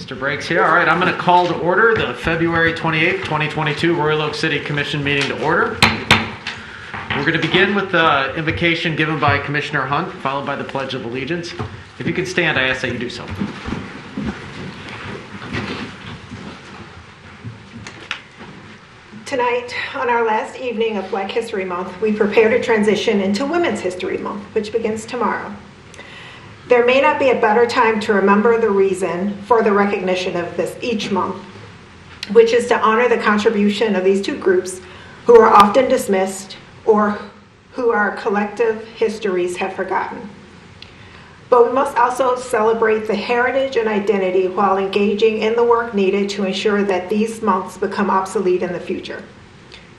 Mr. Brake's here. All right, I'm going to call to order the February 28th, 2022 Royal Oak City Commission meeting to order. We're going to begin with the invocation given by Commissioner Hunt, followed by the Pledge of Allegiance. If you could stand, I ask that you do so. Tonight, on our last evening of Black History Month, we prepare to transition into Women's History Month, which begins tomorrow. There may not be a better time to remember the reason for the recognition of this each month, which is to honor the contribution of these two groups who are often dismissed or who our collective histories have forgotten. But we must also celebrate the heritage and identity while engaging in the work needed to ensure that these months become obsolete in the future.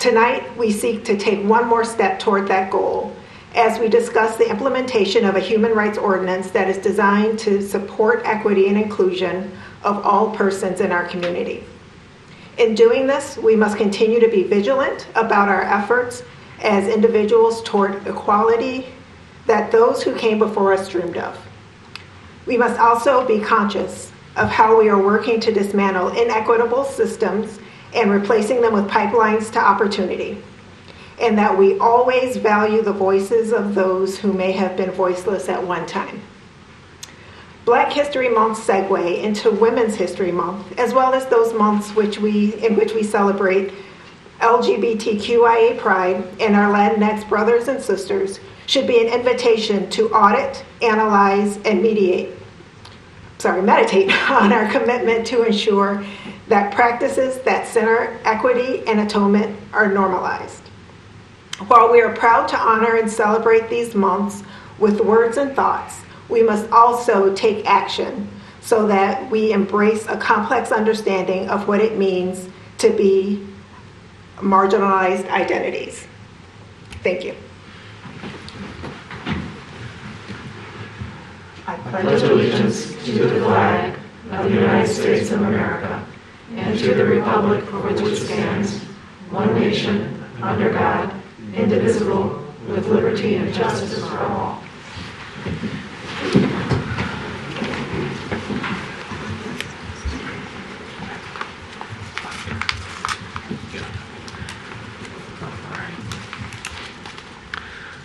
Tonight, we seek to take one more step toward that goal as we discuss the implementation of a human rights ordinance that is designed to support equity and inclusion of all persons in our community. In doing this, we must continue to be vigilant about our efforts as individuals toward equality that those who came before us dreamed of. We must also be conscious of how we are working to dismantle inequitable systems and replacing them with pipelines to opportunity, and that we always value the voices of those who may have been voiceless at one time. Black History Month segue into Women's History Month, as well as those months in which we celebrate LGBTQIA pride and our Latinx brothers and sisters, should be an invitation to audit, analyze, and meditate on our commitment to ensure that practices that center equity and atonement are normalized. While we are proud to honor and celebrate these months with words and thoughts, we must also take action so that we embrace a complex understanding of what it means to be marginalized identities. Thank you. I pledge allegiance to the flag of the United States of America and to the republic for which it stands, one nation, under God, indivisible, with liberty and justice for all.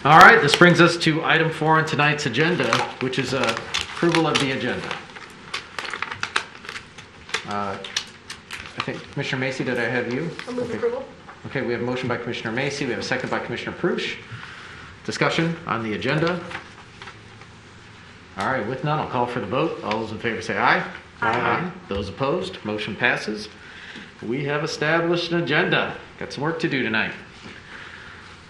All right, this brings us to item 4 on tonight's agenda, which is approval of the agenda. I think, Commissioner Macy, did I have you? I'll move approval. Okay, we have a motion by Commissioner Macy. We have a second by Commissioner Prush. Discussion on the agenda. All right, with none, I'll call for the vote. All those in favor say aye. Aye. Those opposed, motion passes. We have established an agenda. Got some work to do tonight.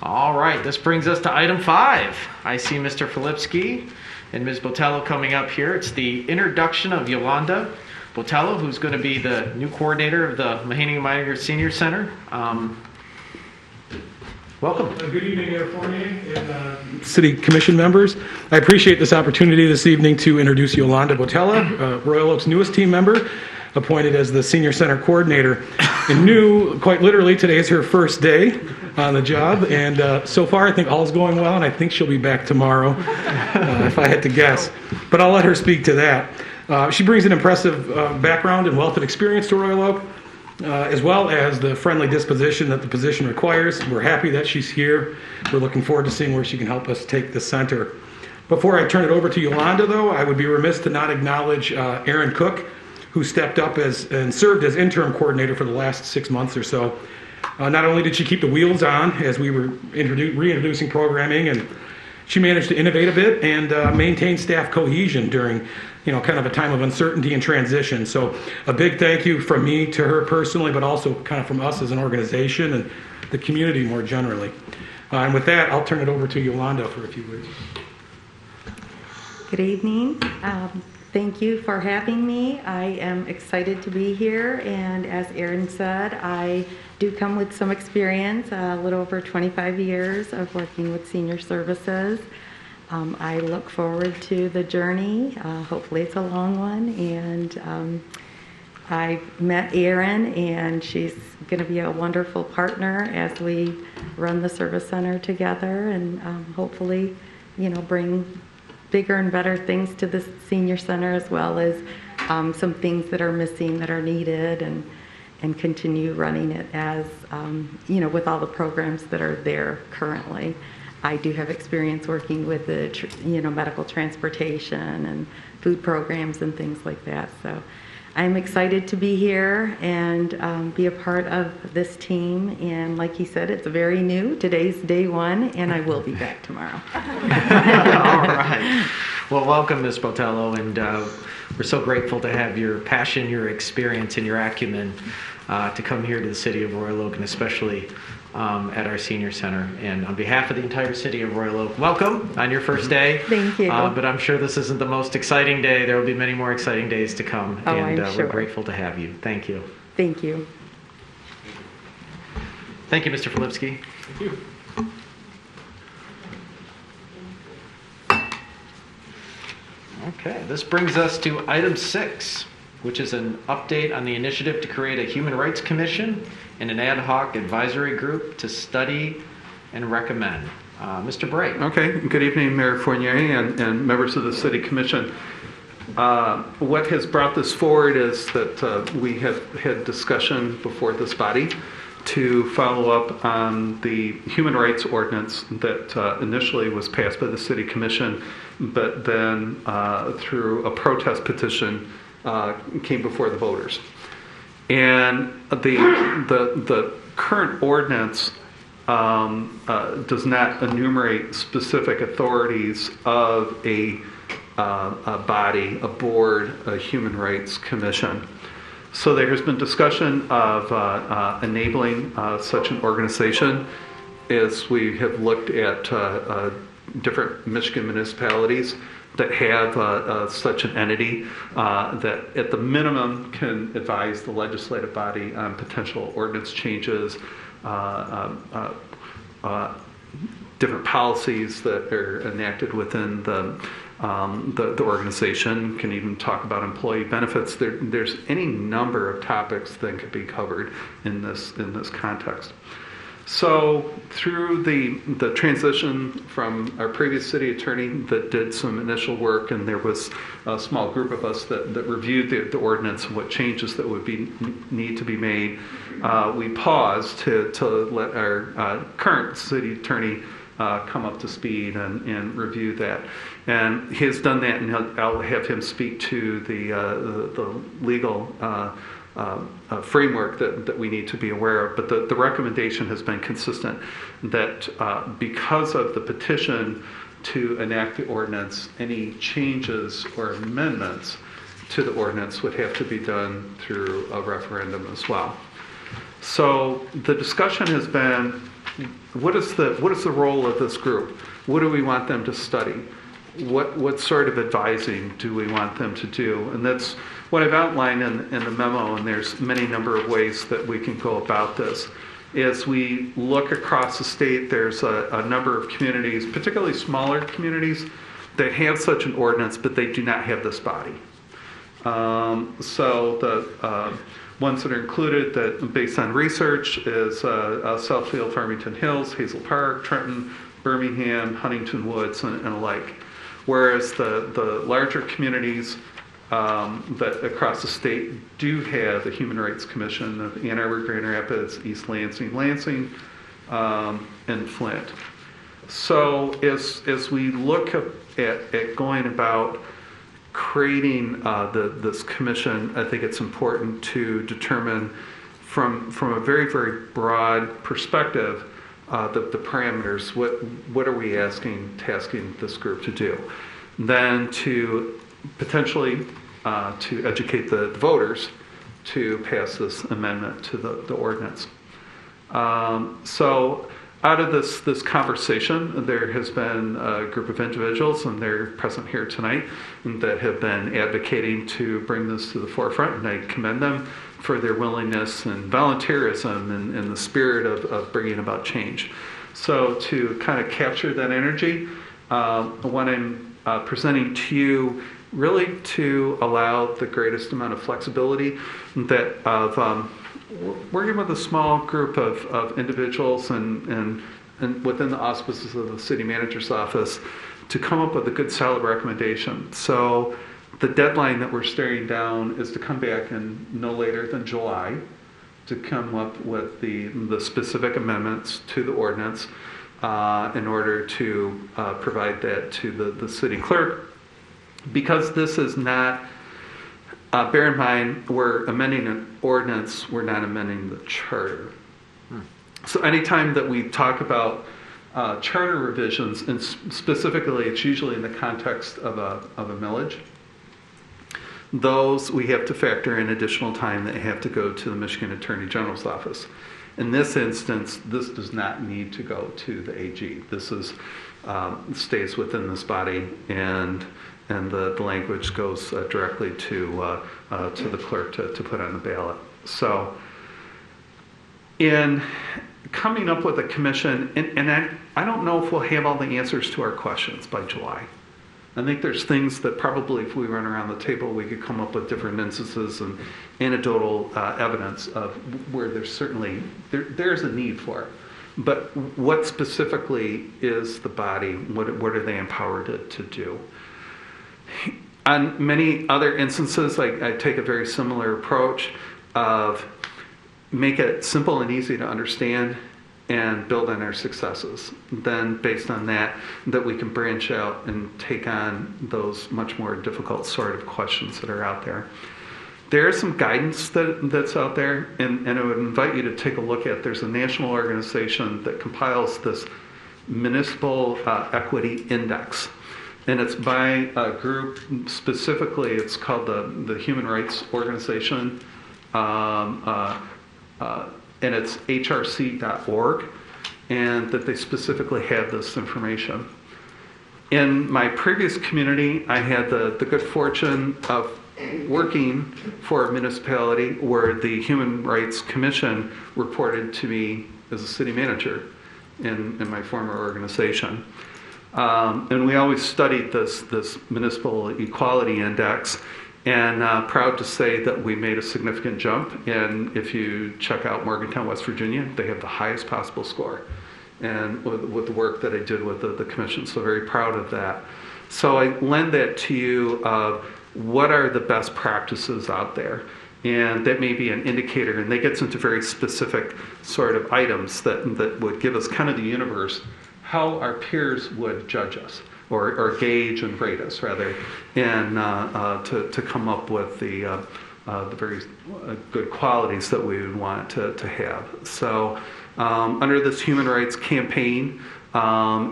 All right, this brings us to item 5. I see Mr. Filipski and Ms. Botello coming up here. It's the introduction of Yolanda Botello, who's going to be the new coordinator of the Mahaney Minor Senior Center. Welcome. Good evening, Mayor Fournier and City Commission members. I appreciate this opportunity this evening to introduce Yolanda Botello, Royal Oak's newest team member, appointed as the Senior Center Coordinator. And quite literally, today is her first day on the job, and so far I think all's going well, and I think she'll be back tomorrow, if I had to guess. But I'll let her speak to that. She brings an impressive background and wealth of experience to Royal Oak, as well as the friendly disposition that the position requires. We're happy that she's here. We're looking forward to seeing where she can help us take the center. Before I turn it over to Yolanda, though, I would be remiss to not acknowledge Aaron Cook, who stepped up and served as interim coordinator for the last 6 months or so. Not only did she keep the wheels on as we were reintroducing programming, and she managed to innovate a bit and maintain staff cohesion during kind of a time of uncertainty and transition. So a big thank you from me to her personally, but also kind of from us as an organization and the community more generally. And with that, I'll turn it over to Yolanda for a few words. Good evening. Thank you for having me. I am excited to be here, and as Erin said, I do come with some experience, a little over 25 years of working with senior services. I look forward to the journey. Hopefully it's a long one, and I met Erin, and she's going to be a wonderful partner as we run the service center together, and hopefully, bring bigger and better things to the senior center, as well as some things that are missing that are needed, and continue running it as, with all the programs that are there currently. I do have experience working with the, medical transportation and food programs and things like that. So I'm excited to be here and be a part of this team. And like he said, it's very new. Today's day one, and I will be back tomorrow. All right. Well, welcome, Ms. Botello, and we're so grateful to have your passion, your experience, and your acumen to come here to the city of Royal Oak, and especially at our senior center. And on behalf of the entire city of Royal Oak, welcome on your first day. Thank you. But I'm sure this isn't the most exciting day. There will be many more exciting days to come. Oh, and I'm sure. We're grateful to have you. Thank you. Thank you. Thank you, Mr. Filipski. Thank you. Okay, this brings us to item 6, which is an update on the initiative to create a Human Rights Commission and an ad hoc advisory group to study and recommend. Mr. Bray. Okay, good evening, Mayor Fournier and members of the City Commission. What has brought this forward is that we have had discussion before this body to follow up on the human rights ordinance that initially was passed by the City Commission, but then through a protest petition came before the voters. And the current ordinance does not enumerate specific authorities of a body, a board, a human rights commission. So there has been discussion of enabling such an organization as we have looked at different Michigan municipalities that have such an entity that at the minimum can advise the legislative body on potential ordinance changes, different policies that are enacted within the organization, can even talk about employee benefits. There's any number of topics that could be covered in this context. So through the transition from our previous city attorney that did some initial work, and there was a small group of us that reviewed the ordinance and what changes that would need to be made, we paused to let our current city attorney come up to speed and review that. And he has done that, and I'll have him speak to the legal framework that we need to be aware of. But the recommendation has been consistent that because of the petition to enact the ordinance, any changes or amendments to the ordinance would have to be done through a referendum as well. So the discussion has been, what is the role of this group? What do we want them to study? What sort of advising do we want them to do? And that's what I've outlined in the memo, and there's many number of ways that we can go about this. As we look across the state, there's a number of communities, particularly smaller communities, that have such an ordinance, but they do not have this body. So the ones that are included that based on research is Southfield, Farmington Hills, Hazel Park, Trenton, Birmingham, Huntington Woods, and alike. Whereas the larger communities that across the state do have the Human Rights Commission of Ann Arbor, Grand Rapids, East Lansing, and Flint. So as we look at going about creating this commission, I think it's important to determine from a very, very broad perspective the parameters. What are we tasking this group to do? Then to potentially to educate the voters to pass this amendment to the ordinance. So out of this conversation, there has been a group of individuals, and they're present here tonight, that have been advocating to bring this to the forefront, and I commend them for their willingness and volunteerism and the spirit of bringing about change. So to kind of capture that energy, what I'm presenting to you, really to allow the greatest amount of flexibility that of working with a small group of individuals and within the auspices of the city manager's office to come up with a good solid recommendation. So The deadline that we're staring down is to come back in no later than July to come up with the specific amendments to the ordinance in order to provide that to the city clerk. Because this is not, bear in mind, we're amending an ordinance, we're not amending the charter. So anytime that we talk about charter revisions, and specifically it's usually in the context of a millage, those we have to factor in additional time that have to go to the Michigan Attorney General's office. In this instance, this does not need to go to the AG. This is stays within this body, and the language goes directly to the clerk to put on the ballot. So, in coming up with a commission, and I don't know if we'll have all the answers to our questions by July. I think there's things that probably if we run around the table, we could come up with different instances and anecdotal evidence of where there's certainly, there's a need for it. But what specifically is the body? What are they empowered to do? On many other instances, I take a very similar approach of make it simple and easy to understand and build on our successes. Then based on that we can branch out and take on those much more difficult sort of questions that are out there. There is some guidance that's out there, and I would invite you to take a look at. There's a national organization that compiles this municipal equity index. And it's by a group, specifically it's called the Human Rights Organization, and it's hrc.org, and that they specifically have this information. In my previous community, I had the good fortune of working for a municipality where the Human Rights Commission reported to me as a city manager in my former organization. And we always studied this municipal equality index, and proud to say that we made a significant jump. And if you check out Morgantown, West Virginia, they have the highest possible score, and with the work that I did with the commission. So very proud of that. So I lend that to you of what are the best practices out there. And that may be an indicator, and that gets into very specific sort of items that would give us kind of the universe, how our peers would judge us, or gauge and rate us, rather, and to come up with the very good qualities that we would want to have. So under this human rights campaign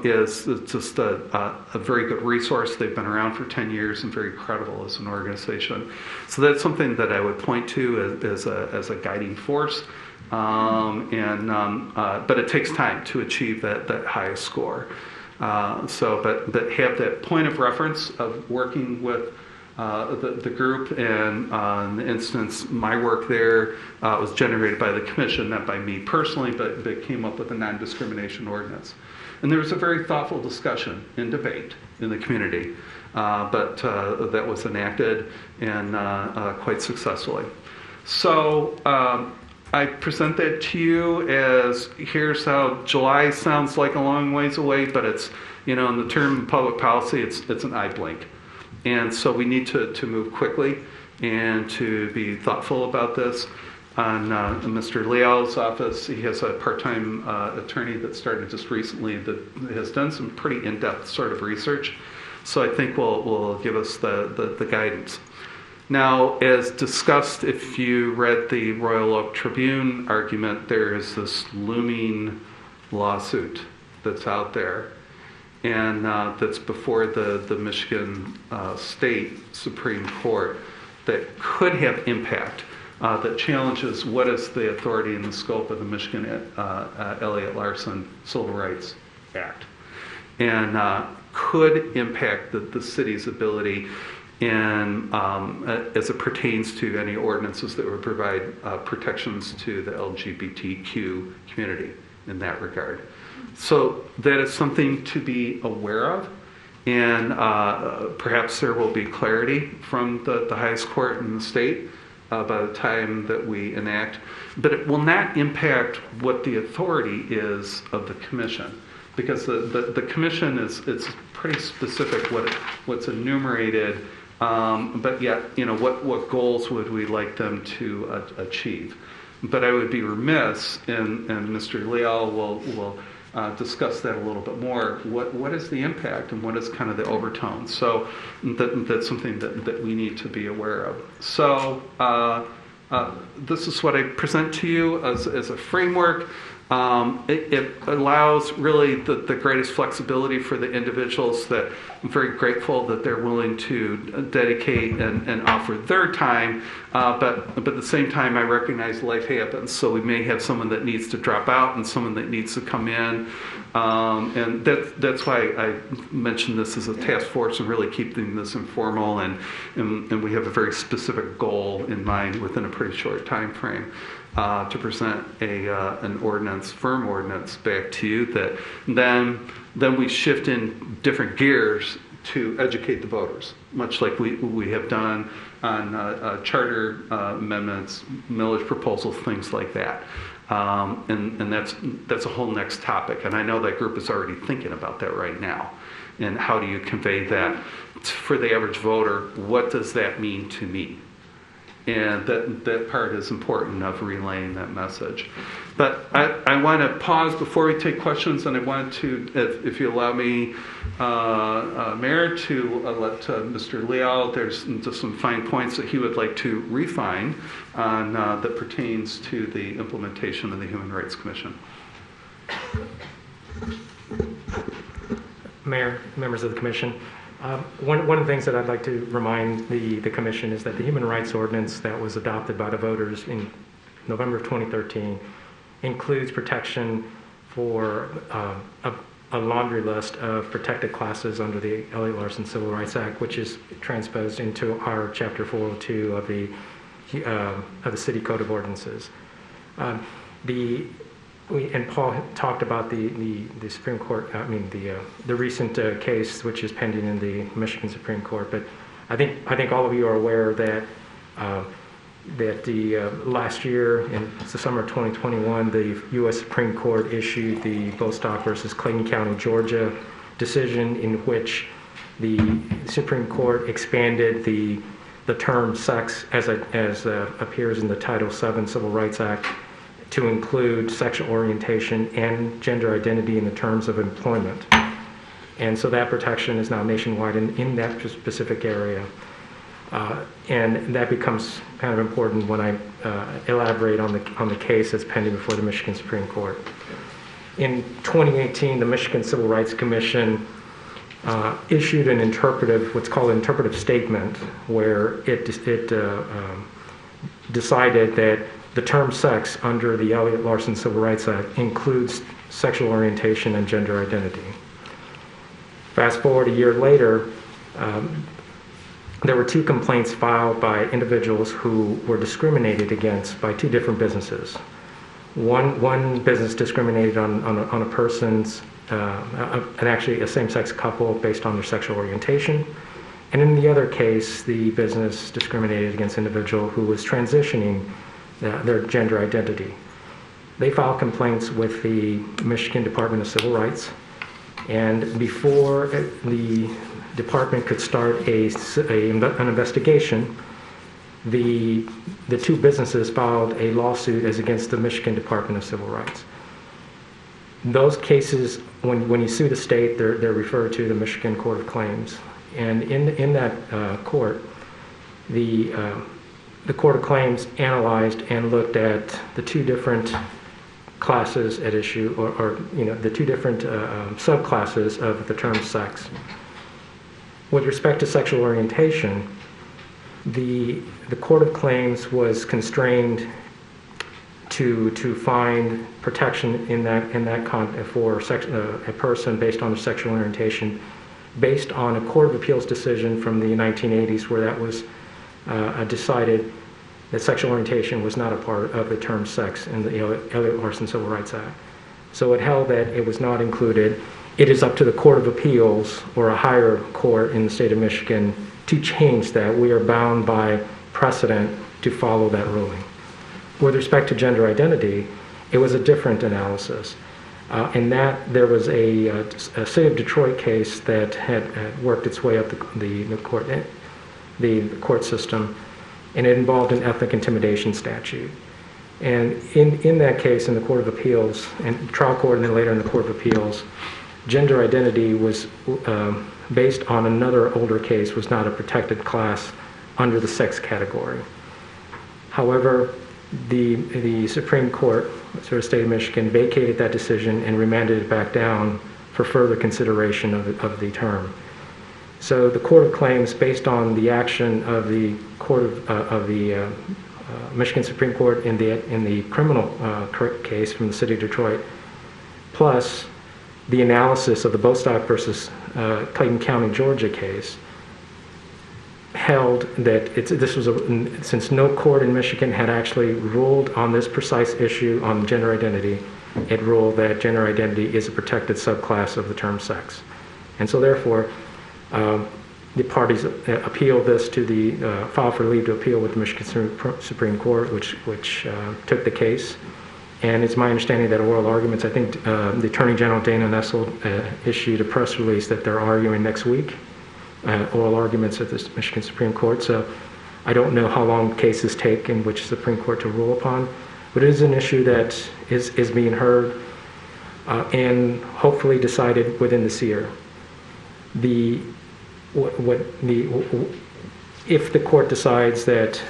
is just a very good resource. They've been around for 10 years and very credible as an organization. So that's something that I would point to as a guiding force. But it takes time to achieve that highest score. But have that point of reference of working with the group, and in the instance, my work there was generated by the commission, not by me personally, but came up with a non-discrimination ordinance. And there was a very thoughtful discussion and debate in the community, but that was enacted and quite successfully. So I present that to you as here's how July sounds like a long ways away, but it's, in the term of public policy, it's an eye blink. And so we need to move quickly and to be thoughtful about this. On Mr. Leal's office, he has a part-time attorney that started just recently that has done some pretty in-depth sort of research. So I think will give us the guidance. Now, as discussed, if you read the Royal Oak Tribune argument, there is this looming lawsuit that's out there, and that's before the Michigan State Supreme Court that could have impact, that challenges what is the authority and the scope of the Michigan Elliott Larson Civil Rights Act, and could impact the city's ability and as it pertains to any ordinances that would provide protections to the LGBTQ community in that regard. So that is something to be aware of, and perhaps there will be clarity from the highest court in the state by the time that we enact, but it will not impact what the authority is of the commission, because the commission it's pretty specific what's enumerated But yet, what goals would we like them to achieve? But I would be remiss, and Mr. Leal will discuss that a little bit more. What is the impact and what is kind of the overtone? So that's something that we need to be aware of. So this is what I present to you as a framework. It allows really the greatest flexibility for the individuals that I'm very grateful that they're willing to dedicate and offer their time. But at the same time, I recognize life happens. So we may have someone that needs to drop out and someone that needs to come in. And that's why I mentioned this as a task force and really keeping this informal. And we have a very specific goal in mind within a pretty short time frame. To present an firm ordinance back to you that then we shift in different gears to educate the voters, much like we have done on charter amendments, millage proposals, things like that. And that's a whole next topic. And I know that group is already thinking about that right now. And how do you convey that for the average voter? What does that mean to me? And that part is important of relaying that message. But I want to pause before we take questions, and I want to, if you allow me, Mayor, to let Mr. Leal, there's just some fine points that he would like to refine on that pertains to the implementation of the Human Rights Commission. Mayor, members of the Commission, one of the things that I'd like to remind the Commission is that the Human Rights Ordinance that was adopted by the voters in November of 2013 includes protection for a laundry list of protected classes under the Elliott Larson Civil Rights Act, which is transposed into our Chapter 402 of the City Code of Ordinances. And Paul talked about the Supreme Court. The recent case which is pending in the Michigan Supreme Court. But I think all of you are aware that the last year in the summer of 2021, the U.S. Supreme Court issued the Bostock versus Clayton County, Georgia decision, in which the Supreme Court expanded the term sex as appears in the Title VII Civil Rights Act to include sexual orientation and gender identity in the terms of employment. And so that protection is now nationwide in that specific area. And that becomes kind of important when I elaborate on the case that's pending before the Michigan Supreme Court. In 2018, the Michigan Civil Rights Commission issued what's called an interpretive statement, where it decided that the term sex under the Elliott Larson Civil Rights Act includes sexual orientation and gender identity. Fast forward a year later, there were 2 complaints filed by individuals who were discriminated against by 2 different businesses. One business discriminated on a person's, and actually a same-sex couple based on their sexual orientation. And in the other case, the business discriminated against an individual who was transitioning their gender identity. They filed complaints with the Michigan Department of Civil Rights, and before the department could start an investigation, the 2 businesses filed a lawsuit as against the Michigan Department of Civil Rights. Those cases, when you sue the state, they're referred to the Michigan Court of Claims, and in that court, the Court of Claims analyzed and looked at the 2 different classes at issue, or the 2 different subclasses of the term sex. With respect to sexual orientation, the Court of Claims was constrained to find protection in that for a person based on their sexual orientation, based on a Court of Appeals decision from the 1980s, where that was decided that sexual orientation was not a part of the term sex in the Elliott Larson Civil Rights Act. So it held that it was not included. It is up to the Court of Appeals, or a higher court in the state of Michigan, to change that. We are bound by precedent to follow that ruling. With respect to gender identity, it was a different analysis. In that, there was a City of Detroit case that had worked its way up the court. the court system, and it involved an ethnic intimidation statute. And in that case, in the Court of Appeals, and trial court and then later in the Court of Appeals, gender identity was based on another older case, was not a protected class under the sex category. However, the Supreme Court, sort of state of Michigan, vacated that decision and remanded it back down for further consideration of the term. So the Court of Claims, based on the action of the Michigan Supreme Court in the criminal case from the city of Detroit, plus the analysis of the Bostock versus Clayton County, Georgia case, held that since no court in Michigan had actually ruled on this precise issue on gender identity, it ruled that gender identity is a protected subclass of the term sex. And so therefore, the parties appealed this to the file for leave to appeal with the Michigan Supreme Court, which took the case. And it's my understanding that oral arguments, I think the Attorney General Dana Nessel issued a press release that they're arguing next week, oral arguments at the Michigan Supreme Court. So I don't know how long cases take in which Supreme Court to rule upon, but it is an issue that is being heard and hopefully decided within this year. If the court decides that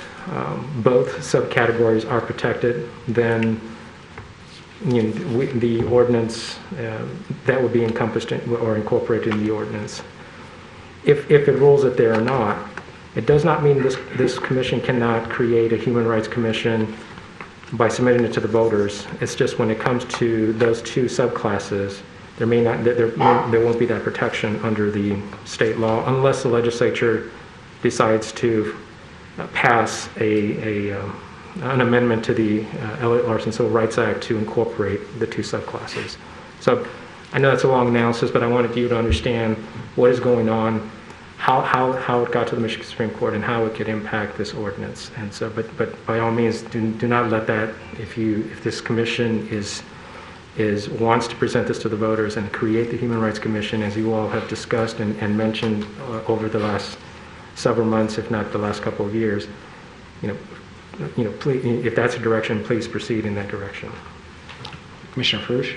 both subcategories are protected, then the ordinance that would be encompassed or incorporated in the ordinance. If it rules that they are not, it does not mean this commission cannot create a human rights commission by submitting it to the voters. It's just when it comes to those two subclasses, there won't be that protection under the state law unless the legislature decides to pass an amendment to the Elliott Larson Civil Rights Act to incorporate the two subclasses. So I know that's a long analysis, but I wanted you to understand what is going on, how it got to the Michigan Supreme Court, and how it could impact this ordinance. And so, but by all means, do not let that. If this commission wants to present this to the voters and create the Human Rights Commission, as you all have discussed and mentioned over the last several months, if not the last couple of years, please, if that's a direction, please proceed in that direction. Commissioner Frush?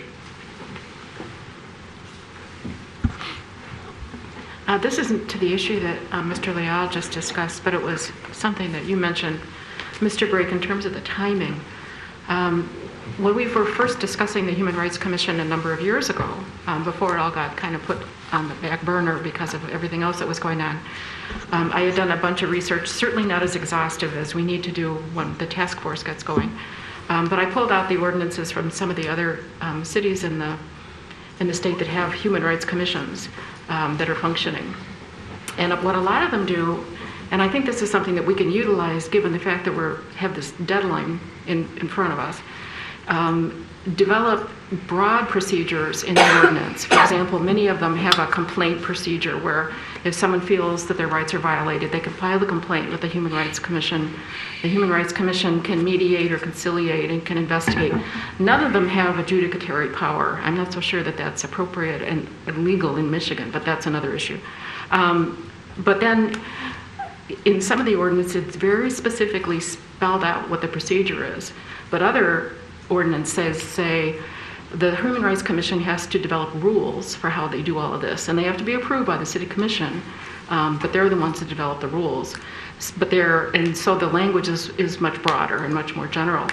This isn't to the issue that Mr. Leal just discussed, but it was something that you mentioned, Mr. Brake, in terms of the timing. When we were first discussing the Human Rights Commission a number of years ago, before it all got kind of put on the back burner because of everything else that was going on, I had done a bunch of research, certainly not as exhaustive as we need to do when the task force gets going. But I pulled out the ordinances from some of the other cities in the state that have human rights commissions that are functioning. And what a lot of them do, and I think this is something that we can utilize given the fact that we have this deadline in front of us, develop broad procedures in the ordinance. For example, many of them have a complaint procedure where if someone feels that their rights are violated, they can file a complaint with the Human Rights Commission. The Human Rights Commission can mediate or conciliate and can investigate. None of them have adjudicatory power. I'm not so sure that that's appropriate and legal in Michigan, but that's another issue. But then in some of the ordinances, it's very specifically spelled out what the procedure is. But other ordinances say the Human Rights Commission has to develop rules for how they do all of this, and they have to be approved by the City Commission, but they're the ones that develop the rules. And so the language is much broader and much more general.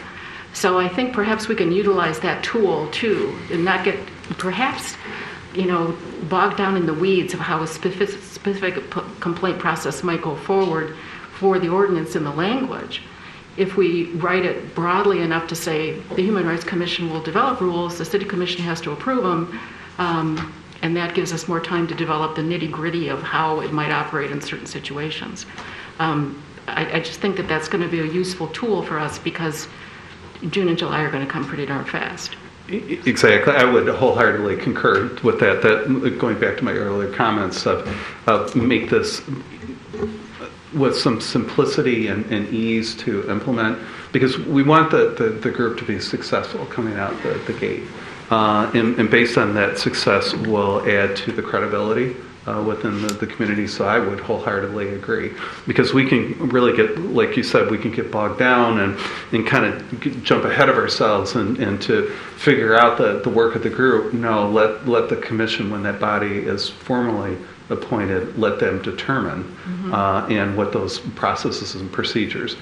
So I think perhaps we can utilize that tool too, and not get perhaps bogged down in the weeds of how a specific complaint process might go forward for the ordinance in the language. If we write it broadly enough to say the Human Rights Commission will develop rules, the City Commission has to approve them, and that gives us more time to develop the nitty-gritty of how it might operate in certain situations. I just think that that's going to be a useful tool for us because June and July are going to come pretty darn fast. Exactly. I would wholeheartedly concur with that. That going back to my earlier comments of make this with some simplicity and ease to implement, because we want the group to be successful coming out the gate. And based on that success will add to the credibility within the community. So I would wholeheartedly agree, because we can really get, like you said, we can get bogged down and kind of jump ahead of ourselves and to figure out the work of the group. No, let the commission, when that body is formally appointed, let them determine and what those processes and procedures,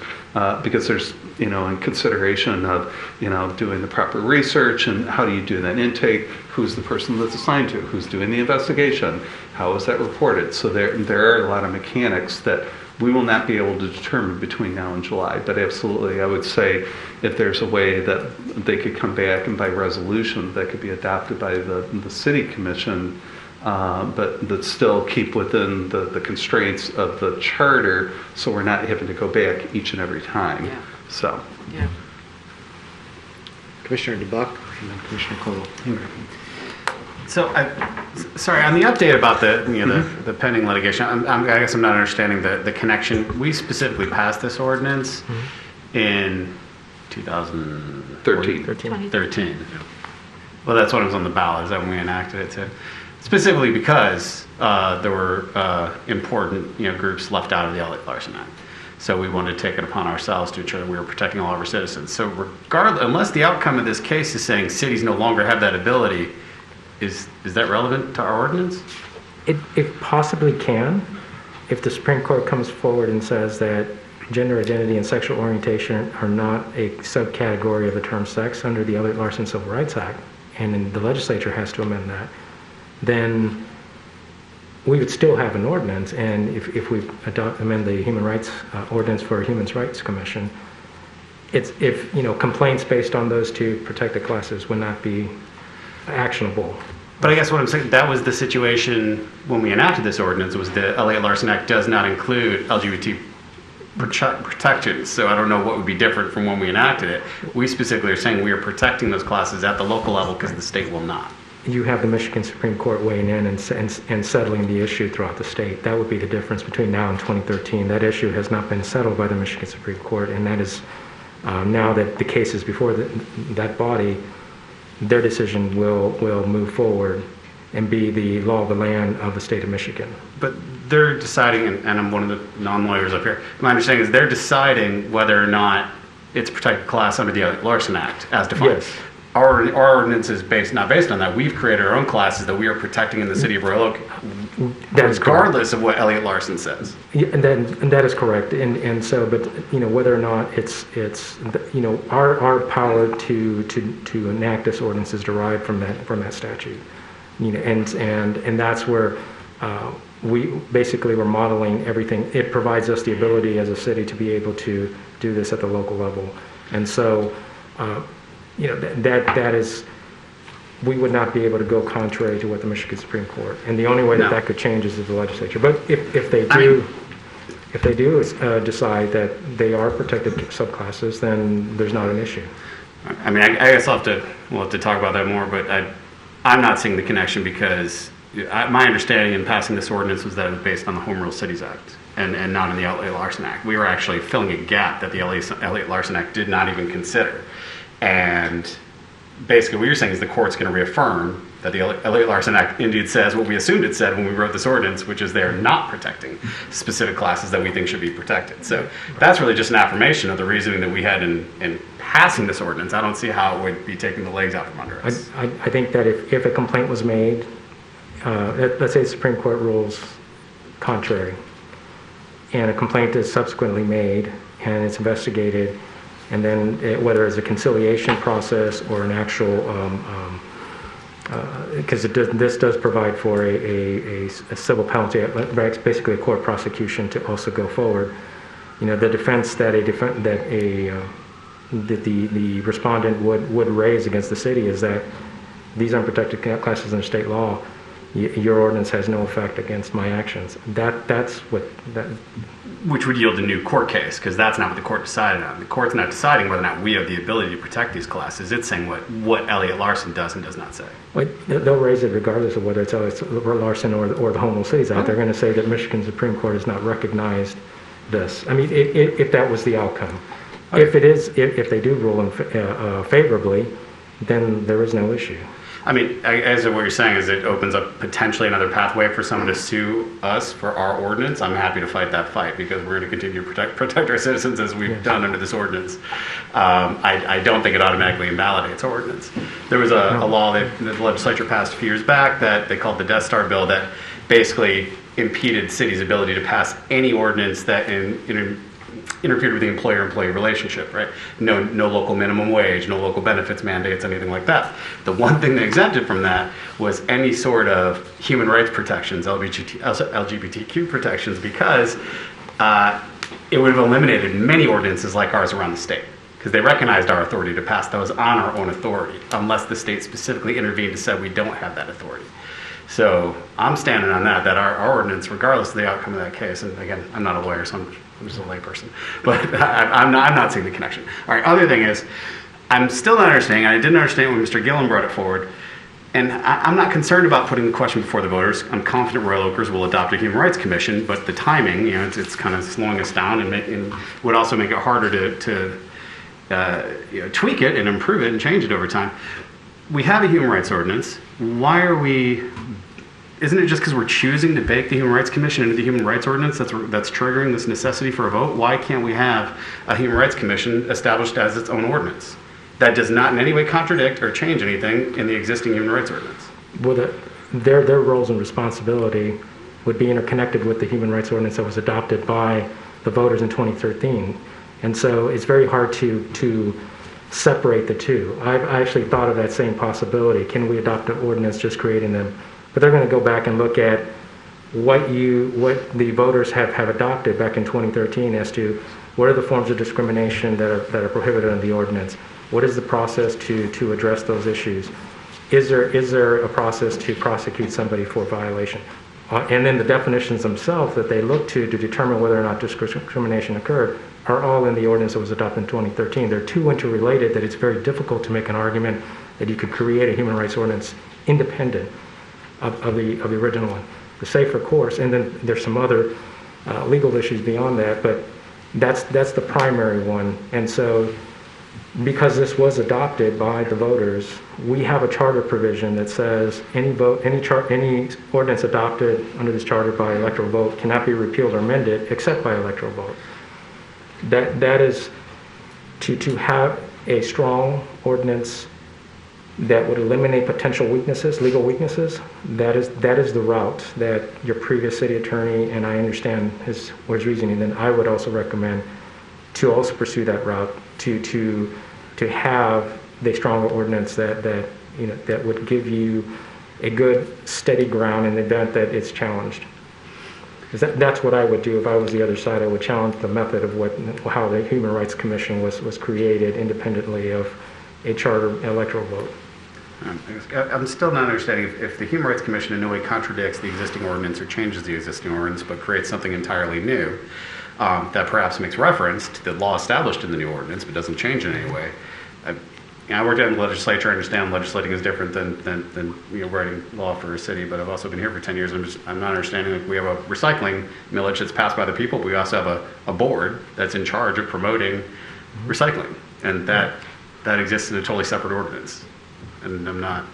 because there's, in consideration of, doing the proper research and how do you do that intake, who's the person that's assigned to, who's doing the investigation, how is that reported. So there are a lot of mechanics that we will not be able to determine between now and July. But absolutely, I would say if there's a way that they could come back and by resolution that could be adopted by the city commission, but that still keep within the constraints of the charter, so we're not having to go back each and every time. Yeah. So. Yeah. Commissioner DeBuck and then Commissioner Cole. So, sorry, on the update about the pending litigation, I guess I'm not understanding the connection. We specifically passed this ordinance in 2013. Well, that's when it was on the ballot. Is that when we enacted it too? Specifically because there were important groups left out of the Elliott Larson Act. So we wanted to take it upon ourselves to ensure that we were protecting all of our citizens. So regardless, unless the outcome of this case is saying cities no longer have that ability, is that relevant to our ordinance? It possibly can, if the Supreme Court comes forward and says that gender identity and sexual orientation are not a subcategory of the term sex under the Elliott Larson Civil Rights Act, and then the legislature has to amend that, then we would still have an ordinance. And if we amend the Human Rights Ordinance for a Human Rights Commission, if complaints based on those two protected classes would not be actionable. But I guess what I'm saying, that was the situation when we enacted this ordinance, was the Elliott Larson Act does not include LGBT protections. So I don't know what would be different from when we enacted it. We specifically are saying we are protecting those classes at the local level because the state will not. You have the Michigan Supreme Court weighing in and settling the issue throughout the state. That would be the difference between now and 2013. That issue has not been settled by the Michigan Supreme Court, and that is now that the case is before that body, their decision will move forward and be the law of the land of the state of Michigan. But they're deciding, and I'm one of the non-lawyers up here, my understanding is they're deciding whether or not it's a protected class under the Elliott Larson Act as defined. Yes. Our ordinance is not based on that. We've created our own classes that we are protecting in the city of Royal Oak, regardless of what Elliott Larson says. Yeah, and that is correct. And so, but whether or not it's our power to enact this ordinance is derived from that statute. And that's where we basically were modeling everything. It provides us the ability as a city to be able to do this at the local level. And so. That is, we would not be able to go contrary to what the Michigan Supreme Court, and the only way that could change is the legislature. But if they do decide that they are protected subclasses, then there's not an issue. I mean, I guess we'll have to talk about that more, but I'm not seeing the connection because my understanding in passing this ordinance was that it was based on the Home Rule Cities Act and not in the Elliott Larson Act. We were actually filling a gap that the Elliott Larson Act did not even consider. And basically what you're saying is the court's going to reaffirm that the Elliott Larson Act indeed says what we assumed it said when we wrote this ordinance, which is they're not protecting specific classes that we think should be protected. So that's really just an affirmation of the reasoning that we had in passing this ordinance. I don't see how it would be taking the legs out from under us. I think that if a complaint was made, let's say the Supreme Court rules contrary, and a complaint is subsequently made and it's investigated, and then whether it's a conciliation process or an actual, because this does provide for a civil penalty, basically a court prosecution to also go forward. The defense that the respondent would raise against the city is that these aren't protected classes under state law. Your ordinance has no effect against my actions. That's what that. Which would yield a new court case, because that's not what the court decided on. The court's not deciding whether or not we have the ability to protect these classes. It's saying what Elliott Larson does and does not say. Well, they'll raise it regardless of whether it's Elliott Larson or the Home Rule Cities Act. They're going to say that Michigan Supreme Court has not recognized this. I mean, if that was the outcome. If they do rule in favorably, then there is no issue. I mean, as what you're saying is it opens up potentially another pathway for someone to sue us for our ordinance. I'm happy to fight that fight because we're going to continue to protect our citizens as we've done under this ordinance. I don't think it automatically invalidates our ordinance. There was a law that the legislature passed a few years back that they called the Death Star bill that basically impeded cities' ability to pass any ordinance that interfered with the employer-employee relationship, right? No local minimum wage, no local benefits mandates, anything like that. The one thing they exempted from that was any sort of human rights protections, LGBTQ protections, because it would have eliminated many ordinances like ours around the state, because they recognized our authority to pass those on our own authority, unless the state specifically intervened and said we don't have that authority. So I'm standing on that our ordinance, regardless of the outcome of that case, and again, I'm not a lawyer, so I'm just a layperson, but I'm not seeing the connection. All right, other thing is, I'm still not understanding, and I didn't understand when Mr. Gillen brought it forward, and I'm not concerned about putting the question before the voters. I'm confident Royal Oakers will adopt a Human Rights Commission, but the timing, it's kind of slowing us down and would also make it harder to tweak it and improve it and change it over time. We have a human rights ordinance. Why are we? Isn't it just because we're choosing to bake the Human Rights Commission into the Human Rights Ordinance that's triggering this necessity for a vote? Why can't we have a Human Rights Commission established as its own ordinance that does not in any way contradict or change anything in the existing Human Rights Ordinance? Well, their roles and responsibility would be interconnected with the Human Rights Ordinance that was adopted by the voters in 2013. And so it's very hard to separate the two. I actually thought of that same possibility. Can we adopt an ordinance just creating them? But they're going to go back and look at what the voters have adopted back in 2013 as to what are the forms of discrimination that are prohibited in the ordinance. What is the process to address those issues? Is there a process to prosecute somebody for violation? And then the definitions themselves that they look to determine whether or not discrimination occurred are all in the ordinance that was adopted in 2013. They're too interrelated that it's very difficult to make an argument that you could create a human rights ordinance independent of the original one. The safer course, and then there's some other legal issues beyond that, but that's the primary one. And so because this was adopted by the voters, we have a charter provision that says any ordinance adopted under this charter by electoral vote cannot be repealed or amended except by electoral vote. That is to have a strong ordinance that would eliminate potential weaknesses, legal weaknesses. That is the route that your previous city attorney, and I understand his reasoning, and I would also recommend to also pursue that route to have the stronger ordinance that would give you a good steady ground in the event that it's challenged. That's what I would do if I was the other side. I would challenge the method of how the Human Rights Commission was created independently of a charter electoral vote. I'm still not understanding if the Human Rights Commission in no way contradicts the existing ordinance or changes the existing ordinance, but creates something entirely new that perhaps makes reference to the law established in the new ordinance, but doesn't change in any way. I worked in the legislature. I understand legislating is different than writing law for a city, but I've also been here for 10 years. I'm not understanding that we have a recycling millage that's passed by the people, but we also have a board that's in charge of promoting recycling, and that exists in a totally separate ordinance. And I'm not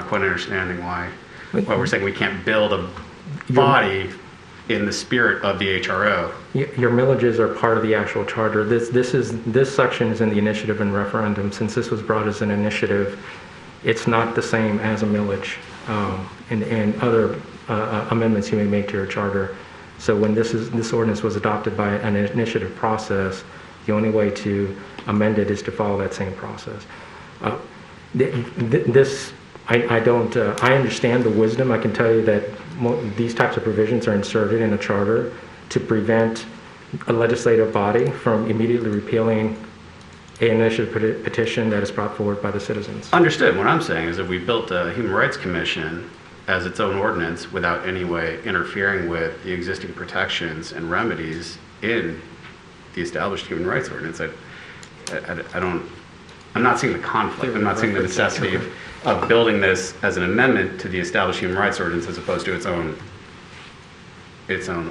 quite understanding why we're saying we can't build a body in the spirit of the HRO. Your millages are part of the actual charter. This section is in the initiative and referendum. Since this was brought as an initiative, it's not the same as a millage and other amendments you may make to your charter. So when this ordinance was adopted by an initiative process, the only way to amend it is to follow that same process. I understand the wisdom. I can tell you that these types of provisions are inserted in a charter to prevent a legislative body from immediately repealing an initiative petition that is brought forward by the citizens. Understood. What I'm saying is if we built a Human Rights Commission as its own ordinance without any way interfering with the existing protections and remedies in the established Human Rights Ordinance, I'm not seeing the conflict. I'm not seeing the necessity of building this as an amendment to the established Human Rights Ordinance as opposed to its own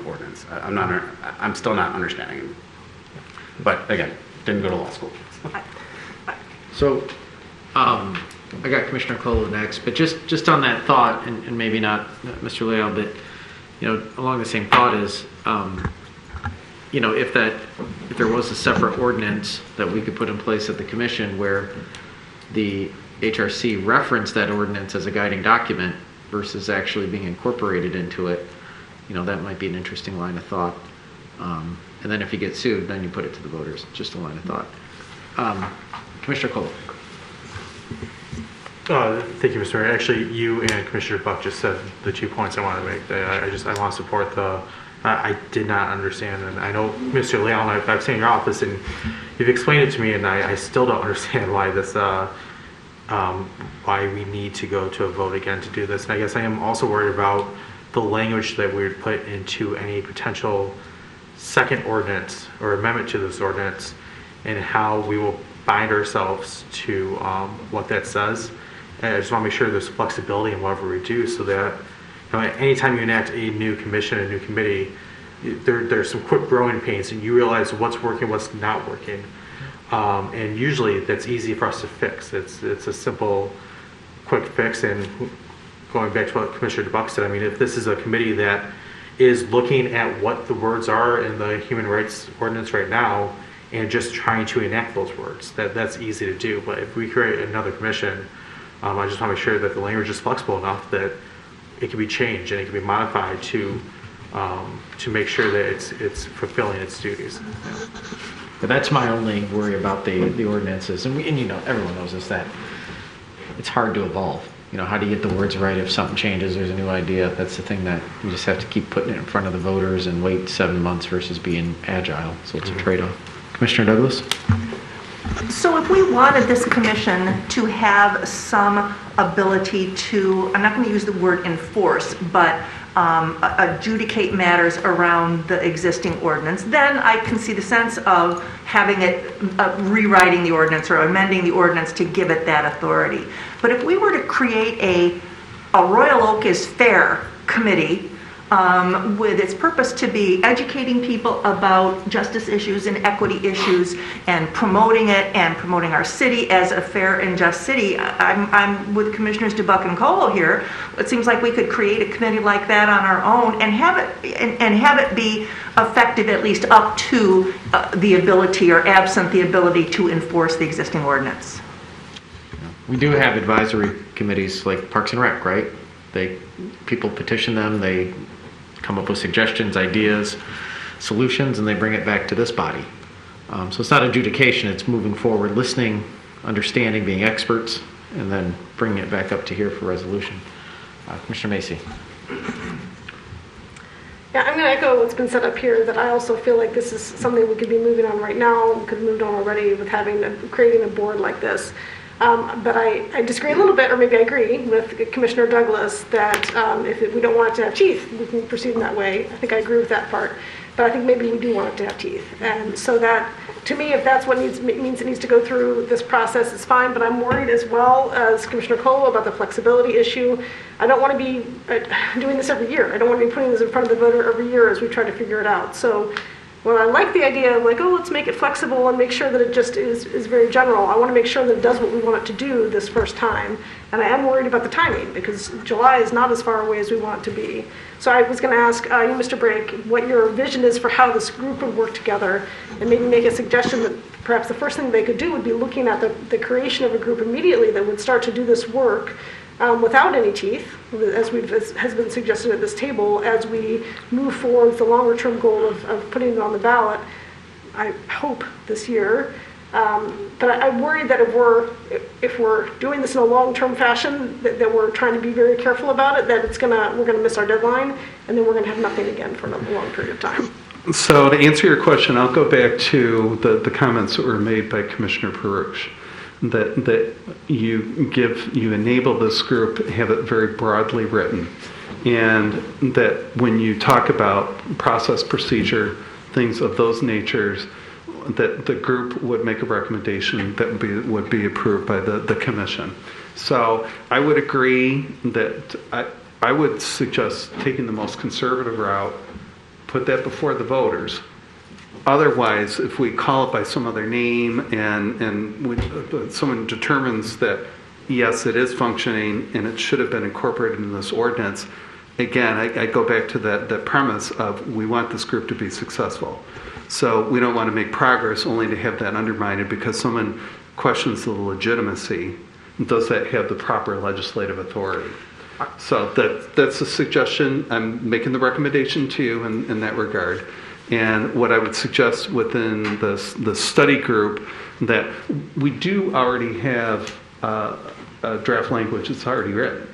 ordinance. I'm still not understanding it. But again, didn't go to law school. So, I got Commissioner Colo next, but just on that thought, and maybe not Mr. Leal, but along the same thought is, if there was a separate ordinance that we could put in place at the commission where the HRC referenced that ordinance as a guiding document versus actually being incorporated into it, that might be an interesting line of thought. And then if you get sued, then you put it to the voters. Just a line of thought. Commissioner Cole. Thank you, Mr. Mayor. Actually, you and Commissioner Buck just said the 2 points I wanted to make. I want to support I did not understand, and I know Mr. Leon, I've seen your office, and you've explained it to me, and I still don't understand why why we need to go to a vote again to do this. And I guess I am also worried about the language that we would put into any potential second ordinance or amendment to this ordinance, and how we will bind ourselves to what that says. And I just want to make sure there's flexibility in whatever we do, so that anytime you enact a new commission, a new committee, there's some quick growing pains, and you realize what's working, what's not working. And usually that's easy for us to fix. It's a simple, quick fix. And going back to what Commissioner DeBuck said, if this is a committee that is looking at what the words are in the human rights ordinance right now and just trying to enact those words, that's easy to do. But if we create another commission, I just want to make sure that the language is flexible enough that it can be changed and it can be modified to make sure that it's fulfilling its duties. But that's my only worry about the ordinances, and everyone knows this, that it's hard to evolve. How do you get the words right if something changes, there's a new idea? That's the thing that you just have to keep putting it in front of the voters and wait 7 months versus being agile. So it's a trade-off. Commissioner Douglas? So if we wanted this commission to have some ability to, I'm not going to use the word enforce, but adjudicate matters around the existing ordinance, then I can see the sense of having it, rewriting the ordinance or amending the ordinance to give it that authority. But if we were to create a Royal Oak is Fair committee with its purpose to be educating people about justice issues and equity issues and promoting it and promoting our city as a fair and just city, I'm with Commissioners DeBuck and Colo here. It seems like we could create a committee like that on our own and have it be effective at least up to the ability or absent the ability to enforce the existing ordinance. We do have advisory committees like Parks and Rec, right? People petition them, they come up with suggestions, ideas, solutions, and they bring it back to this body. So it's not adjudication, it's moving forward, listening, understanding, being experts, and then bringing it back up to here for resolution. Commissioner Macy. Yeah, I'm going to echo what's been set up here, that I also feel like this is something we could be moving on right now, we could have moved on already with creating a board like this. But I disagree a little bit, or maybe I agree with Commissioner Douglas that if we don't want it to have teeth, we can proceed in that way. I think I agree with that part. But I think maybe we do want it to have teeth. And so that, to me, if that's what means it needs to go through this process, it's fine. But I'm worried as well as Commissioner Colo about the flexibility issue. I don't want to be doing this every year. I don't want to be putting this in front of the voter every year as we try to figure it out. So well, I like the idea of let's make it flexible and make sure that it just is very general. I want to make sure that it does what we want it to do this first time. And I am worried about the timing because July is not as far away as we want it to be. So I was going to ask you, Mr. Brake, what your vision is for how this group would work together and maybe make a suggestion that perhaps the first thing they could do would be looking at the creation of a group immediately that would start to do this work without any teeth, as has been suggested at this table, as we move forward with the longer-term goal of putting it on the ballot, I hope this year. But I'm worried that if we're doing this in a long-term fashion, that we're trying to be very careful about it, that we're gonna miss our deadline, and then we're gonna have nothing again for another long period of time. So to answer your question, I'll go back to the comments that were made by Commissioner Perush. That you enable this group, have it very broadly written, and that when you talk about process, procedure, things of those natures, that the group would make a recommendation that would be approved by the commission. So I would agree that I would suggest taking the most conservative route, put that before the voters. Otherwise, if we call it by some other name and when someone determines that yes, it is functioning and it should have been incorporated in this ordinance. Again, I go back to that premise of we want this group to be successful. So we don't want to make progress only to have that undermined because someone questions the legitimacy. Does that have the proper legislative authority? So that's a suggestion. I'm making the recommendation to you in that regard. And what I would suggest within the study group, that we do already have a draft language that's already written.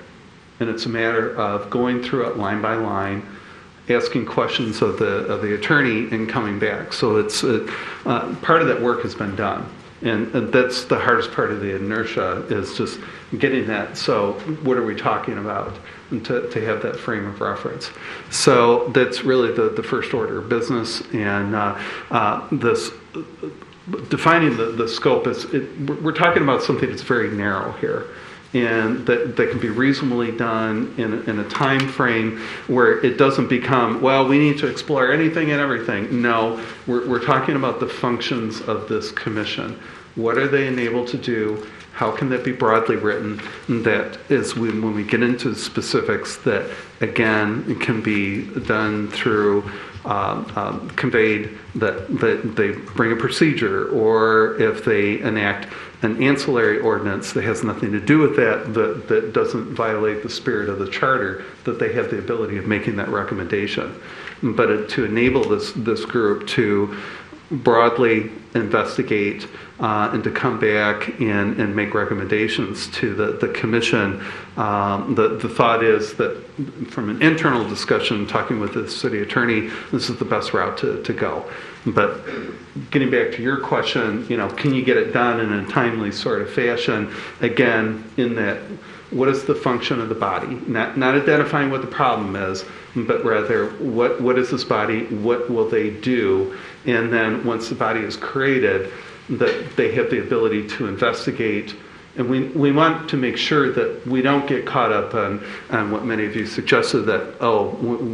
And it's a matter of going through it line by line, asking questions of the attorney and coming back. So it's part of that work has been done. And that's the hardest part of the inertia, is just getting that. So what are we talking about? And to have that frame of reference. So that's really the first order of business. And this defining the scope is, we're talking about something that's very narrow here. And that can be reasonably done in a time frame where it doesn't become, well, we need to explore anything and everything. No, we're talking about the functions of this commission. What are they enabled to do? How can that be broadly written? And that is when we get into specifics, that again can be done through conveyed that they bring a procedure, or if they enact an ancillary ordinance that has nothing to do with that doesn't violate the spirit of the charter, that they have the ability of making that recommendation. But to enable this group to broadly investigate and to come back and make recommendations to the commission. The thought is that from an internal discussion, talking with the city attorney, this is the best route to go. But getting back to your question, can you get it done in a timely sort of fashion? Again, in that, what is the function of the body? Not identifying what the problem is, but rather what is this body? What will they do? And then once the body is created, that they have the ability to investigate. And we want to make sure that we don't get caught up on what many of you suggested, that,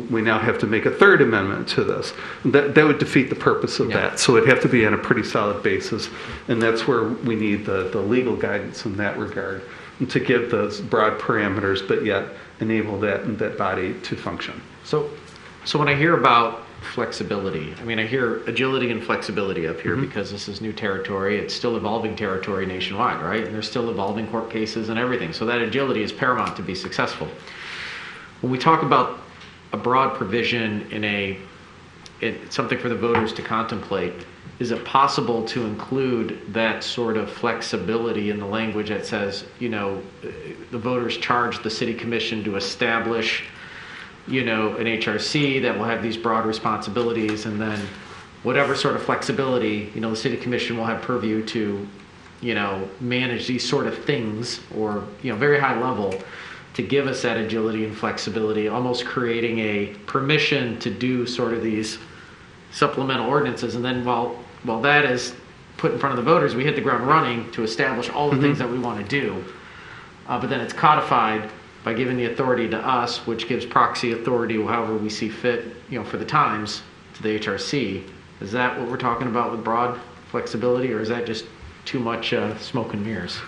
we now have to make a third amendment to this. That would defeat the purpose of that. So it'd have to be on a pretty solid basis. And that's where we need the legal guidance in that regard, to give those broad parameters, but yet enable that body to function. So when I hear about flexibility, I hear agility and flexibility up here, because this is new territory. It's still evolving territory nationwide, right? And there's still evolving court cases and everything. So that agility is paramount to be successful. When we talk about a broad provision in something for the voters to contemplate, is it possible to include that sort of flexibility in the language that says, the voters charge the city commission to establish an HRC that will have these broad responsibilities, and then whatever sort of flexibility, the city commission will have purview to, manage these sort of things, or, very high level, to give us that agility and flexibility, almost creating a permission to do sort of these supplemental ordinances. And then while that is put in front of the voters, we hit the ground running to establish all the things that we want to do. But then it's codified by giving the authority to us, which gives proxy authority, however we see fit, for the times, to the HRC. Is that what we're talking about with broad flexibility, or is that just too much smoke and mirrors?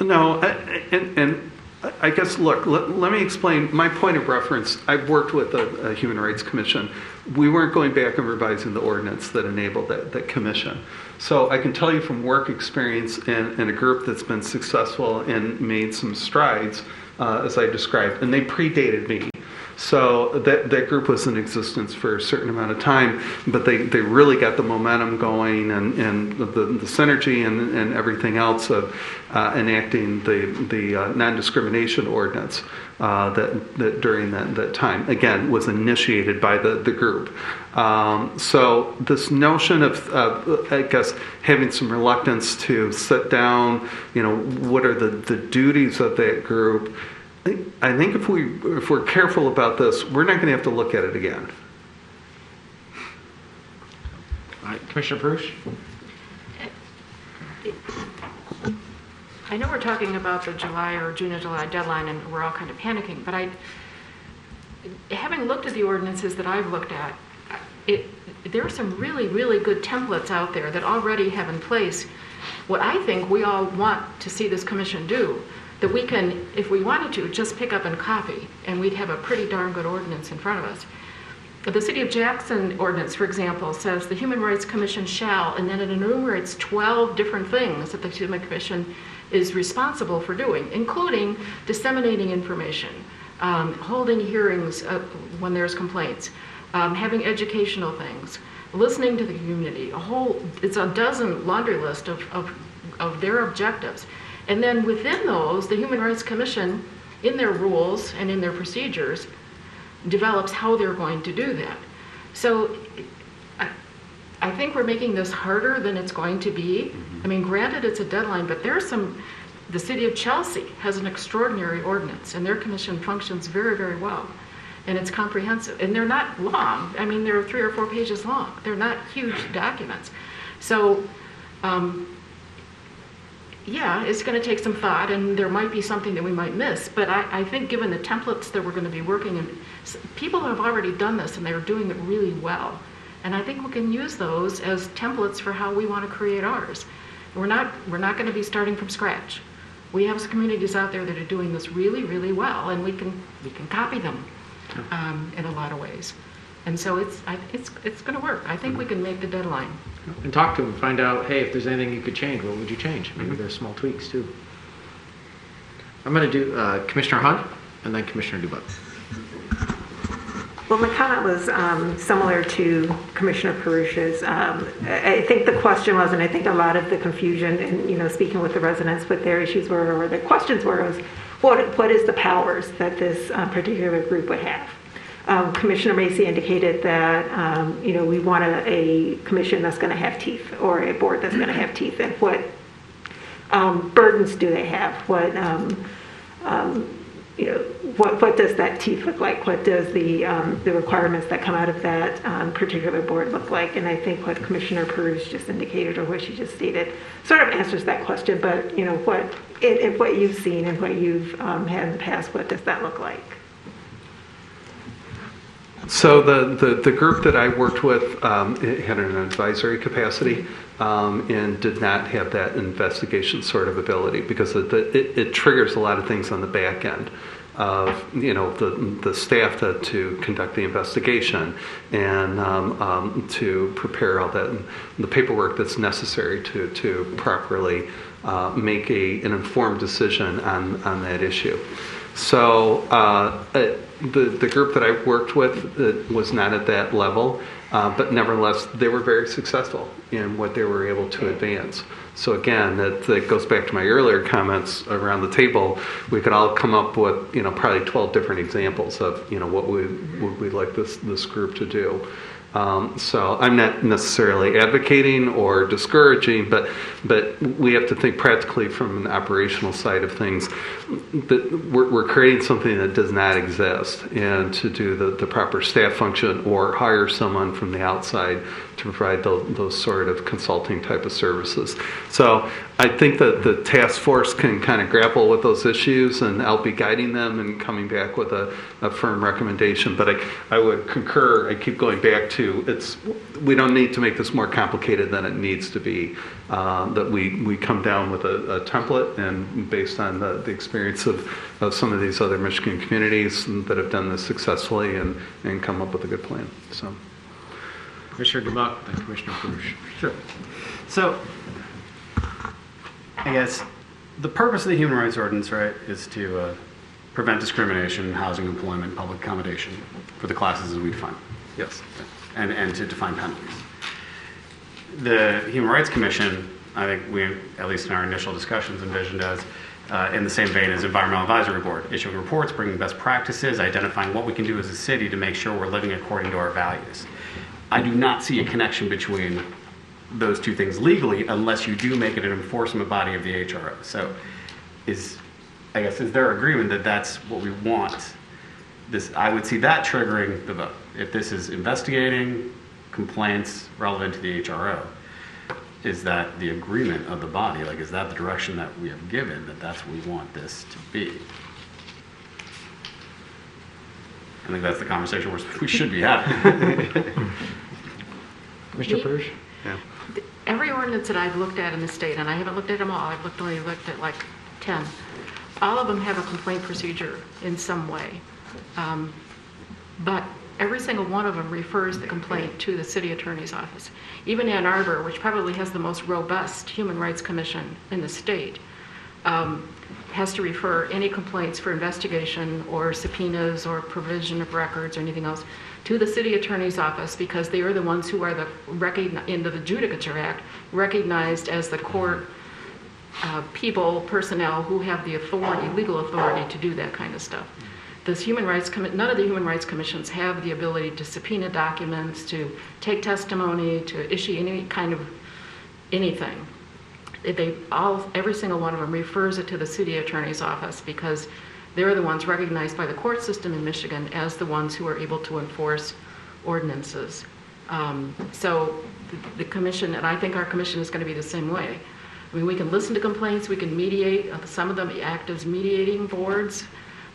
No, and I guess, look, let me explain my point of reference. I've worked with a Human Rights Commission. We weren't going back and revising the ordinance that enabled that commission. So I can tell you from work experience in a group that's been successful and made some strides, as I described, and they predated me. So that group was in existence for a certain amount of time, but they really got the momentum going and the synergy and everything else of enacting the non-discrimination ordinance that during that time, again, was initiated by the group. So this notion of, I guess, having some reluctance to sit down, what are the duties of that group? I think if we're careful about this, we're not going to have to look at it again. All right, Commissioner Perush? I know we're talking about the July or June or July deadline, and we're all kind of panicking, but having looked at the ordinances that I've looked at, there are some really, really good templates out there that already have in place what I think we all want to see this commission do. that we can, if we wanted to, just pick up and copy, and we'd have a pretty darn good ordinance in front of us. The City of Jackson ordinance, for example, says the Human Rights Commission shall, and then it enumerates 12 different things that the Human Commission is responsible for doing, including disseminating information, holding hearings when there's complaints, having educational things, listening to the community, it's a dozen laundry list of their objectives. And then within those, the Human Rights Commission, in their rules and in their procedures, develops how they're going to do that. So I think we're making this harder than it's going to be. I mean, granted, it's a deadline, but the City of Chelsea has an extraordinary ordinance, and their commission functions very, very well. And it's comprehensive. And they're not long. I mean, they're 3 or 4 pages long. They're not huge documents. So, yeah, it's going to take some thought, and there might be something that we might miss. But I think given the templates that we're going to be working in, people have already done this, and they're doing it really well. And I think we can use those as templates for how we want to create ours. We're not going to be starting from scratch. We have some communities out there that are doing this really, really well, and we can copy them in a lot of ways. And so it's going to work. I think we can make the deadline. And talk to them, find out, hey, if there's anything you could change, what would you change? Maybe there's small tweaks too. I'm going to do Commissioner Hunt and then Commissioner Dubak. Well, my comment was similar to Commissioner Perush's. I think the question was, and I think a lot of the confusion and, speaking with the residents, what their issues were, or the questions were, was what is the powers that this particular group would have? Commissioner Macy indicated that, we want a commission that's going to have teeth, or a board that's going to have teeth, and what burdens do they have? What does that teeth look like? What does the requirements that come out of that particular board look like? And I think what Commissioner Perush just indicated, or what she just stated, sort of answers that question. But what you've seen and what you've had in the past, what does that look like? So the group that I worked with had an advisory capacity and did not have that investigation sort of ability, because it triggers a lot of things on the back end of the staff to conduct the investigation and to prepare all that the paperwork that's necessary to properly make an informed decision on that issue. So the group that I worked with was not at that level, but nevertheless, they were very successful in what they were able to advance. So again, that goes back to my earlier comments around the table. We could all come up with probably 12 different examples of what we'd like this group to do. So I'm not necessarily advocating or discouraging, but we have to think practically from an operational side of things. That we're creating something that does not exist, and to do the proper staff function or hire someone from the outside to provide those sort of consulting type of services. So I think that the task force can kind of grapple with those issues, and I'll be guiding them and coming back with a firm recommendation. But I would concur, I keep going back to, we don't need to make this more complicated than it needs to be, that we come down with a template, and based on the experience of some of these other Michigan communities that have done this successfully, and come up with a good plan. So. Commissioner Dubak, then Commissioner Perush. Sure. So, I guess the purpose of the Human Rights Ordinance, right, is to prevent discrimination, housing, employment, public accommodation for the classes as we define. Yes. And to define penalties. The Human Rights Commission, I think we, at least in our initial discussions, envisioned as in the same vein as Environmental Advisory Board, issuing reports, bringing best practices, identifying what we can do as a city to make sure we're living according to our values. I do not see a connection between those two things legally unless you do make it an enforcement body of the HRO. So is there agreement that that's what we want? I would see that triggering the vote. If this is investigating complaints relevant to the HRO, is that the agreement of the body? Like, is that the direction that we have given, that that's what we want this to be? I think that's the conversation we should be having. Commissioner Perush? Yeah. Every ordinance that I've looked at in the state, and I haven't looked at them all, I've only looked at like 10. all of them have a complaint procedure in some way. But every single one of them refers the complaint to the city attorney's office. Even Ann Arbor, which probably has the most robust human rights commission in the state, has to refer any complaints for investigation or subpoenas or provision of records or anything else to the city attorney's office, because they are the ones who are into the Judicature Act, recognized as the court personnel who have the authority, legal authority to do that kind of stuff. None of the human rights commissions have the ability to subpoena documents, to take testimony, to issue any kind of anything. Every single one of them refers it to the city attorney's office, because they're the ones recognized by the court system in Michigan as the ones who are able to enforce ordinances. So the commission, and I think our commission is going to be the same way. I mean, we can listen to complaints, we can mediate. Some of them act as mediating boards.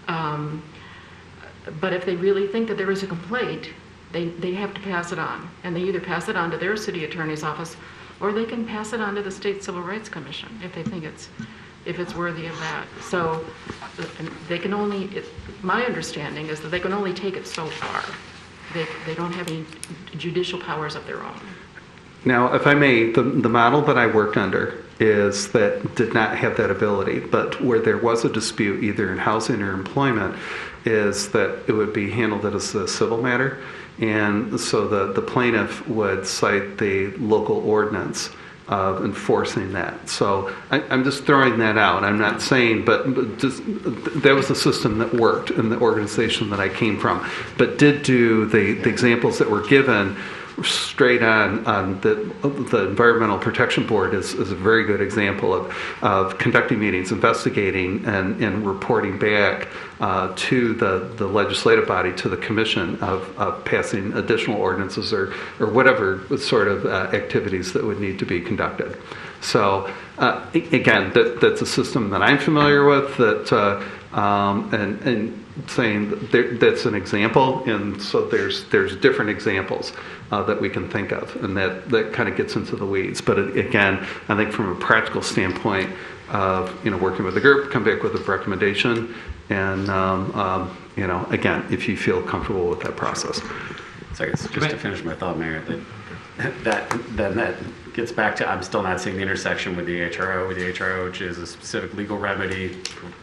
But if they really think that there is a complaint, they have to pass it on. And they either pass it on to their city attorney's office, or they can pass it on to the State Civil Rights Commission if they think it's worthy of that. So they can only, my understanding is that they can only take it so far. They don't have any judicial powers of their own. Now, if I may, the model that I worked under is that did not have that ability, but where there was a dispute either in housing or employment, is that it would be handled as a civil matter. And so the plaintiff would cite the local ordinance of enforcing that. So I'm just throwing that out. I'm not saying, but just, that was the system that worked in the organization that I came from, but did do the examples that were given straight on the Environmental Protection Board is a very good example of conducting meetings, investigating, and reporting back to the legislative body, to the commission of passing additional ordinances or whatever sort of activities that would need to be conducted. So again, that's a system that I'm familiar with, that and saying that's an example, and so there's different examples that we can think of, and that kind of gets into the weeds. But again, I think from a practical standpoint of working with the group, come back with a recommendation, and again, if you feel comfortable with that process. So I guess just to finish my thought, Mayor, that gets back to, I'm still not seeing the intersection with the HRO, which is a specific legal remedy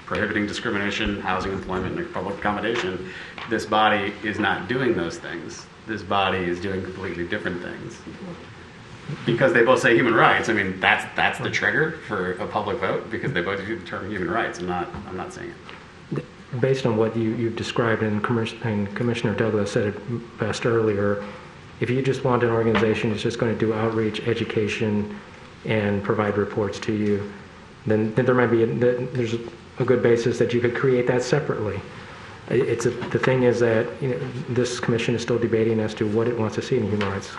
prohibiting discrimination, housing, employment, and public accommodation. This body is not doing those things. This body is doing completely different things. Because they both say human rights. I mean, that's the trigger for a public vote, because they both use the term human rights. I'm not saying it. Based on what you've described, and Commissioner Douglas said it best earlier, if you just want an organization that's just going to do outreach, education, and provide reports to you, then there might be there's a good basis that you could create that separately. The thing is that this commission is still debating as to what it wants to see in the Human Rights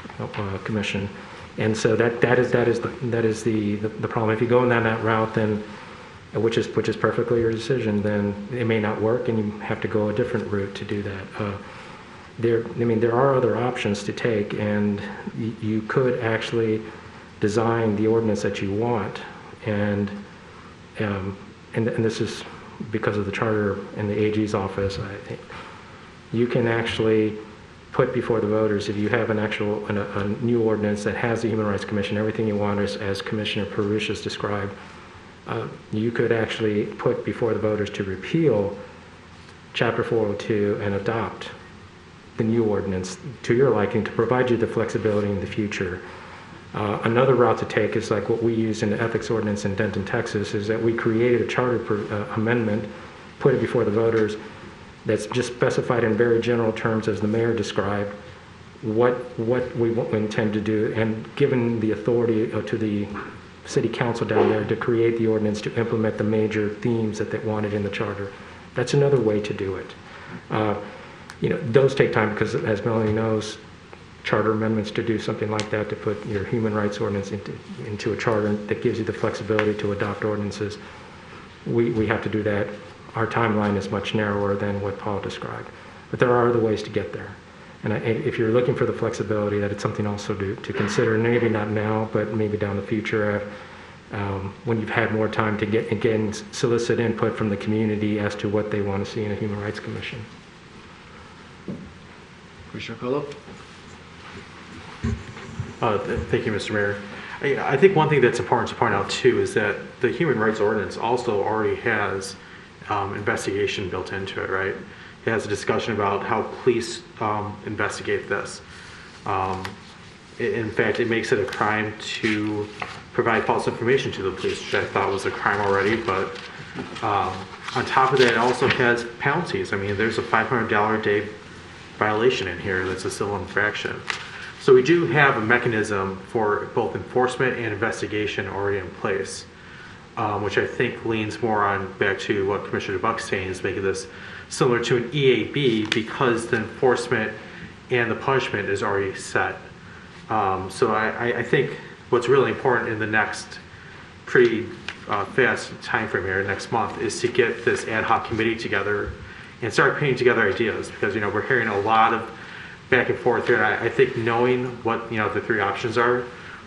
Commission, and so that is the problem. If you go in that route, then which is perfectly your decision, then it may not work, and you have to go a different route to do that. There are other options to take, and you could actually design the ordinance that you want, and this is because of the charter in the AG's office. I think you can actually put before the voters, if you have a new ordinance that has the Human Rights Commission, everything you want, as Commissioner Parush has described, you could actually put before the voters to repeal Chapter 402 and adopt the new ordinance to your liking, to provide you the flexibility in the future. Another route to take is like what we used in the ethics ordinance in Denton, Texas, is that we created a charter amendment, put it before the voters, that's just specified in very general terms, as the mayor described, what we intend to do, and given the authority to the city council down there to create the ordinance to implement the major themes that they wanted in the charter. That's another way to do it. Those take time because, as Melanie knows, charter amendments to do something like that, to put your human rights ordinance into a charter that gives you the flexibility to adopt ordinances, we have to do that. Our timeline is much narrower than what Paul described. But there are other ways to get there. And if you're looking for the flexibility, that it's something also to consider, maybe not now, but maybe down the future, when you've had more time to get, again, solicit input from the community as to what they want to see in a Human Rights Commission. Commissioner Colo? Thank you, Mr. Mayor. I think one thing that's important to point out too is that the Human Rights Ordinance also already has investigation built into it, right? It has a discussion about how police investigate this. In fact, it makes it a crime to provide false information to the police, which I thought was a crime already, but on top of that, it also has penalties. I mean, there's a $500 a day violation in here that's a civil infraction. So we do have a mechanism for both enforcement and investigation already in place, which I think leans more on back to what Commissioner Buck's saying, is making this similar to an EAB because the enforcement and the punishment is already set. So I think what's really important in the next pretty fast time frame here, next month, is to get this ad hoc committee together and start putting together ideas, because we're hearing a lot of back and forth here. I think knowing what the three options are,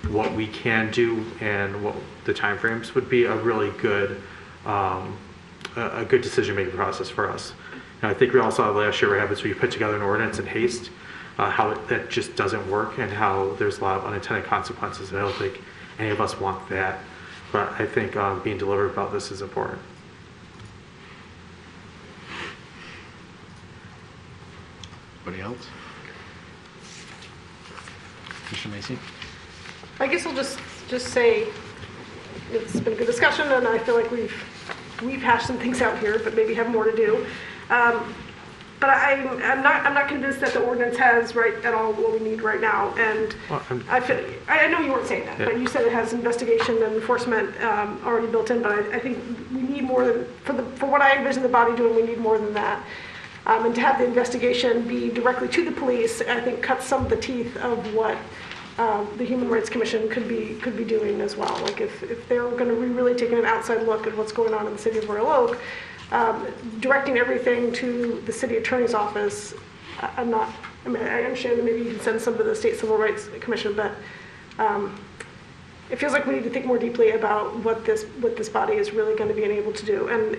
what we can do, and what the timeframes would be a really good a good decision making process for us. And I think we all saw last year what happens when you put together an ordinance in haste, how that just doesn't work, and how there's a lot of unintended consequences. And I don't think any of us want that, but I think being deliberate about this is important. Anybody else? Commissioner Macy? I guess I'll just say it's been a good discussion, and I feel like we've hashed some things out here, but maybe have more to do. But I'm not convinced that the ordinance has at all what we need right now. And I know you weren't saying that, but you said it has investigation and enforcement already built in. But I think we need more than for what I envision the body doing. We need more than that. And to have the investigation be directly to the police, I think cuts some of the teeth of what the Human Rights Commission could be doing as well. Like if they're going to be really taking an outside look at what's going on in the city of Royal Oak, directing everything to the city attorney's office, I understand that maybe you can send some to the State Civil Rights Commission, but it feels like we need to think more deeply about what this body is really going to be able to do. And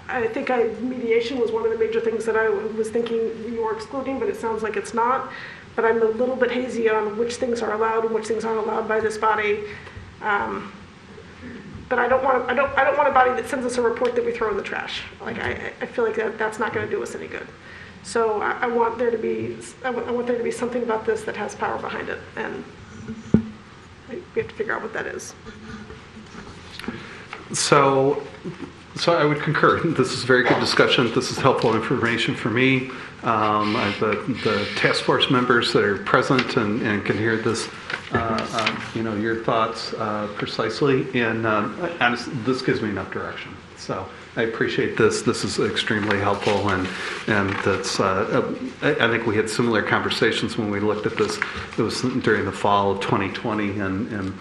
I think mediation was one of the major things that I was thinking you were excluding, but it sounds like it's not. But I'm a little bit hazy on which things are allowed and which things aren't allowed by this body. But I don't want a body that sends us a report that we throw in the trash. Like I feel like that's not going to do us any good. So I want there to be something about this that has power behind it, and we have to figure out what that is. So I would concur. This is a very good discussion. This is helpful information for me. I have the task force members that are present and can hear this, your thoughts precisely. And honestly, this gives me enough direction. So I appreciate this. This is extremely helpful, and that's. I think we had similar conversations when we looked at this. It was during the fall of 2020, and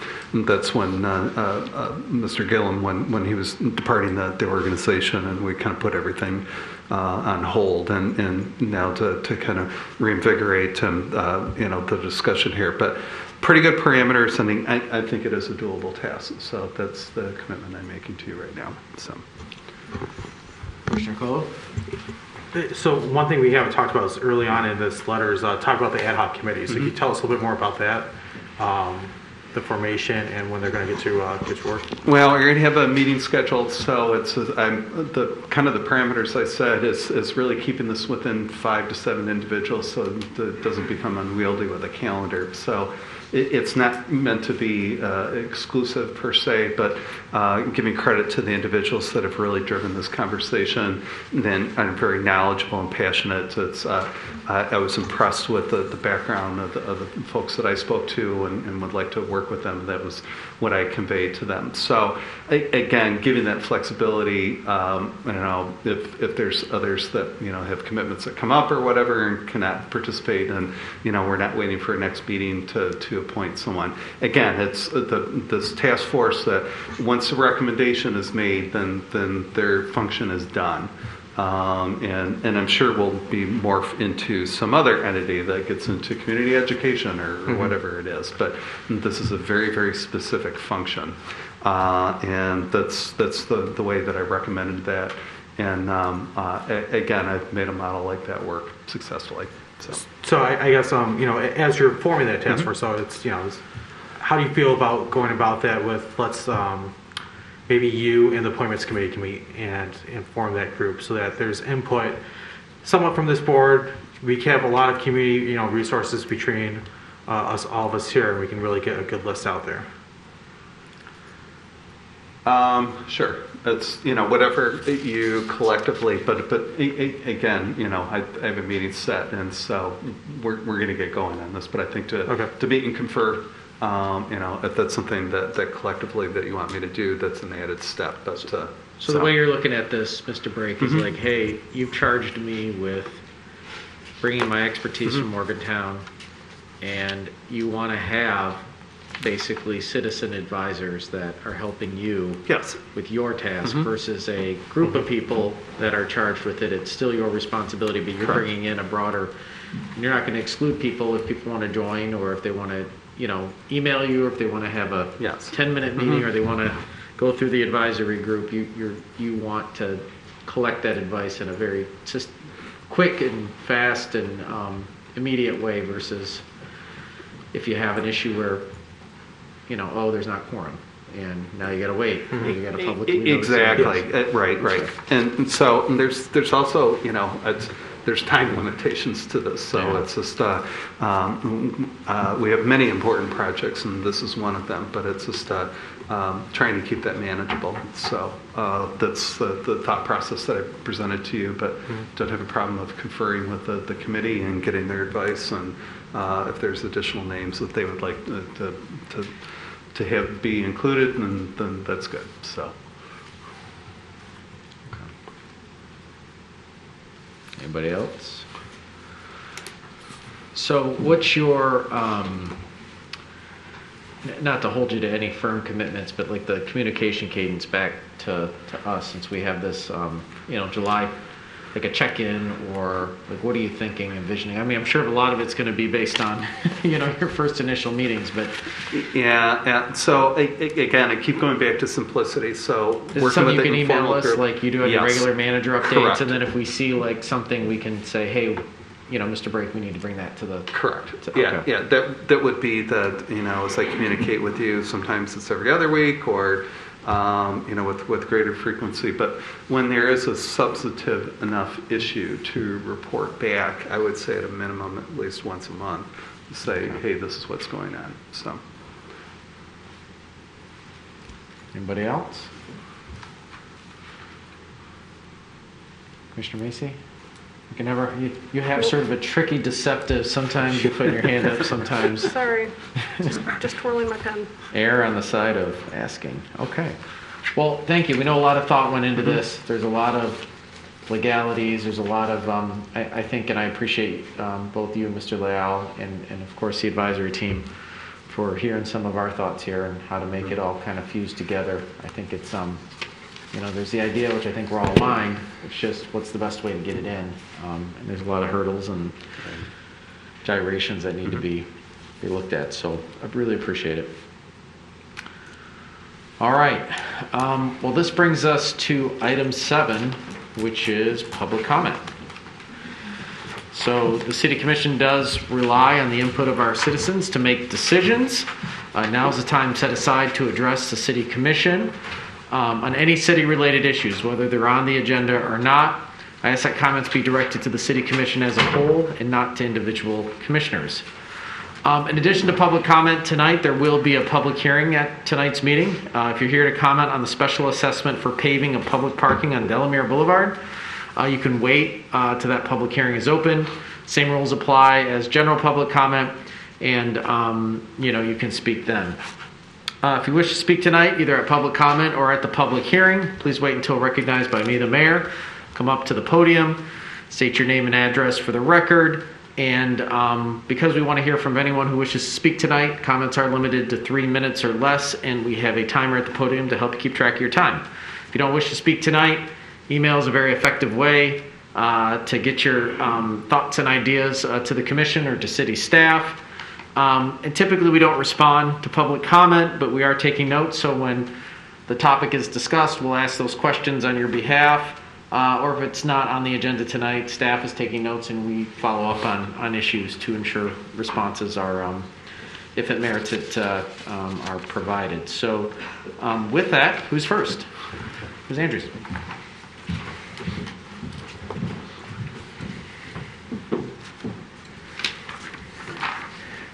that's when Mr. Gillum, when he was departing the organization, and we kind of put everything on hold, and now to kind of reinvigorate the discussion here, but. Pretty good parameters, and I think it is a doable task. So that's the commitment I'm making to you right now. So, Commissioner Colo? So one thing we haven't talked about is early on in this letter is talk about the ad hoc committee. So can you tell us a little bit more about that, the formation, and when they're going to get to work? Well, we're going to have a meeting scheduled, so it's the kind of the parameters I said is really keeping this within 5 to 7 individuals, so it doesn't become unwieldy with a calendar. So. It's not meant to be exclusive per se, but giving credit to the individuals that have really driven this conversation. And I'm very knowledgeable and passionate. I was impressed with the background of the folks that I spoke to and would like to work with them. That was what I conveyed to them. So again, giving that flexibility, if there's others that have commitments that come up or whatever and cannot participate, and we're not waiting for a next meeting to appoint someone. Again, it's this task force that once a recommendation is made, then their function is done. And I'm sure we'll be morphed into some other entity that gets into community education or whatever it is. But this is a very, very specific function. And that's the way that I recommended that. And again, I've made a model like that work successfully. So I guess, as you're forming that task force, so it's, how do you feel about going about that with, maybe you and the appointments committee can meet and form that group so that there's input somewhat from this board. We have a lot of community, resources between all of us here, and we can really get a good list out there. Sure. It's, whatever you collectively, but again, I have a meeting set, and so we're going to get going on this. But I think to meet and confer, if that's something that collectively that you want me to do, that's an added step. But so the way you're looking at this, Mr. Brake, is like, hey, you've charged me with bringing my expertise from Morgantown, and you want to have basically citizen advisors that are helping you with your task versus a group of people that are charged with it. It's still your responsibility, but you're bringing in a broader, you're not going to exclude people if people want to join, or if they want to, email you, or if they want to have a 10-minute meeting, or they want to go through the advisory group. You want to collect that advice in a very just quick and fast and immediate way, versus if you have an issue where there's not quorum, and now you got to wait. You got a public exactly right. And so there's also there's time limitations to this. So it's just we have many important projects, and this is one of them. But it's just trying to keep that manageable. So that's the thought process that I presented to you. But don't have a problem of conferring with the committee and getting their advice, and if there's additional names that they would like to have be included, then that's good. So. Anybody else? So what's your, not to hold you to any firm commitments, but like the communication cadence back to us, since we have this, July, like a check-in, or like what are you thinking, envisioning? I mean, I'm sure a lot of it's going to be based on, your first initial meetings, but. Yeah. So again, I keep going back to simplicity. So is it something you can email us, group, like you do on your regular manager updates, correct. And then if we see like something, we can say, hey, Mr. Brake, we need to bring that to the. Correct. Yeah. That would be as I communicate with you. Sometimes it's every other week, or with greater frequency. But when there is a substantive enough issue to report back, I would say at a minimum at least once a month, to say, hey, this is what's going on. So. Anybody else? Commissioner Macy? You can never. You have sort of a tricky, deceptive. Sometimes you put your hand up. Sometimes. Sorry, just twirling my pen. Err on the side of asking. Okay. Well, thank you. We know a lot of thought went into this. There's a lot of legalities. There's a lot of. I think, and I appreciate both you, Mr. Leal, and of course the advisory team, for hearing some of our thoughts here and how to make it all kind of fuse together. I think it's there's the idea, which I think we're all aligned. It's just what's the best way to get it in. And there's a lot of hurdles and gyrations that need to be looked at. So I really appreciate it. All right. Well, this brings us to item 7, which is public comment. So the City Commission does rely on the input of our citizens to make decisions. Now is the time set aside to address the City Commission on any city-related issues, whether they're on the agenda or not. I ask that comments be directed to the City Commission as a whole and not to individual commissioners. In addition to public comment tonight, there will be a public hearing at tonight's meeting. If you're here to comment on the special assessment for paving of public parking on Delamere Boulevard, you can wait till that public hearing is open. Same rules apply as general public comment, and you can speak then. If you wish to speak tonight, either at public comment or at the public hearing, please wait until recognized by me, the mayor. Come up to the podium, state your name and address for the record, and because we want to hear from anyone who wishes to speak tonight, comments are limited to 3 minutes or less, and we have a timer at the podium to help you keep track of your time. If you don't wish to speak tonight, email is a very effective way to get your thoughts and ideas to the commission or to city staff. And typically we don't respond to public comment, but we are taking notes, so when the topic is discussed, we'll ask those questions on your behalf. Or if it's not on the agenda tonight, staff is taking notes and we follow up on issues to ensure responses are, if it merits it, are provided. So with that, who's first? Ms. Andrews.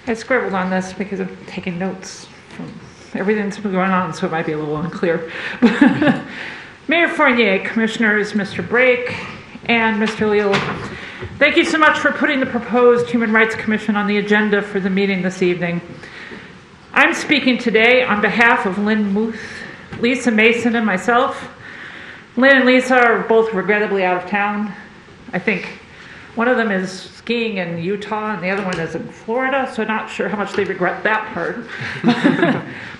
I scribbled on this because I'm taking notes from everything that's been going on, so it might be a little unclear. Mayor Fournier, Commissioners, Mr. Brake, and Mr. Leal, thank you so much for putting the proposed Human Rights Commission on the agenda for the meeting this evening. I'm speaking today on behalf of Lynn Muth, Lisa Mason, and myself. Lynn and Lisa are both regrettably out of town. I think one of them is skiing in Utah and the other one is in Florida, so not sure how much they regret that part.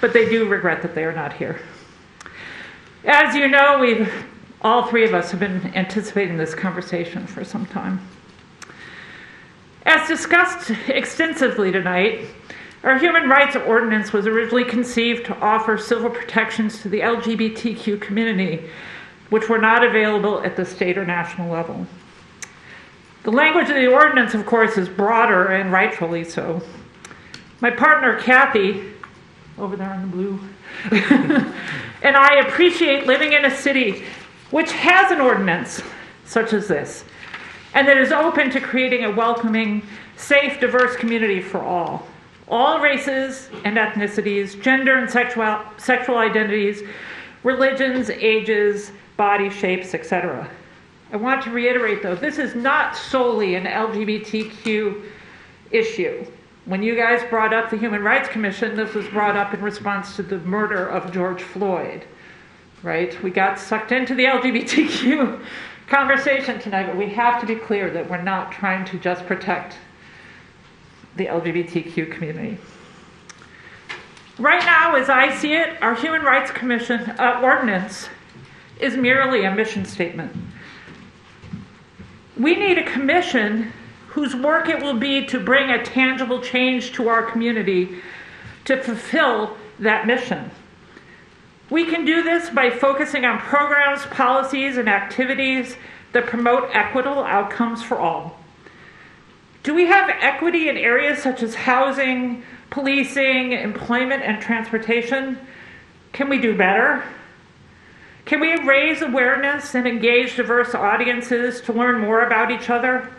But they do regret that they are not here. As you know, all three of us have been anticipating this conversation for some time. As discussed extensively tonight, our Human Rights Ordinance was originally conceived to offer civil protections to the LGBTQ community, which were not available at the state or national level. The language of the ordinance, of course, is broader and rightfully so. My partner, Kathy, over there in the blue, and I appreciate living in a city which has an ordinance such as this, and that is open to creating a welcoming, safe, diverse community for all races and ethnicities, gender and sexual identities, religions, ages, body shapes, etc. I want to reiterate, though, this is not solely an LGBTQ issue. When you guys brought up the Human Rights Commission, this was brought up in response to the murder of George Floyd, right? We got sucked into the LGBTQ conversation tonight, but we have to be clear that we're not trying to just protect the LGBTQ community. Right now, as I see it, our Human Rights Commission ordinance is merely a mission statement. We need a commission whose work it will be to bring a tangible change to our community to fulfill that mission. We can do this by focusing on programs, policies, and activities that promote equitable outcomes for all. Do we have equity in areas such as housing, policing, employment, and transportation? Can we do better? Can we raise awareness and engage diverse audiences to learn more about each other?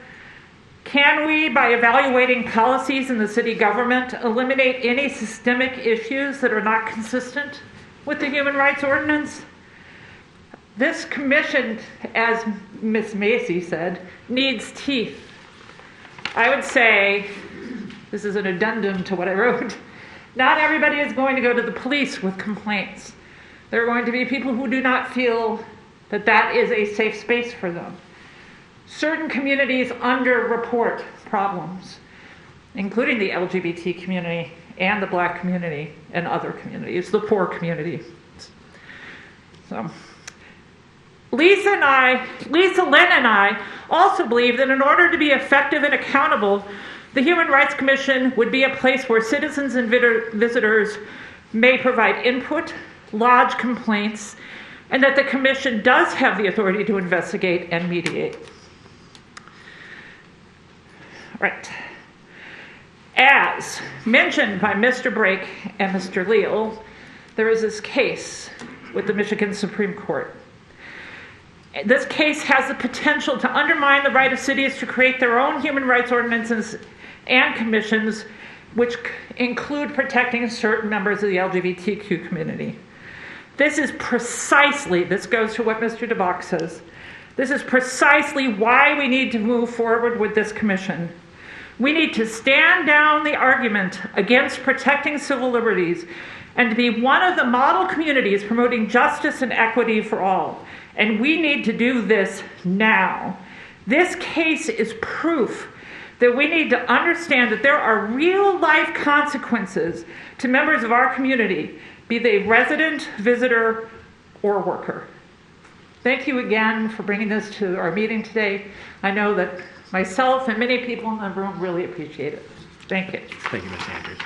Can we, by evaluating policies in the city government, eliminate any systemic issues that are not consistent with the Human Rights Ordinance? This commission, as Ms. Macy said, needs teeth. I would say, this is an addendum to what I wrote, not everybody is going to go to the police with complaints. There are going to be people who do not feel that that is a safe space for them. Certain communities underreport problems, including the LGBT community and the Black community and other communities, the poor community. So, Lisa, Lynn, and I also believe that in order to be effective and accountable, the Human Rights Commission would be a place where citizens and visitors may provide input, lodge complaints, and that the Commission does have the authority to investigate and mediate. Right. As mentioned by Mr. Brake and Mr. Leal, there is this case with the Michigan Supreme Court. This case has the potential to undermine the right of cities to create their own human rights ordinances and commissions, which include protecting certain members of the LGBTQ community. This goes to what Mr. DeBach says. This is precisely why we need to move forward with this commission. We need to stand down the argument against protecting civil liberties and to be one of the model communities promoting justice and equity for all. And we need to do this now. This case is proof that we need to understand that there are real-life consequences to members of our community, be they resident, visitor, or worker. Thank you again for bringing this to our meeting today. I know that myself and many people in the room really appreciate it. Thank you. Thank you, Ms. Andrews.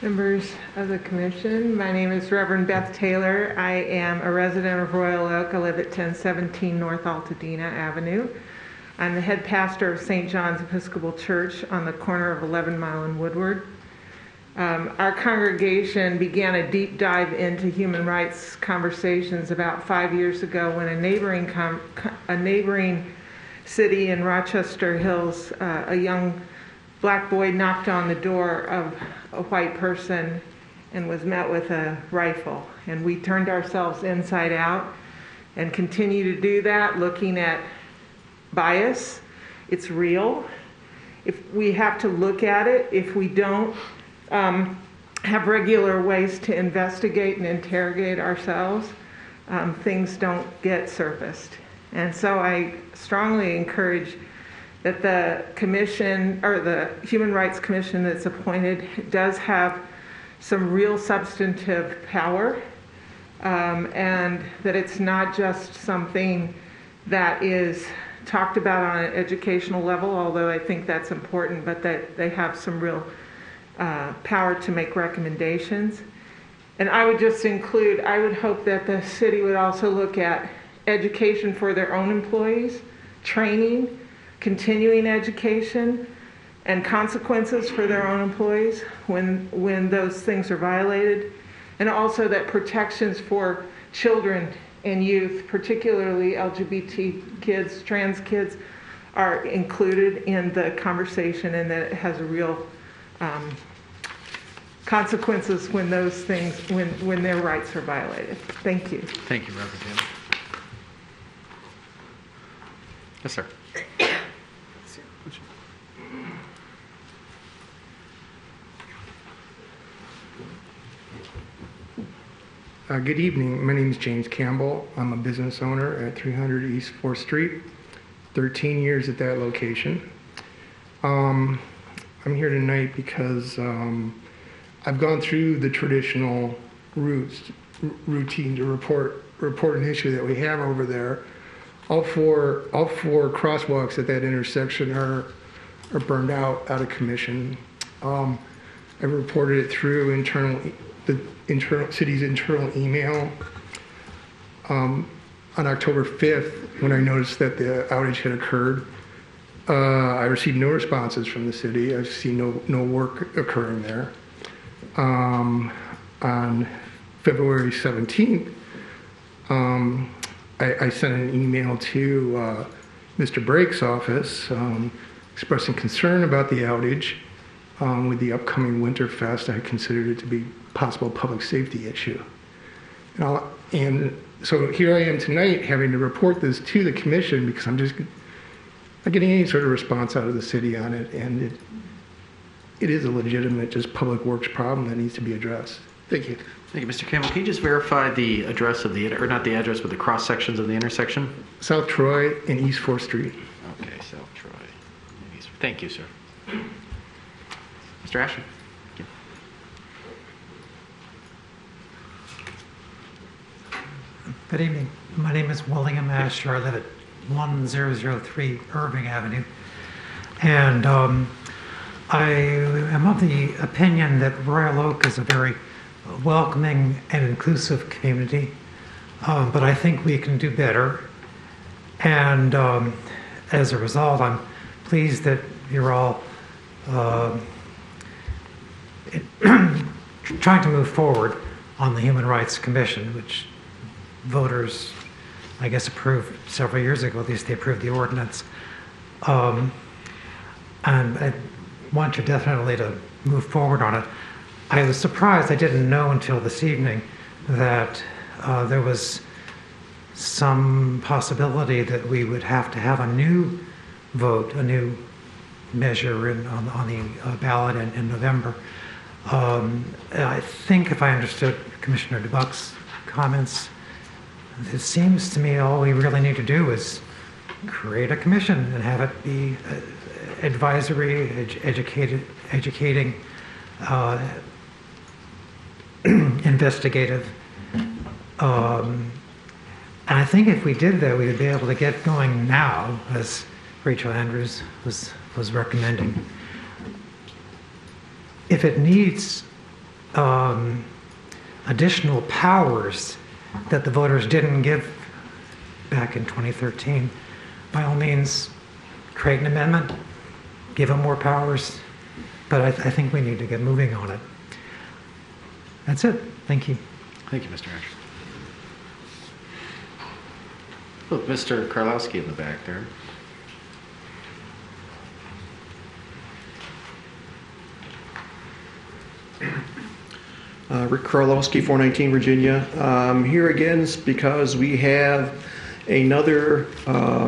Members of the commission, my name is Reverend Beth Taylor. I am a resident of Royal Oak. I live at 1017 North Altadena Avenue. I'm the head pastor of St. John's Episcopal Church on the corner of 11 Mile and Woodward. Our congregation began a deep dive into human rights conversations about 5 years ago when a neighboring city in Rochester Hills, a young black boy knocked on the door of a white person and was met with a rifle. And we turned ourselves inside out and continue to do that, looking at bias. It's real. If we have to look at it, if we don't have regular ways to investigate and interrogate ourselves, things don't get surfaced. And so I strongly encourage that the commission, or the Human Rights Commission that's appointed, does have some real substantive power, and that it's not just something that is talked about on an educational level, although I think that's important, but that they have some real power to make recommendations. And I would just include, I would hope that the city would also look at education for their own employees, training, continuing education, and consequences for their own employees when those things are violated, and also that protections for children and youth, particularly LGBT kids, trans kids, are included in the conversation, and that it has real consequences when those things, when their rights are violated. Thank you. Thank you, Reverend Taylor. Yes, sir. Good evening. My name is James Campbell. I'm a business owner at 300 East 4th Street, 13 years at that location. I'm here tonight because I've gone through the traditional routine to report an issue that we have over there. All four crosswalks at that intersection are burned out of commission. I've reported it through the city's internal email. On October 5th, when I noticed that the outage had occurred, I received no responses from the city. I've seen no work occurring there. On February 17th, I sent an email to Mr. Brake's office expressing concern about the outage with the upcoming Winterfest. I considered it to be a possible public safety issue. And so here I am tonight having to report this to the commission because I'm just not getting any sort of response out of the city on it, and it is a legitimate just public works problem that needs to be addressed. Thank you. Thank you, Mr. Campbell. Can you just verify the address of the, or not the address, but the cross sections of the intersection? South Troy and East 4th Street. Okay, South Troy. Thank you, sir. Mr. Asher. Thank you. Good evening. My name is William Asher. I live at 1003 Irving Avenue. And I am of the opinion that Royal Oak is a very welcoming and inclusive community, but I think we can do better. And as a result, I'm pleased that you're all trying to move forward on the Human Rights Commission, which voters, I guess, approved several years ago. At least they approved the ordinance. And I want you definitely to move forward on it. I was surprised, I didn't know until this evening that there was some possibility that we would have to have a new vote, a new measure on the ballot in November. I think if I understood Commissioner DeBuck's comments, it seems to me all we really need to do is create a commission and have it be advisory, educating, investigative. And I think if we did that, we would be able to get going now, as Rachel Andrews was recommending. If it needs additional powers that the voters didn't give back in 2013, by all means, create an amendment, give them more powers, but I think we need to get moving on it. That's it. Thank you. Thank you, Mr. Asher. Look, Mr. Karlowski in the back there. Rick Karlowski, 419 Virginia. Here again because we have another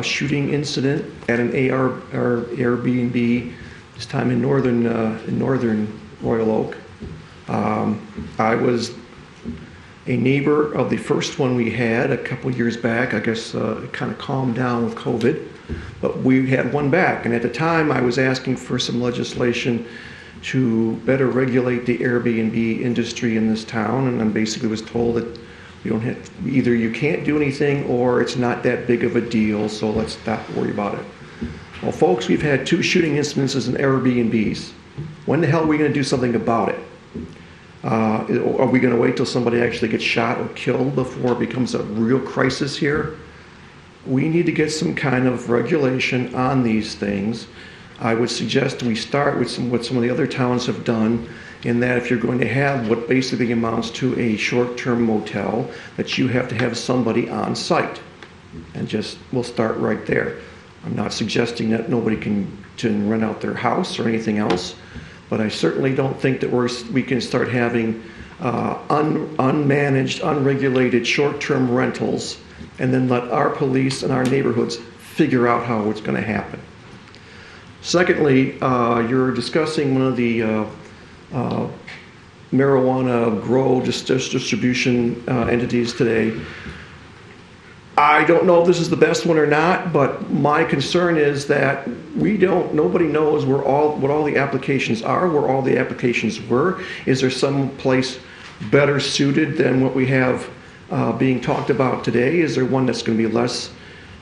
shooting incident at an Airbnb, this time in northern Royal Oak. I was a neighbor of the first one we had a couple years back. I guess it kind of calmed down with COVID, but we had one back. And at the time, I was asking for some legislation to better regulate the Airbnb industry in this town, and I basically was told that you don't have, either you can't do anything or it's not that big of a deal, so let's not worry about it. Well, folks, we've had 2 shooting incidences in Airbnbs. When the hell are we going to do something about it? Are we going to wait till somebody actually gets shot or killed before it becomes a real crisis here? We need to get some kind of regulation on these things. I would suggest we start with what some of the other towns have done, in that if you're going to have what basically amounts to a short-term motel, that you have to have somebody on site. And we'll start right there. I'm not suggesting that nobody can rent out their house or anything else, but I certainly don't think that we can start having unmanaged, unregulated short-term rentals and then let our police and our neighborhoods figure out how it's going to happen. Secondly, you're discussing one of the marijuana grow distribution entities today. I don't know if this is the best one or not, but my concern is that nobody knows what all the applications are, where all the applications were. Is there some place better suited than what we have being talked about today? Is there one that's going to be less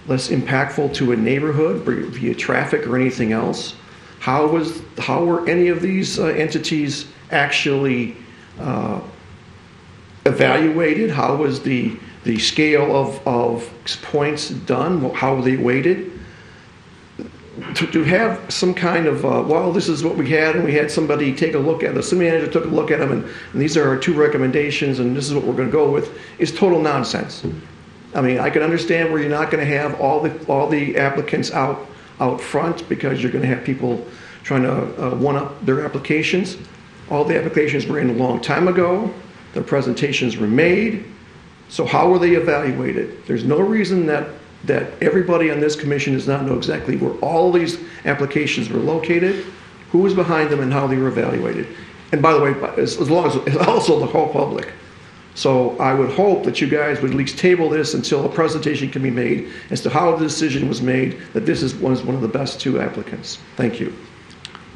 impactful to a neighborhood via traffic or anything else? How were any of these entities actually evaluated? How was the scale of points done? How were they weighted? To have some kind of, well, this is what we had, and we had somebody take a look at it. The city manager took a look at them, and these are our 2 recommendations, and this is what we're going to go with, is total nonsense. I mean, I can understand where you're not going to have all the applicants out front because you're going to have people trying to one-up their applications. All the applications were in a long time ago. The presentations were made. So how were they evaluated? There's no reason that everybody on this commission does not know exactly where all these applications were located, who was behind them, and how they were evaluated. And by the way, as long as also the whole public. So I would hope that you guys would at least table this until a presentation can be made as to how the decision was made that this was one of the best 2 applicants. Thank you.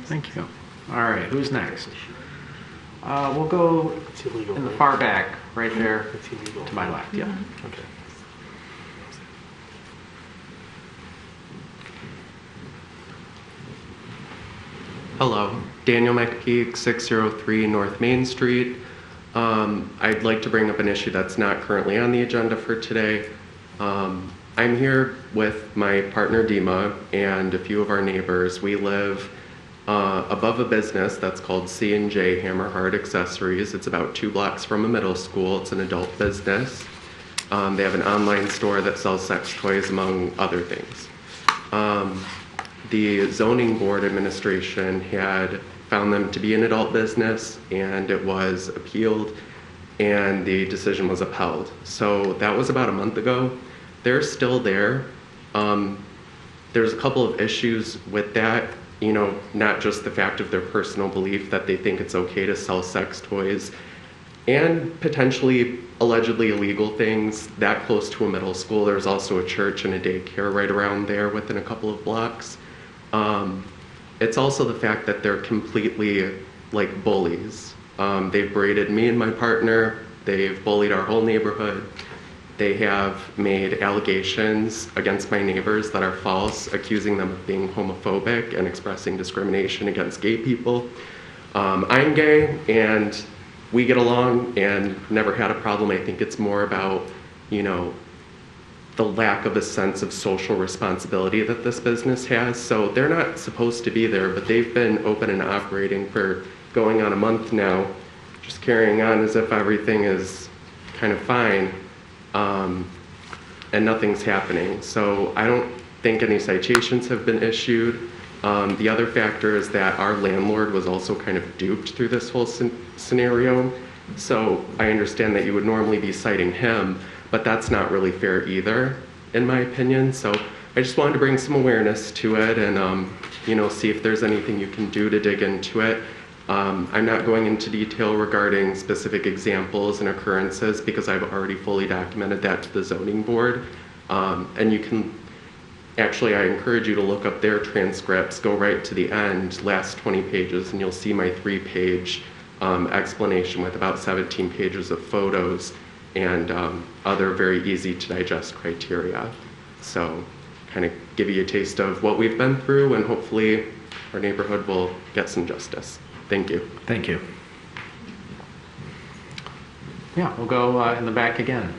Thank you. All right, who's next? We'll go in the far back, right there to my left. Yeah. Okay. Hello, Daniel McPeak, 603 North Main Street. I'd like to bring up an issue that's not currently on the agenda for today. I'm here with my partner Dima and a few of our neighbors. We live above a business that's called C&J Hammerhard Accessories. It's about 2 blocks from a middle school. It's an adult business. They have an online store that sells sex toys, among other things. The zoning board administration had found them to be an adult business, and it was appealed, and the decision was upheld. So that was about a month ago. They're still there. There's a couple of issues with that, not just the fact of their personal belief that they think it's okay to sell sex toys, and potentially allegedly illegal things that close to a middle school. There's also a church and a daycare right around there within a couple of blocks. It's also the fact that they're completely like bullies. They've braided me and my partner. They've bullied our whole neighborhood. They have made allegations against my neighbors that are false, accusing them of being homophobic and expressing discrimination against gay people. I'm gay, and we get along and never had a problem. I think it's more about, the lack of a sense of social responsibility that this business has. So they're not supposed to be there, but they've been open and operating for going on a month now, just carrying on as if everything is kind of fine, and nothing's happening. So I don't think any citations have been issued. The other factor is that our landlord was also kind of duped through this whole scenario. So I understand that you would normally be citing him, but that's not really fair either, in my opinion. So I just wanted to bring some awareness to it and, see if there's anything you can do to dig into it. I'm not going into detail regarding specific examples and occurrences because I've already fully documented that to the zoning board. And you can, actually, I encourage you to look up their transcripts, go right to the end, last 20 pages, and you'll see my 3-page explanation with about 17 pages of photos and other very easy to digest criteria. So kind of give you a taste of what we've been through, and hopefully our neighborhood will get some justice. Thank you. Thank you. Yeah, we'll go in the back again.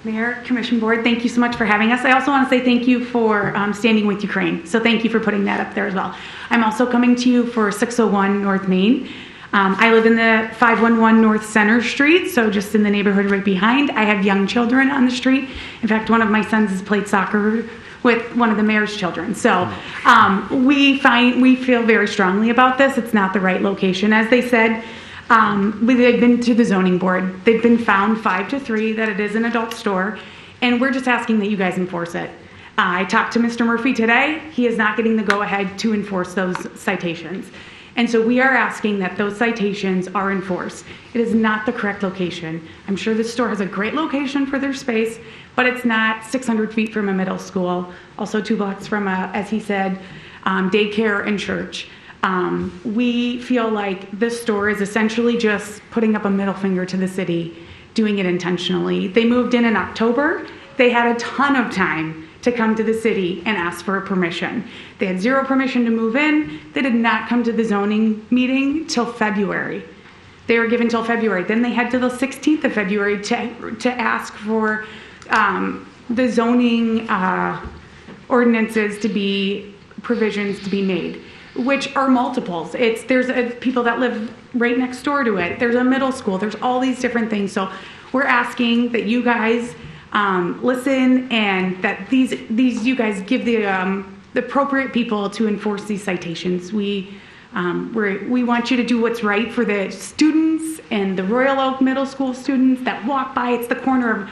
Mayor, Commission Board, thank you so much for having us. I also want to say thank you for standing with Ukraine. So thank you for putting that up there as well. I'm also coming to you for 601 North Main. I live in the 511 North Center Street, so just in the neighborhood right behind. I have young children on the street. In fact, one of my sons has played soccer with one of the mayor's children. So we feel very strongly about this. It's not the right location. As they said, they've been to the zoning board. They've been found 5-3 that it is an adult store, and we're just asking that you guys enforce it. I talked to Mr. Murphy today. He is not getting the go-ahead to enforce those citations. And so we are asking that those citations are enforced. It is not the correct location. I'm sure this store has a great location for their space, but it's not 600 feet from a middle school, also 2 blocks from as he said, daycare and church. We feel like this store is essentially just putting up a middle finger to the city, doing it intentionally. They moved in October. They had a ton of time to come to the city and ask for a permission. They had 0 permission to move in. They did not come to the zoning meeting till February. They were given till February. Then they had till the 16th of February to ask for the zoning ordinances to be, provisions to be made, which are multiples. There's people that live right next door to it. There's a middle school. There's all these different things. So we're asking that you guys listen and that these you guys give the appropriate people to enforce these citations. We want you to do what's right for the students and the Royal Oak Middle School students that walk by. It's the corner of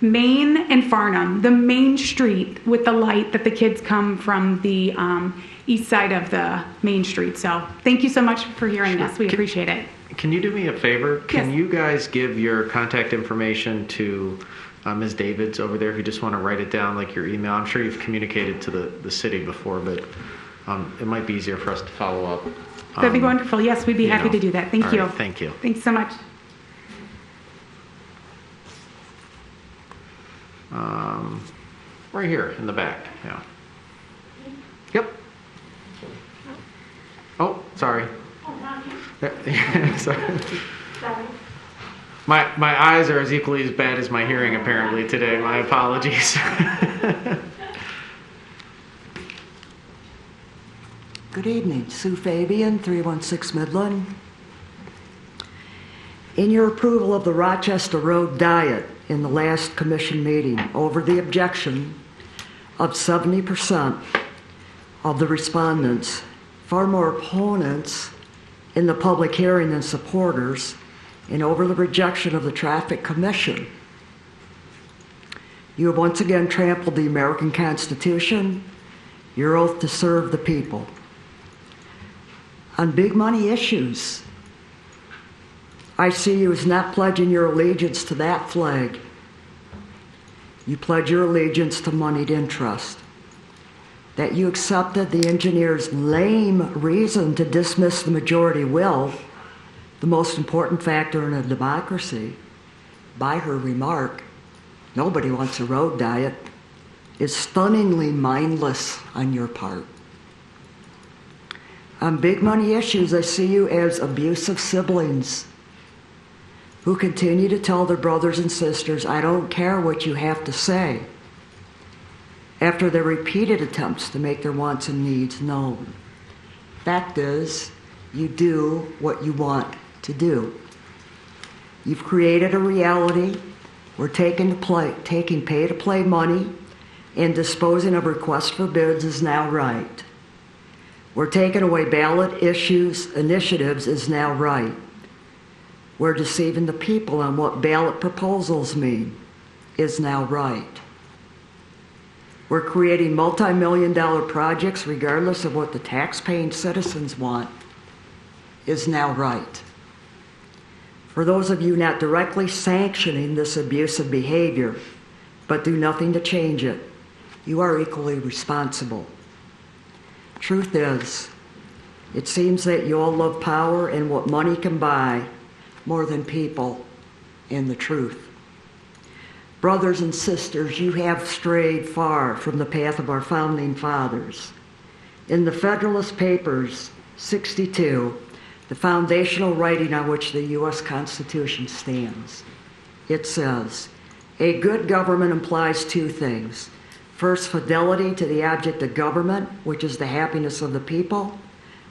Main and Farnham, the main street with the light that the kids come from the east side of the main street. So thank you so much for hearing us. We appreciate it. Can you do me a favor? Can Yes. you guys give your contact information to Ms. Davids over there if you just want to write it down, like your email? I'm sure you've communicated to the city before, but it might be easier for us to follow up. That'd be wonderful. Yes, we'd be happy to do that. Thank All you. right, thank you. Thanks so much. Right here in the back. Yeah. Yep. Oh, sorry. Sorry. My eyes are as equally as bad as my hearing apparently today. My apologies. Good evening, Sue Fabian, 316 Midland. In your approval of the Rochester Road diet in the last commission meeting, over the objection of 70% of the respondents, far more opponents in the public hearing than supporters, and over the rejection of the Traffic Commission, you have once again trampled the American Constitution, your oath to serve the people. On big money issues, I see you as not pledging your allegiance to that flag. You pledge your allegiance to moneyed interest. That you accepted the engineer's lame reason to dismiss the majority will, the most important factor in a democracy, by her remark, nobody wants a road diet. is stunningly mindless on your part. On big money issues, I see you as abusive siblings who continue to tell their brothers and sisters, I don't care what you have to say, after their repeated attempts to make their wants and needs known. Fact is, you do what you want to do. You've created a reality where taking pay-to-play money and disposing of requests for bids is now right. Where taking away ballot initiatives is now right. Where deceiving the people on what ballot proposals mean is now right. We're creating multi-million-dollar projects regardless of what the tax-paying citizens want is now right. For those of you not directly sanctioning this abusive behavior, but do nothing to change it, you are equally responsible. Truth is, it seems that you all love power and what money can buy more than people and the truth. Brothers and sisters, you have strayed far from the path of our founding fathers. In the Federalist Papers, 62, the foundational writing on which the U.S. Constitution stands, it says, a good government implies two things. First, fidelity to the object of government, which is the happiness of the people.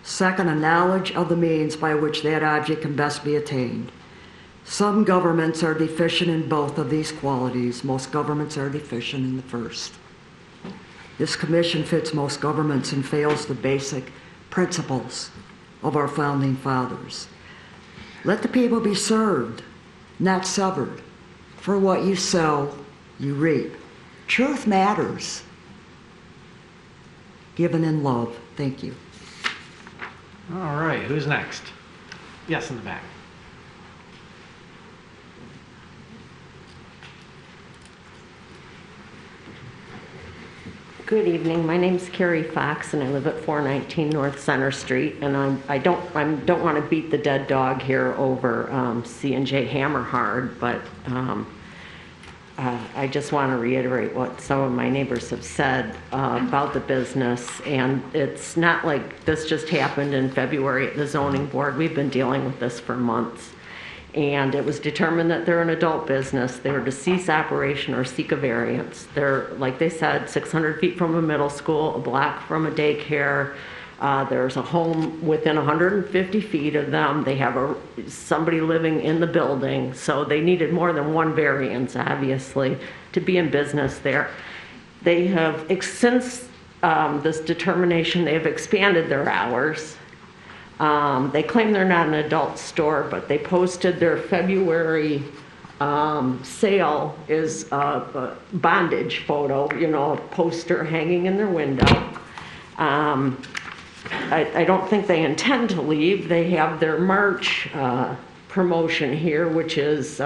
Second, a knowledge of the means by which that object can best be attained. Some governments are deficient in both of these qualities. Most governments are deficient in the first. This commission fits most governments and fails the basic principles of our founding fathers. Let the people be served, not severed. For what you sow, you reap. Truth matters. Given in love. Thank you. All right, who's next? Yes, in the back. Good evening. My name's Carrie Fox, and I live at 419 North Center Street. And I don't want to beat the dead dog here over C&J Hammerhard, but I just want to reiterate what some of my neighbors have said about the business. And it's not like this just happened in February at the zoning board. We've been dealing with this for months. And it was determined that they're an adult business. They were to cease operation or seek a variance. They're, like they said, 600 feet from a middle school, a block from a daycare. There's a home within 150 feet of them. They have somebody living in the building. So they needed more than one variance, obviously, to be in business there. They have, since this determination, they have expanded their hours. They claim they're not an adult store, but they posted their February sale is a bondage photo, a poster hanging in their window. I don't think they intend to leave. They have their March promotion here, which is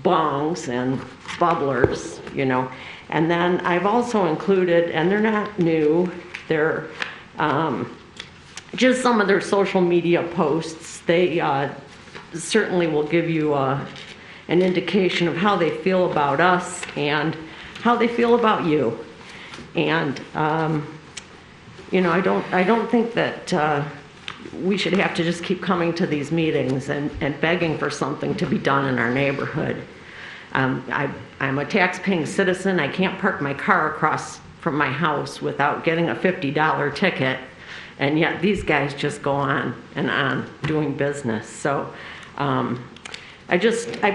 bongs and bubblers, And then I've also included, and they're not new, they're just some of their social media posts. They certainly will give you an indication of how they feel about us and how they feel about you. And I don't think that we should have to just keep coming to these meetings and begging for something to be done in our neighborhood. I'm a tax-paying citizen. I can't park my car across from my house without getting a $50 ticket. And yet these guys just go on and on doing business. So I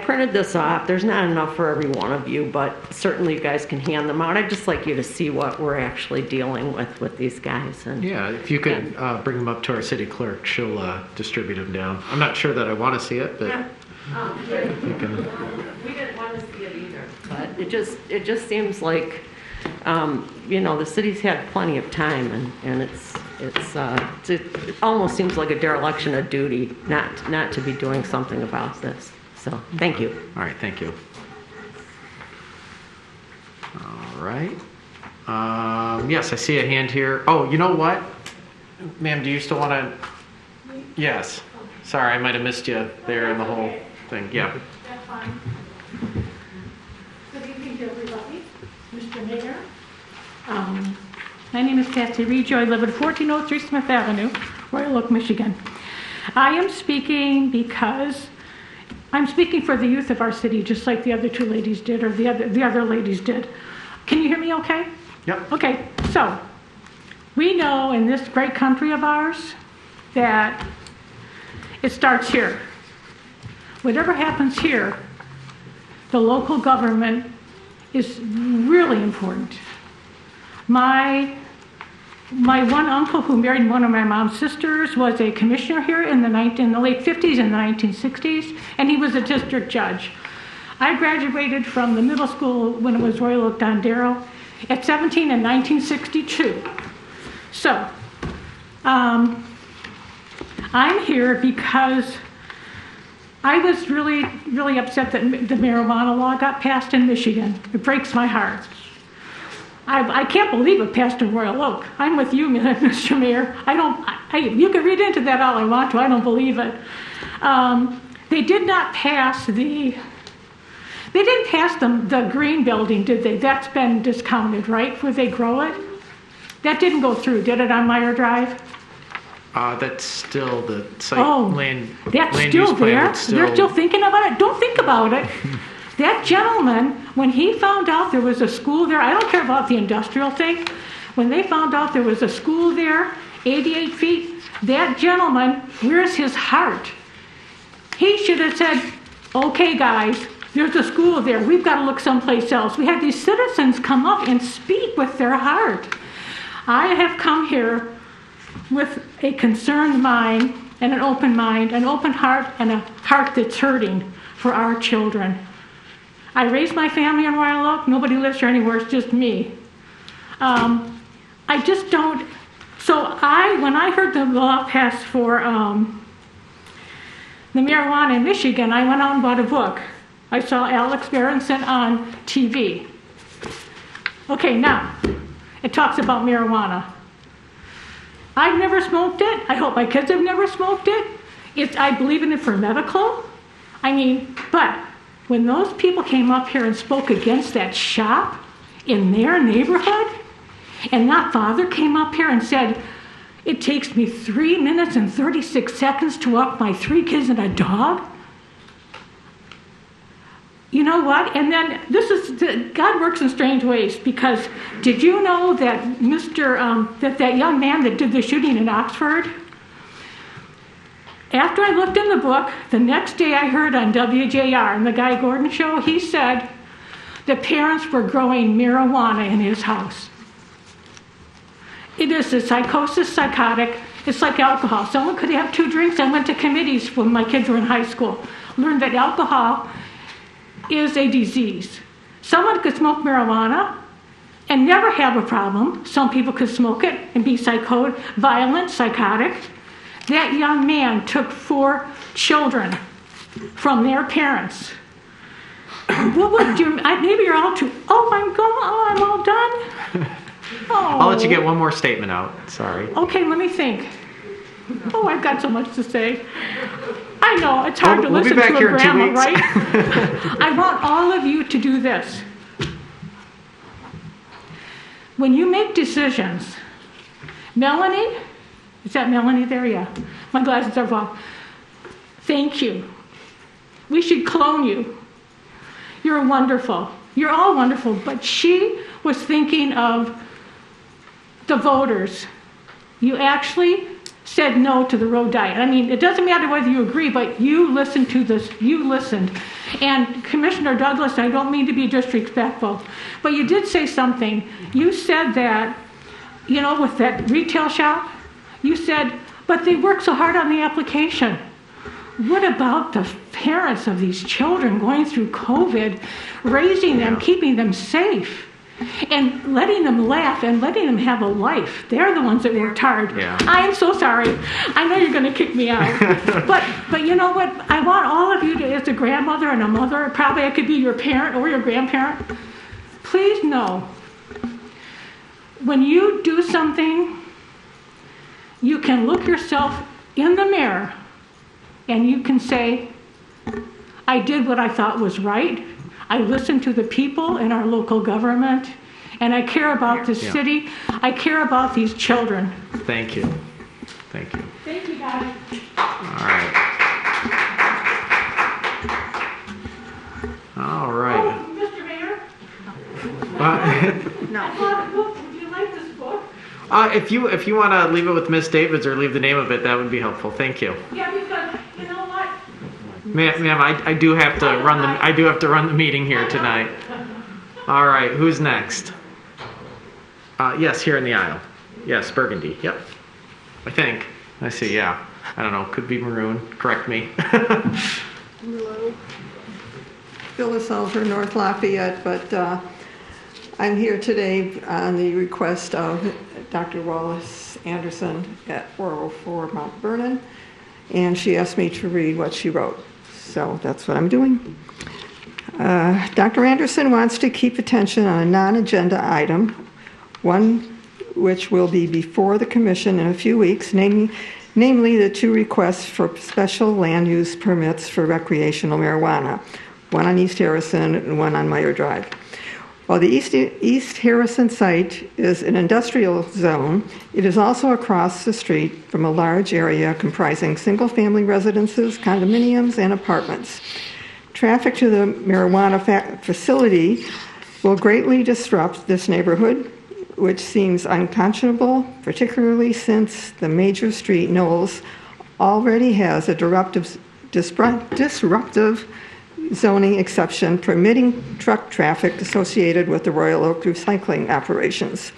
printed this off. There's not enough for every one of you, but certainly you guys can hand them out. I'd just like you to see what we're actually dealing with these guys. And yeah, if you could bring them up to our city clerk, she'll distribute them down. I'm not sure that I want to see it, but if you can. We didn't want to see it either, but it just seems like the city's had plenty of time, and it almost seems like a dereliction of duty not to be doing something about this. So, thank you. All right, thank you. All right. Yes, I see a hand here. Oh, you know what? Ma'am, do you still want to? Yes. Sorry, I might have missed you there in the whole thing. Yeah. That's fine. Good evening to everybody. Mr. Mayor, My name is Patsy Reggio. I live at 1403 Smith Avenue, Royal Oak, Michigan. I am speaking because I'm speaking for the youth of our city, just like the other two ladies did, or the other ladies did. Can you hear me okay? Yep. Okay, so we know in this great country of ours that it starts here. Whatever happens here, the local government is really important. My one uncle who married one of my mom's sisters was a commissioner here in the late 50s and the 1960s, and he was a district judge. I graduated from the middle school when it was Royal Oak Dondero at 17 in 1962. So, I'm here because I was really, really upset that the marijuana law got passed in Michigan. It breaks my heart. I can't believe it passed in Royal Oak. I'm with you, Mr. Mayor. You can read into that all I want to. I don't believe it. They did not pass the green building, did they? That's been discounted, right, where they grow it? That didn't go through, did it, on Meyer Drive? That's still the site land That's land still use plan. there. It's still, They're still thinking about it. Don't think about it. That gentleman, when he found out there was a school there, I don't care about the industrial thing, when they found out there was a school there, 88 feet, that gentleman, where's his heart? He should have said, okay guys, there's a school there, we've got to look someplace else. We had these citizens come up and speak with their heart. I have come here with a concerned mind and an open heart, and a heart that's hurting for our children. I raised my family in Royal Oak. Nobody lives here anywhere. It's just me. I just don't. So when I heard the law passed for the marijuana in Michigan, I went out and bought a book. I saw Alex Berenson on TV. Okay, now, it talks about marijuana. I've never smoked it. I hope my kids have never smoked it. I believe in it for medical. But when those people came up here and spoke against that shop in their neighborhood, and that father came up here and said, it takes me 3 minutes and 36 seconds to walk my 3 kids and a dog. You know what? And then God works in strange ways, because did you know that that young man that did the shooting in Oxford, after I looked in the book, the next day I heard on WJR, on the Guy Gordon show, he said the parents were growing marijuana in his house. It is a psychotic. It's like alcohol. Someone could have 2 drinks. I went to committees when my kids were in high school. Learned that alcohol is a disease. Someone could smoke marijuana and never have a problem. Some people could smoke it and be violent, psychotic. That young man took 4 children from their parents. Maybe you're all too, oh my God, I'm all done. Oh. I'll let you get one more statement out. Sorry. Okay, let me think. Oh, I've got so much to say. I know, it's hard to listen to a grandma, right? I want all of you to do this. When you make decisions, Melanie, is that Melanie there? Yeah. My glasses are off. Thank you. We should clone you. You're wonderful. You're all wonderful. But she was thinking of the voters. You actually said no to the road diet. It doesn't matter whether you agree, but you listened to this. You listened. And Commissioner Douglas, I don't mean to be disrespectful, but you did say something. You said that, with that retail shop, you said, but they work so hard on the application. What about the parents of these children going through COVID, raising them, keeping them safe, and letting them laugh and letting them have a life? They're the ones that worked hard. Yeah. I am so sorry. I know you're going to kick me out. but you know what? I want all of you to, as a grandmother and a mother, probably I could be your parent or your grandparent, please know, when you do something, you can look yourself in the mirror and you can say, I did what I thought was right. I listened to the people in our local government, and I care about this Yeah. city. I care about these children. Thank you. Thank you. Thank you, guys. All right. All right. Mr. Mayor? No. I bought a book. Would you like this book? If you want to leave it with Miss Davids or leave the name of it, that would be helpful. Thank you. Yeah, because you know what? Ma'am, I do have to run the meeting here tonight. All right, who's next? Yes, here in the aisle. Yes, burgundy. Yep. I think. I see. Yeah. I don't know. Could be maroon. Correct me. Hello. Phyllis Salter, North Lafayette, but I'm here today on the request of Dr. Wallace Anderson at 404 Mount Vernon, and she asked me to read what she wrote. So that's what I'm doing. Dr. Anderson wants to keep attention on a non-agenda item, one which will be before the commission in a few weeks, namely the two requests for special land use permits for recreational marijuana, one on East Harrison and one on Meyer Drive. While the East Harrison site is an industrial zone, it is also across the street from a large area comprising single-family residences, condominiums, and apartments. Traffic to the marijuana facility will greatly disrupt this neighborhood, which seems unconscionable, particularly since the major street, Knowles, already has a disruptive zoning exception permitting truck traffic associated with the Royal Oak recycling operations.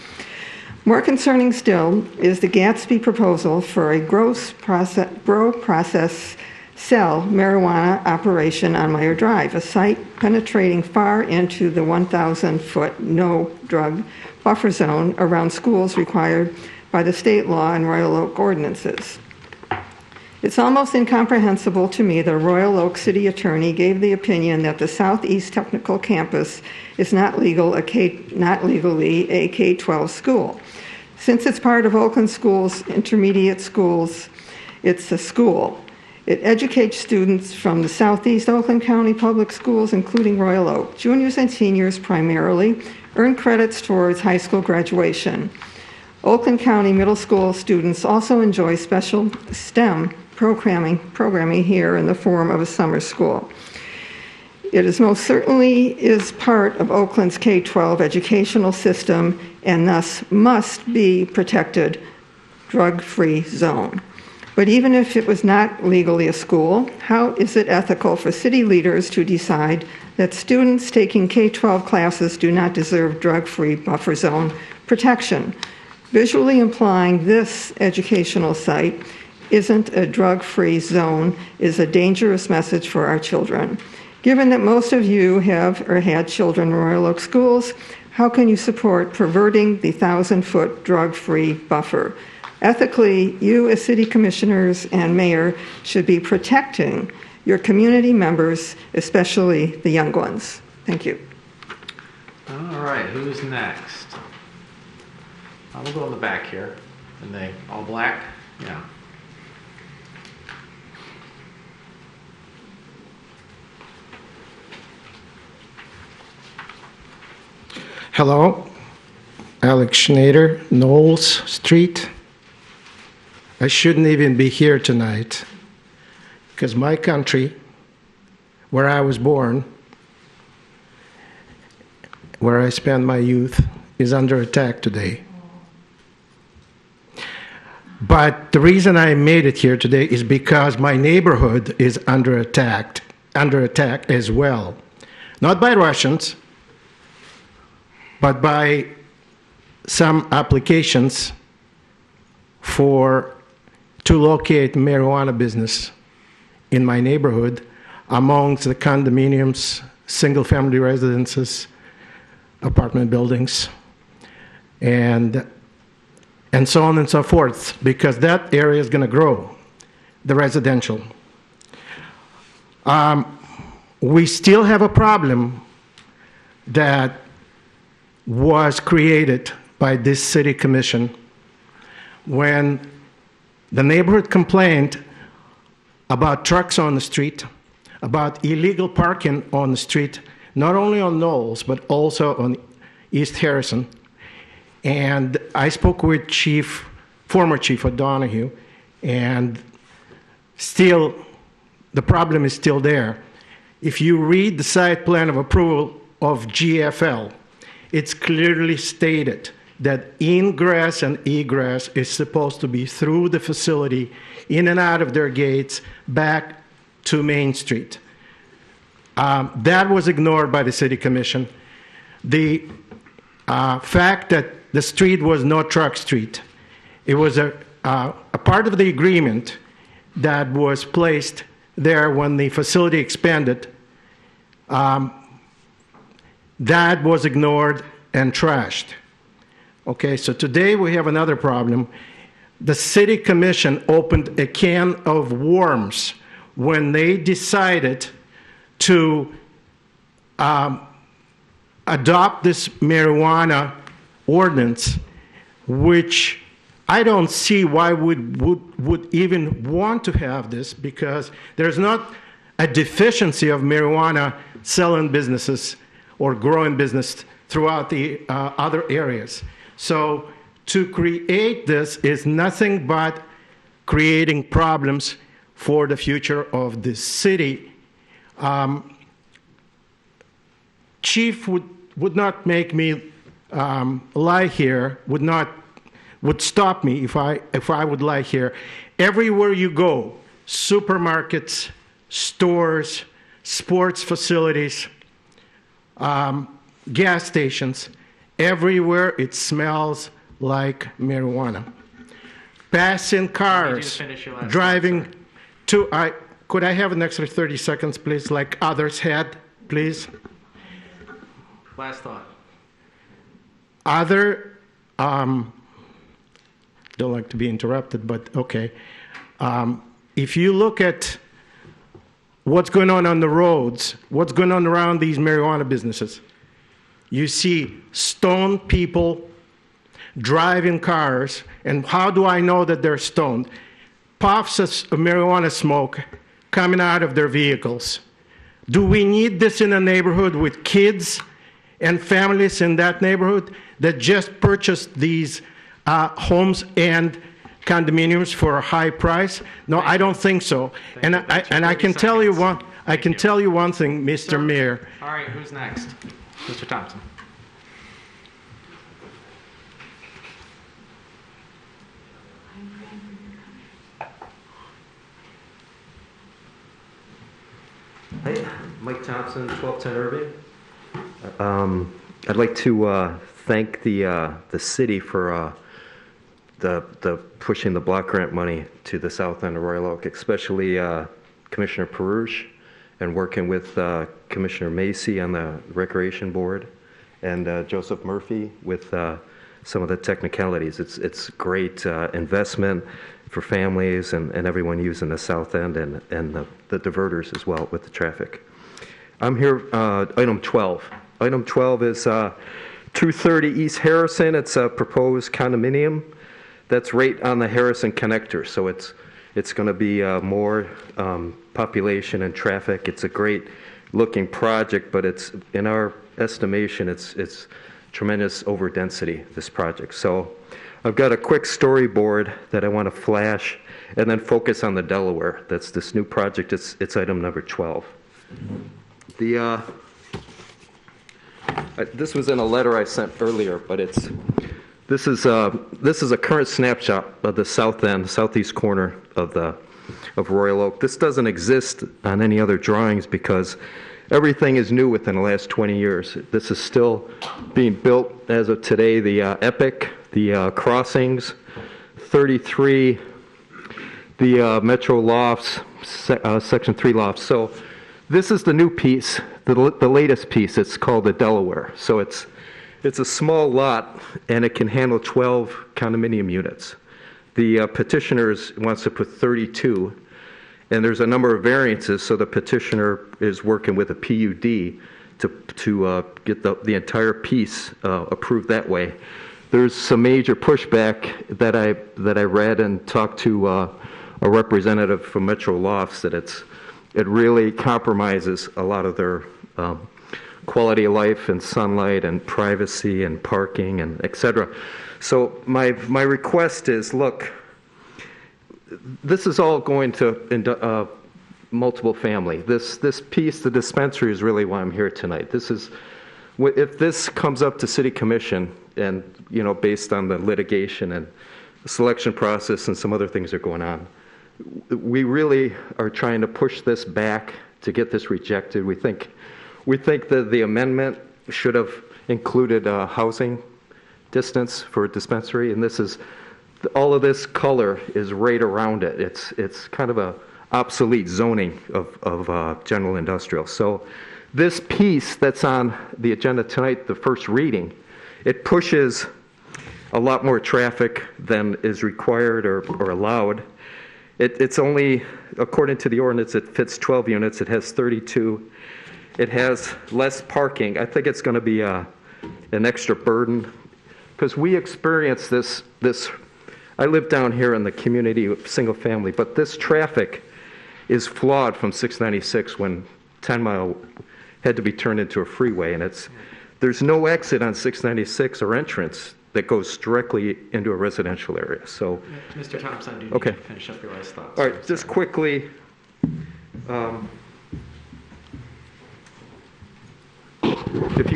More concerning still is the Gatsby proposal for a grow process sell marijuana operation on Meyer Drive, a site penetrating far into the 1,000-foot no-drug buffer zone around schools required by the state law and Royal Oak ordinances. It's almost incomprehensible to me that a Royal Oak city attorney gave the opinion that the Southeast Technical Campus is not legally a K-12 school. Since it's part of Oakland Schools, intermediate schools, it's a school. It educates students from the Southeast Oakland County Public Schools, including Royal Oak. Juniors and seniors primarily earn credits towards high school graduation. Oakland County middle school students also enjoy special STEM programming here in the form of a summer school. It is most certainly is part of Oakland's K-12 educational system and thus must be protected drug-free zone. But even if it was not legally a school, how is it ethical for city leaders to decide that students taking K-12 classes do not deserve drug-free buffer zone protection, visually implying this educational site isn't a drug-free zone is a dangerous message for our children. Given that most of you have or had children in Royal Oak schools, how can you support perverting the 1,000-foot drug-free buffer? Ethically, you as city commissioners and mayor should be protecting your community members, especially the young ones. Thank you. All right, who's next? We'll go in the back here. And they all black? Yeah. Hello, Alex Schneider, Knowles Street. I shouldn't even be here tonight because my country, where I was born, where I spent my youth, is under attack today. But the reason I made it here today is because my neighborhood is under attack as well. Not by Russians, but by some applications to locate marijuana business in my neighborhood amongst the condominiums, single-family residences, apartment buildings, and so on and so forth, because that area is going to grow, the residential. We still have a problem that was created by this city commission when the neighborhood complained about trucks on the street, about illegal parking on the street, not only on Knowles, but also on East Harrison. And I spoke with former Chief O'Donoghue, and still, the problem is still there. If you read the site plan of approval of GFL, it's clearly stated that ingress and egress is supposed to be through the facility, in and out of their gates, back to Main Street. That was ignored by the City Commission. The fact that the street was no truck street, it was a part of the agreement that was placed there when the facility expanded. That was ignored and trashed. Okay, so today we have another problem. The City Commission opened a can of worms when they decided to adopt this marijuana ordinance, which I don't see why would even want to have this, because there's not a deficiency of marijuana selling businesses or growing business throughout the other areas. So to create this is nothing but creating problems for the future of this city. Chief would not make me lie here, would stop me if I would lie here. Everywhere you go, supermarkets, stores, sports facilities, gas stations, everywhere it smells like marijuana. Passing cars, driving to, could I have an extra 30 seconds, please, like others had, please? Last thought. Other, don't like to be interrupted, but okay. If you look at what's going on the roads, what's going on around these marijuana businesses, you see stoned people driving cars, and how do I know that they're stoned? Puffs of marijuana smoke coming out of their vehicles. Do we need this in a neighborhood with kids and families in that neighborhood that just purchased these homes and condominiums for a high price? No, I don't think so. And I can tell you one. I can tell you one thing, Mr. Mayor. All right, who's next? Mr. Thompson. Hey, Mike Thompson, 1210 Irving. I'd like to thank the city for the pushing the block grant money to the south end of Royal Oak, especially Commissioner Perouge, and working with Commissioner Macy on the Recreation Board, and Joseph Murphy with some of the technicalities. It's great investment for families and everyone using the south end, and the diverters as well with the traffic. I'm here, item 12. Item 12 is 230 East Harrison. It's a proposed condominium that's right on the Harrison connector, so it's going to be more population and traffic. It's a great looking project, but it's, in our estimation, it's tremendous overdensity, this project. So I've got a quick storyboard that I want to flash and then focus on the Delaware. That's this new project. It's item number 12. This was in a letter I sent earlier, but this is a current snapshot of the south end, southeast corner of Royal Oak. This doesn't exist on any other drawings because everything is new within the last 20 years. This is still being built as of today. The Epic, the crossings, 33, the Metro lofts, Section 3 lofts. So this is the new piece, the latest piece. It's called the Delaware. So it's a small lot, and it can handle 12 condominium units. The petitioner wants to put 32, and there's a number of variances, so the petitioner is working with a PUD to get the entire piece approved that way. There's some major pushback that I read and talked to a representative from Metro Lofts that it really compromises a lot of their quality of life and sunlight and privacy and parking and et cetera. So my request is, look, this is all going to multiple family. This piece, the dispensary, is really why I'm here tonight. If this comes up to City Commission and, based on the litigation and the selection process and some other things that are going on, we really are trying to push this back to get this rejected. We think that the amendment should have included housing distance for a dispensary, and all of this color is right around it. It's kind of a obsolete zoning of general industrial. So this piece that's on the agenda tonight, the first reading, it pushes a lot more traffic than is required or allowed. It's only, according to the ordinance, it fits 12 units. It has 32. It has less parking. I think it's going to be an extra burden because we experience this. I live down here in the community of single family, but this traffic is flawed from 696 when 10 Mile had to be turned into a freeway, and there's no exit on 696 or entrance that goes directly into a residential area. So, Mr. Thompson, do you okay. need to finish up your last thoughts? All right, just quickly. If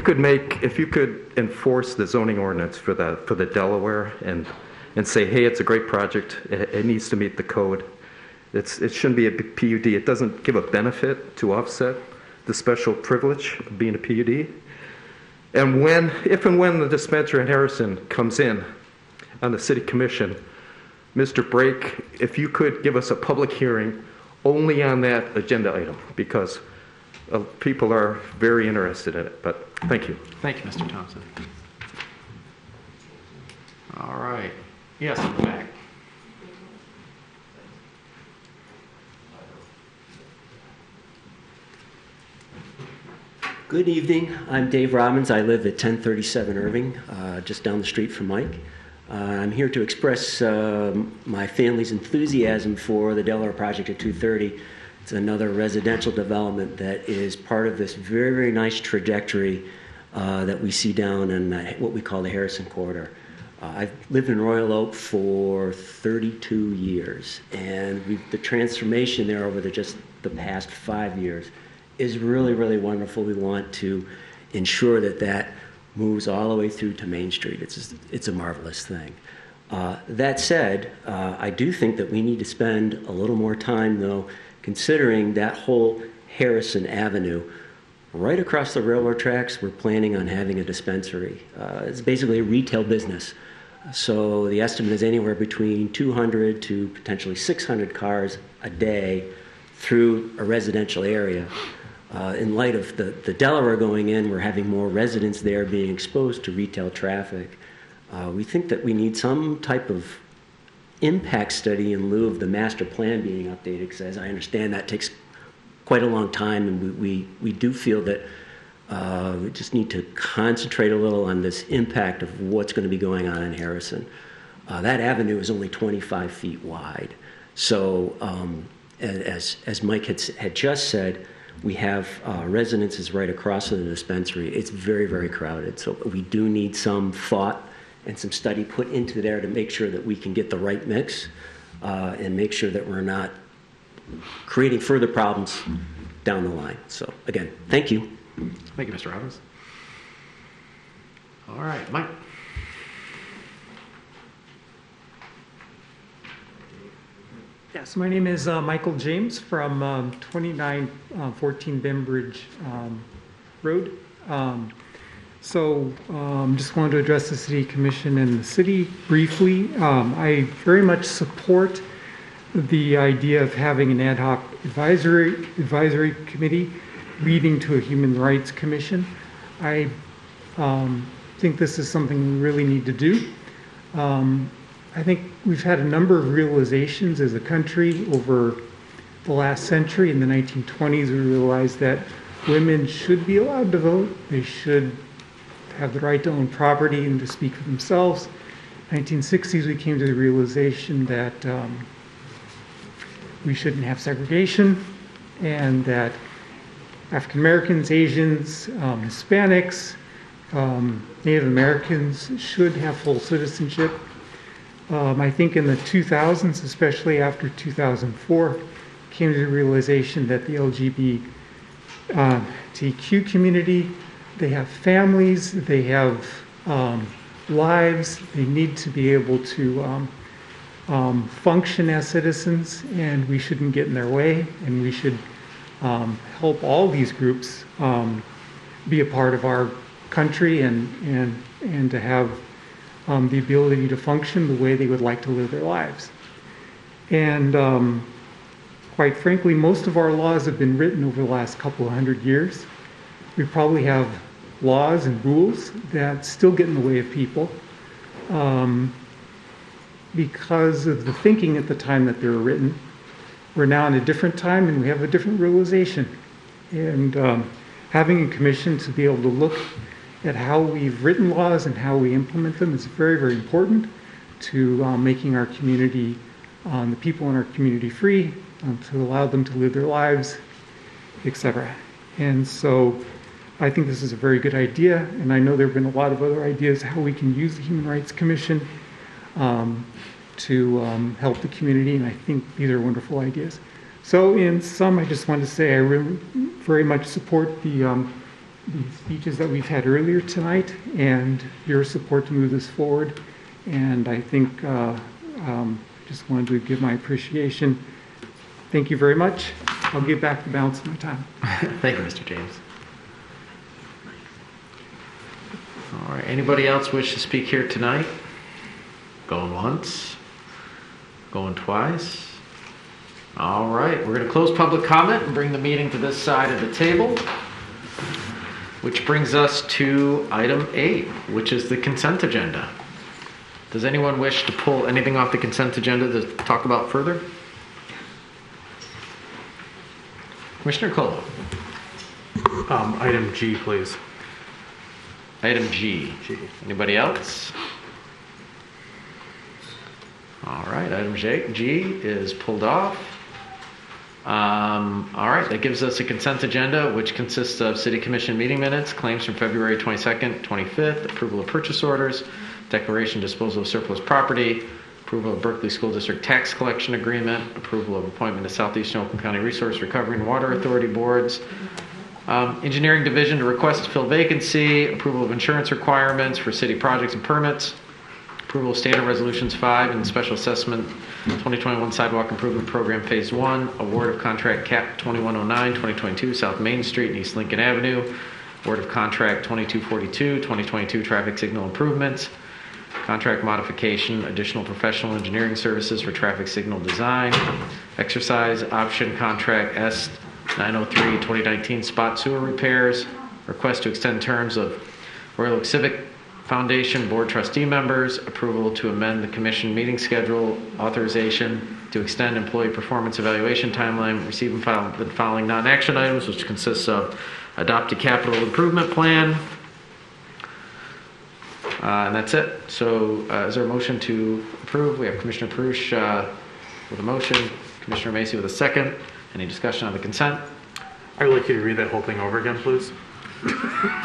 you could enforce the zoning ordinance for the Delaware and say, hey, it's a great project. It needs to meet the code. It shouldn't be a PUD. It doesn't give a benefit to offset the special privilege of being a PUD. And if and when the dispensary in Harrison comes in on the City Commission, Mr. Brake, if you could give us a public hearing only on that agenda item, because people are very interested in it. But thank you. Thank you, Mr. Thompson. All right. Yes, in the back. Good evening. I'm Dave Robbins. I live at 1037 Irving, just down the street from Mike. I'm here to express my family's enthusiasm for the Delaware project at 230. It's another residential development that is part of this very, very nice trajectory that we see down in what we call the Harrison Corridor. I've lived in Royal Oak for 32 years, and the transformation there over just the past 5 years is really, really wonderful. We want to ensure that moves all the way through to Main Street. It's a marvelous thing. That said, I do think that we need to spend a little more time, though, considering that whole Harrison Avenue. Right across the railroad tracks, we're planning on having a dispensary. It's basically a retail business. So the estimate is anywhere between 200 to potentially 600 cars a day through a residential area. In light of the Delaware going in, we're having more residents there being exposed to retail traffic. We think that we need some type of impact study in lieu of the master plan being updated, because as I understand, that takes quite a long time, and we do feel that we just need to concentrate a little on this impact of what's going to be going on in Harrison. That avenue is only 25 feet wide. So as Mike had just said, we have residences right across from the dispensary. It's very, very crowded. So we do need some thought and some study put into there to make sure that we can get the right mix and make sure that we're not creating further problems down the line. So again, thank you. Thank you, Mr. Robbins. All right, Mike. Yes, my name is Michael James from 2914 Bembridge Road. Just wanted to address the City Commission and the city briefly. I very much support the idea of having an ad hoc advisory committee leading to a Human Rights Commission. I think this is something we really need to do. I think we've had a number of realizations as a country over the last century. In the 1920s, we realized that women should be allowed to vote. They should have the right to own property and to speak for themselves. 1960s, we came to the realization that we shouldn't have segregation and that African Americans, Asians, Hispanics, Native Americans should have full citizenship. I think in the 2000s, especially after 2004, came to the realization that the LGBTQ community, they have families, they have lives, they need to be able to function as citizens, and we shouldn't get in their way, and we should help all these groups be a part of our country and to have the ability to function the way they would like to live their lives. And quite frankly, most of our laws have been written over the last couple of hundred years. We probably have laws and rules that still get in the way of people because of the thinking at the time that they were written. We're now in a different time and we have a different realization. And having a commission to be able to look at how we've written laws and how we implement them is very, very important to making our community, the people in our community free, to allow them to live their lives, etc. And so I think this is a very good idea, and I know there have been a lot of other ideas how we can use the Human Rights Commission to help the community, and I think these are wonderful ideas. So in sum, I just want to say I really very much support the speeches that we've had earlier tonight and your support to move this forward. And I think just wanted to give my appreciation. Thank you very much. I'll give back the balance of my time. Thank you, Mr. James. All right, anybody else wish to speak here tonight? Going once? Going twice? All right, we're going to close public comment and bring the meeting to this side of the table, which brings us to item 8, which is the consent agenda. Does anyone wish to pull anything off the consent agenda to talk about further? Commissioner Colo. Item G, please. Item G. Anybody else? All right, item G is pulled off. All right, that gives us a consent agenda, which consists of City Commission meeting minutes, claims from February 22nd, 25th, approval of purchase orders, declaration disposal of surplus property, approval of Berkeley School District tax collection agreement, approval of appointment to Southeastern Oakland County Resource Recovery and Water Authority boards, engineering division to request to fill vacancy, approval of insurance requirements for city projects and permits, approval of standard resolutions 5 and special assessment 2021 sidewalk improvement program phase 1, award of contract cap 2109 2022 South Main Street and East Lincoln Avenue, award of contract 2242 2022 traffic signal improvements, contract modification, additional professional engineering services for traffic signal design, exercise option contract S903 2019 spot sewer repairs, request to extend terms of Royal Oak Civic Foundation Board Trustee members, approval to amend the Commission meeting schedule, authorization to extend employee performance evaluation timeline, receive and file the following non-action items, which consists of adopt a capital improvement plan, and that's it. So is there a motion to approve? We have Commissioner Perush with a motion, Commissioner Macy with a second. Any discussion on the consent? I would like you to read that whole thing over again, please.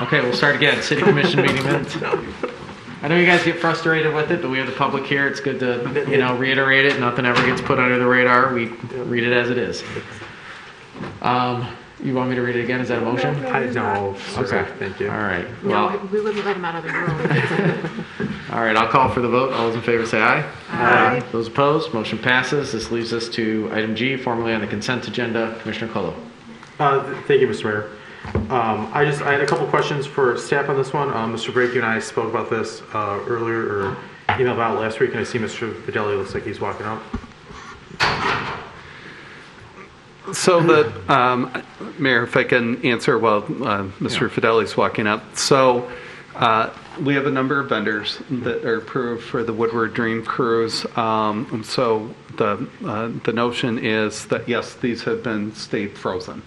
Okay, we'll start again. City Commission meeting minutes. I know you guys get frustrated with it, but we have the public here. It's good to, reiterate it. Nothing ever gets put under the radar. We read it as it is. You want me to read it again? Is that a motion? No. Okay. Thank you. All right. No, Well, we wouldn't let him out of the room. all right. I'll call for the vote. All those in favor say aye. Aye. Those opposed, motion passes. This leaves us to item G, formerly on the consent agenda. Commissioner Colo. Thank you, Mr. Mayor. I had a couple questions for staff on this one. Mr. Brake, you and I spoke about this earlier, or emailed about last week, and I see Mr. Fidelli looks like he's walking out. So Mayor, if I can answer while Mr. Fideli's walking up. So we have a number of vendors that are approved for the Woodward Dream Cruise. And so the notion is that, yes, these have stayed frozen.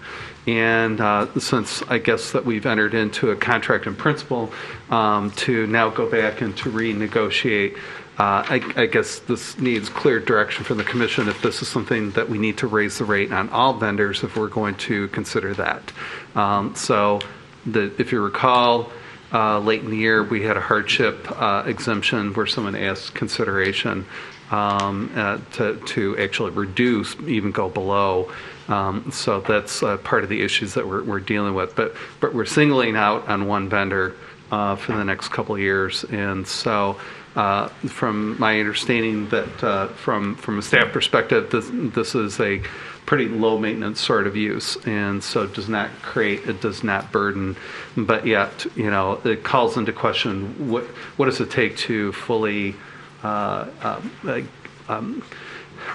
And since I guess that we've entered into a contract in principle to now go back and to renegotiate I guess this needs clear direction from the commission if this is something that we need to raise the rate on all vendors if we're going to consider that. If you recall, late in the year, we had a hardship exemption where someone asked consideration to actually reduce, even go below. So that's part of the issues that we're dealing with. But we're singling out on one vendor for the next couple of years. And so from my understanding that from a staff perspective, this is a pretty low maintenance sort of use, and so it does not burden, but yet, it calls into question what does it take to fully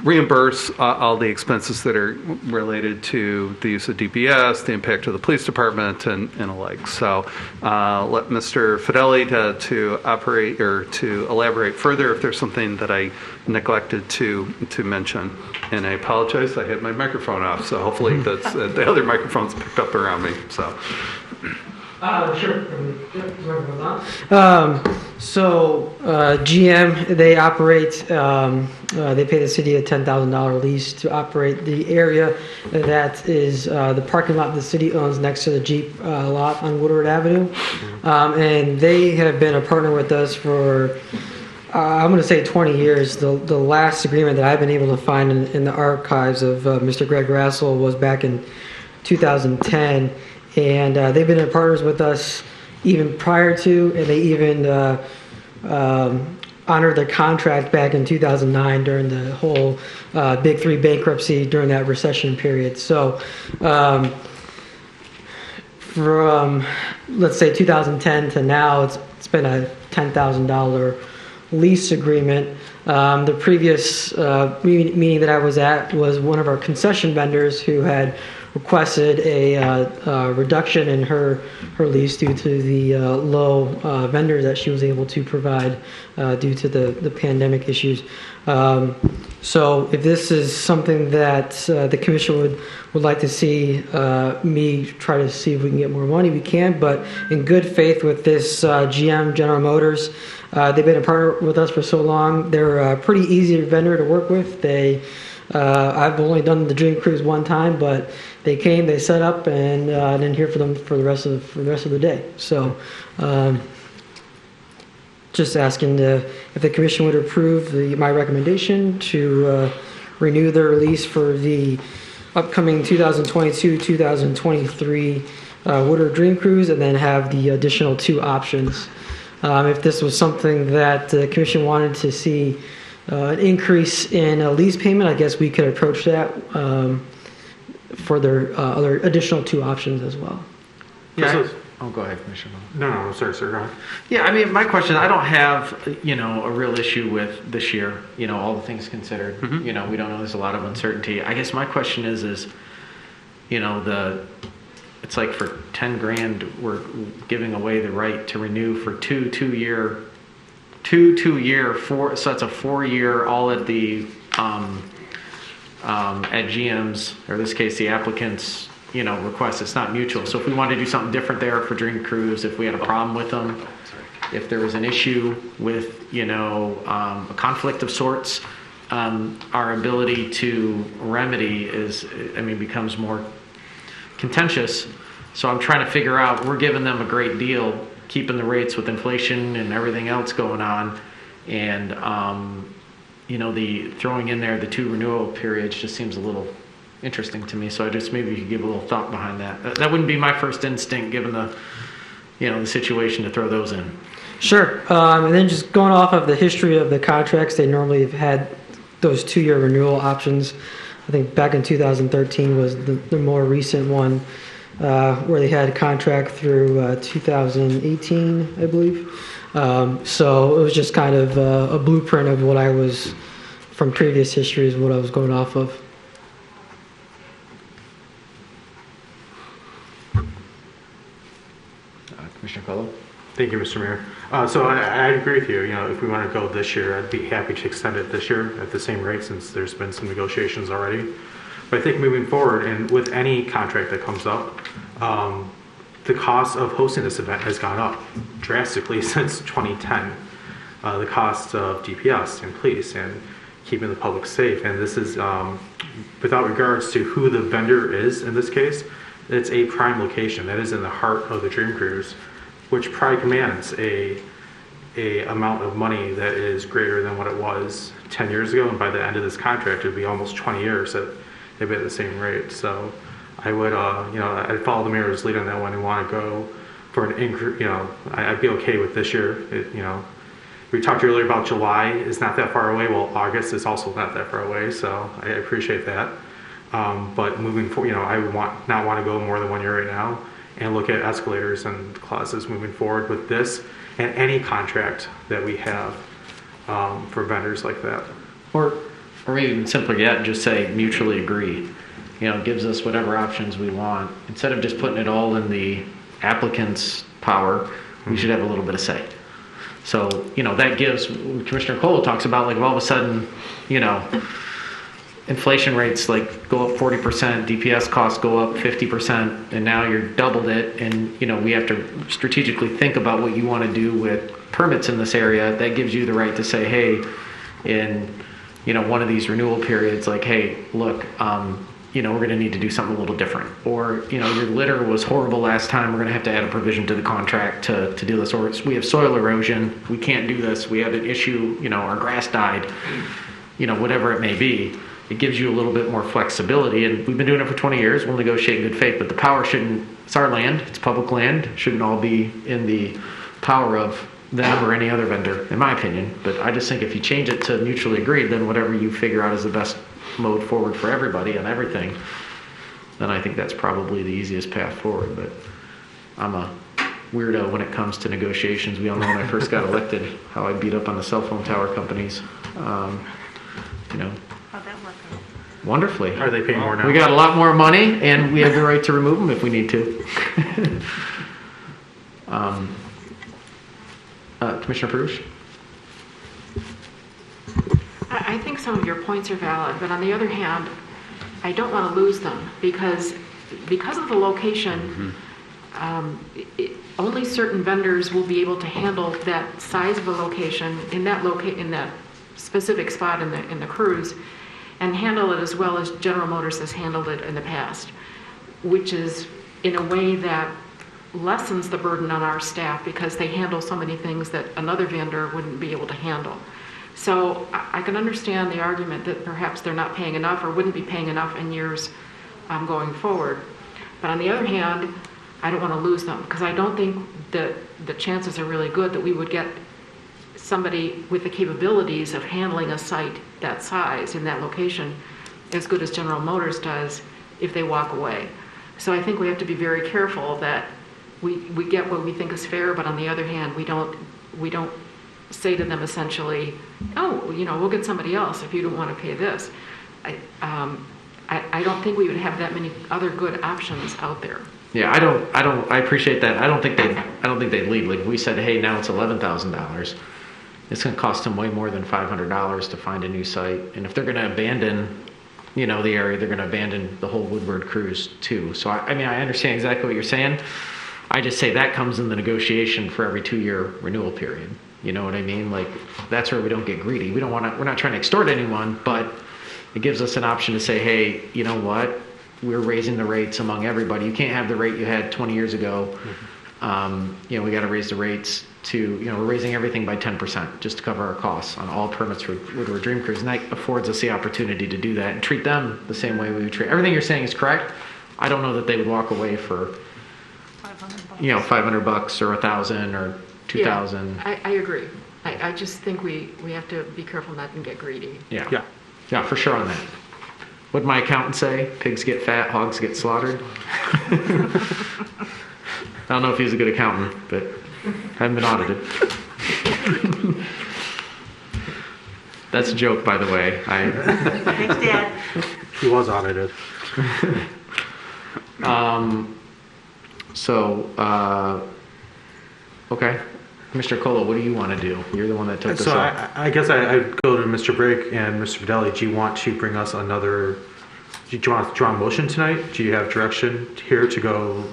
reimburse all the expenses that are related to the use of DPS, the impact of the police department, and alike. So let Mr. Fideli to operate or to elaborate further if there's something that I neglected to mention. And I apologize, I had my microphone off, so hopefully that's the other microphones picked up around me. So. Sure. GM, they operate, they pay the city a $10,000 lease to operate the area that is the parking lot the city owns next to the Jeep lot on Woodward Avenue. And they have been a partner with us for, I'm going to say 20 years. The last agreement that I've been able to find in the archives of Mr. Greg Rassel was back in 2010. And they've been partners with us even prior to, and they even honored their contract back in 2009 during the whole Big Three bankruptcy during that recession period. So from, let's say, 2010 to now, it's been a $10,000 lease agreement. The previous meeting that I was at was one of our concession vendors who had requested a reduction in her lease due to the low vendor that she was able to provide due to the pandemic issues. So if this is something that the commission would like to see me try to see if we can get more money, we can, but in good faith with this GM, General Motors, they've been a partner with us for so long. They're a pretty easy vendor to work with. I've only done the Dream Cruise one time, but they came, they set up, and I didn't hear from them for the rest of the day. So, just asking if the commission would approve my recommendation to renew their lease for the upcoming 2022-2023 Woodward Dream Cruise, and then have the additional 2 options. If this was something that the commission wanted to see an increase in a lease payment, I guess we could approach that for their other additional 2 options as well. Yeah. Go ahead, Commissioner. No, sorry, sir. Go ahead. Yeah, I mean, my question, I don't have, a real issue with this year, all the things considered. Mm-hmm. We don't know, there's a lot of uncertainty. I guess my question is, it's like for $10,000, we're giving away the right to renew for two-year, so that's a 4-year, all at the, at GM's, or in this case, the applicant's, request. It's not mutual. So if we wanted to do something different there for Dream Cruise, if we had a problem with them, if there was an issue with, a conflict of sorts, our ability to remedy becomes more contentious. So I'm trying to figure out, we're giving them a great deal, keeping the rates with inflation and everything else going on. And, the throwing in there the 2 renewal periods just seems a little interesting to me. So I just maybe you could give a little thought behind that. That wouldn't be my first instinct given the, the situation to throw those in. Sure. And then just going off of the history of the contracts, they normally have had those 2-year renewal options. I think back in 2013 was the more recent one, where they had a contract through 2018, I believe. So it was just kind of a blueprint of what I was, from previous history, is what I was going off of. Commissioner Quello? Thank you, Mr. Mayor. So I agree with you. If we want to go this year, I'd be happy to extend it this year at the same rate, since there's been some negotiations already. But I think moving forward, and with any contract that comes up, the cost of hosting this event has gone up drastically since 2010. the cost of DPS and police and keeping the public safe. And this is without regards to who the vendor is in this case. It's a prime location that is in the heart of the Dream Cruise, which probably commands a amount of money that is greater than what it was 10 years ago. And by the end of this contract, it would be almost 20 years that they'd be at the same rate. So I would, I'd follow the mayor's lead on that one and want to go for an increase. I'd be okay with this year. We talked earlier about July is not that far away. Well, August is also not that far away. So I appreciate that. But moving forward, I would not want to go more than 1 year right now and look at escalators and clauses moving forward with this and any contract that we have for vendors like that. Or maybe even simpler yet, just say mutually agree. Gives us whatever options we want. Instead of just putting it all in the applicant's power, we should have a little bit of say. So, that gives, Commissioner Cole talks about, like, all of a sudden, inflation rates go up 40%, DPS costs go up 50%, and now you're doubled it, and we have to strategically think about what you want to do with permits in this area. That gives you the right to say, hey, in one of these renewal periods, like, hey, look, we're going to need to do something a little different, or your litter was horrible last time. We're going to have to add a provision to the contract to do this, or we have soil erosion. We can't do this. We had an issue. Our grass died. Whatever it may be. It gives you a little bit more flexibility, and we've been doing it for 20 years. We'll negotiate in good faith, but the power it's our land, it's public land, shouldn't all be in the power of them or any other vendor, in my opinion. But I just think if you change it to mutually agreed, then whatever you figure out is the best mode forward for everybody and everything, then I think that's probably the easiest path forward. But I'm a weirdo when it comes to negotiations. We all know when I first got elected, how I beat up on the cell phone tower companies. How'd that work out? Wonderfully. Are they paying more now? We got a lot more money, and we have the right to remove them if we need to. Commissioner Perush? I think some of your points are valid, but on the other hand, I don't want to lose them because of the location. Only certain vendors will be able to handle that size of a location in that specific spot in the cruise, and handle it as well as General Motors has handled it in the past, which is in a way that lessens the burden on our staff because they handle so many things that another vendor wouldn't be able to handle. So I can understand the argument that perhaps they're not paying enough or wouldn't be paying enough in years going forward. But on the other hand, I don't want to lose them because I don't think that the chances are really good that we would get somebody with the capabilities of handling a site that size in that location as good as General Motors does if they walk away. So I think we have to be very careful that we get what we think is fair, but on the other hand, we don't say to them essentially, oh, we'll get somebody else if you don't want to pay this. I don't think we would have that many other good options out there. Yeah, I appreciate that. I don't think they'd leave. Like we said, hey, now it's $11,000. It's going to cost them way more than $500 to find a new site. And if they're going to abandon, the area, they're going to abandon the whole Woodward cruise too. So I understand exactly what you're saying. I just say that comes in the negotiation for every 2-year renewal period. You know what I mean? Like that's where we don't get greedy. We're not trying to extort anyone, but it gives us an option to say, hey, you know what? We're raising the rates among everybody. You can't have the rate you had 20 years ago. We got to raise the rates to, we're raising everything by 10% just to cover our costs on all permits for Woodward Dream Cruise. And that affords us the opportunity to do that and treat them the same way we would treat. Everything you're saying is correct. I don't know that they would walk away for, $500 or $1,000 or $2,000. Yeah, I agree. I just think we have to be careful not to get greedy. Yeah, for sure on that. What'd my accountant say? Pigs get fat, hogs get slaughtered. I don't know if he's a good accountant, but haven't been audited. That's a joke, by the way. Thanks, Dad. He was audited. Okay. Mr. Colo, what do you want to do? You're the one that took this So up. I guess I'd go to Mr. Brake and Mr. Fidelli. Do you want to bring us another? Do you want to draw a motion tonight? Do you have direction here to go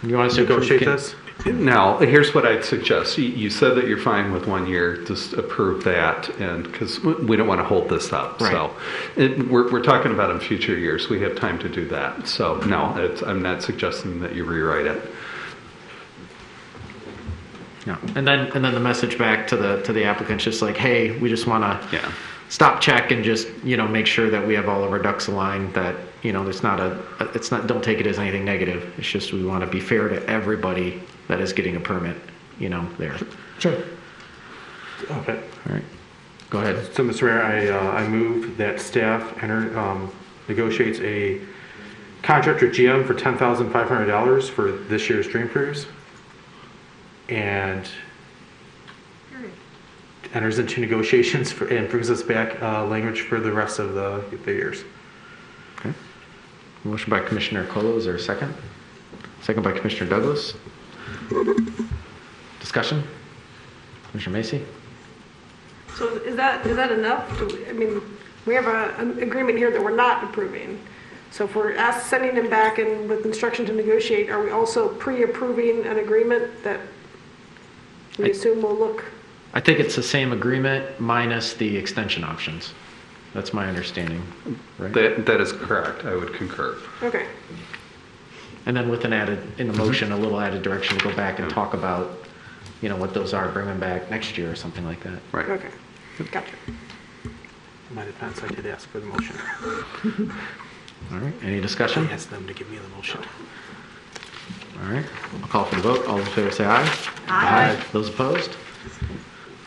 you want us to negotiate approve, this? Now, here's what I'd suggest. You said that you're fine with 1 year. Just approve that, and because we don't want to hold this up. Right. So we're talking about in future years. We have time to do that. So no, I'm not suggesting that you rewrite it. Yeah. And then the message back to the applicants, just like, hey, we just want to stop, check, and just make sure that we have all of our ducks aligned. That it's not. Don't take it as anything negative. It's just we want to be fair to everybody that is getting a permit. There. Sure. Okay. All right. Go ahead. So, Mr. Mayor, I move that staff negotiates a contract with GM for $10,500 for this year's Dream Cruise, and enters into negotiations and brings us back language for the rest of the years. Okay. Motion by Commissioner Colo. Is there a second? Second by Commissioner Douglas. Discussion? Commissioner Macy? So is that enough? We have an agreement here that we're not approving. So if we're sending them back and with instruction to negotiate, are we also pre-approving an agreement that we assume will look? I think it's the same agreement minus the extension options. That's my understanding, right? That is correct. I would concur. Okay. And then with in the motion, a little added direction to go back and talk about, what those are, bring them back next year or something like that. Right. Okay. Gotcha. In my defense, I did ask for the motion. All right. Any discussion? I asked them to give me the motion. All right. I'll call for the vote. All in favor say aye. Aye. Those opposed?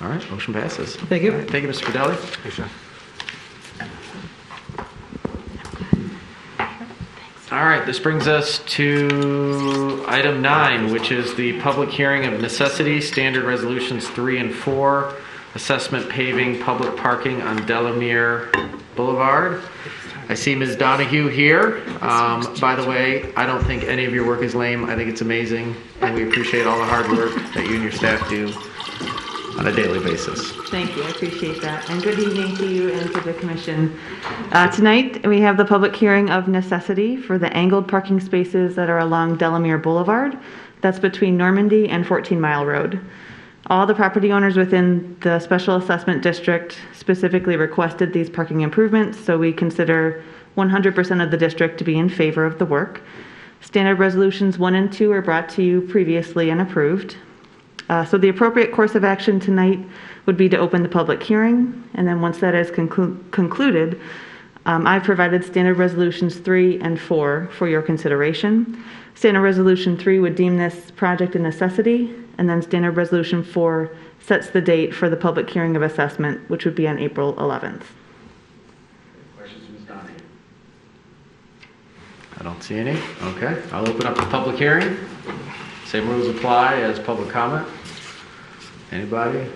All right. Motion passes. Thank you. All right, thank you, Mr. Fidelli. Thanks, John. All right, this brings us to item 9, which is the public hearing of necessity, standard resolutions 3 and 4, assessment paving, public parking on Delamere Boulevard. I see Ms. Donahue here. By the way, I don't think any of your work is lame. I think it's amazing, and we appreciate all the hard work that you and your staff do on a daily basis. Thank you, I appreciate that. And good evening to you and to the commission. Tonight, we have the public hearing of necessity for the angled parking spaces that are along Delamere Boulevard. That's between Normandy and 14 Mile Road. All the property owners within the special assessment district specifically requested these parking improvements, so we consider 100% of the district to be in favor of the work. Standard resolutions 1 and 2 were brought to you previously and approved. So the appropriate course of action tonight would be to open the public hearing, and then once that is concluded, I've provided standard resolutions 3 and 4 for your consideration. Standard resolution 3 would deem this project a necessity, and then standard resolution 4 sets the date for the public hearing of assessment, which would be on April 11th. Questions, Ms. Donahue? I don't see any. Okay, I'll open up the public hearing. Same rules apply as public comment. Anybody?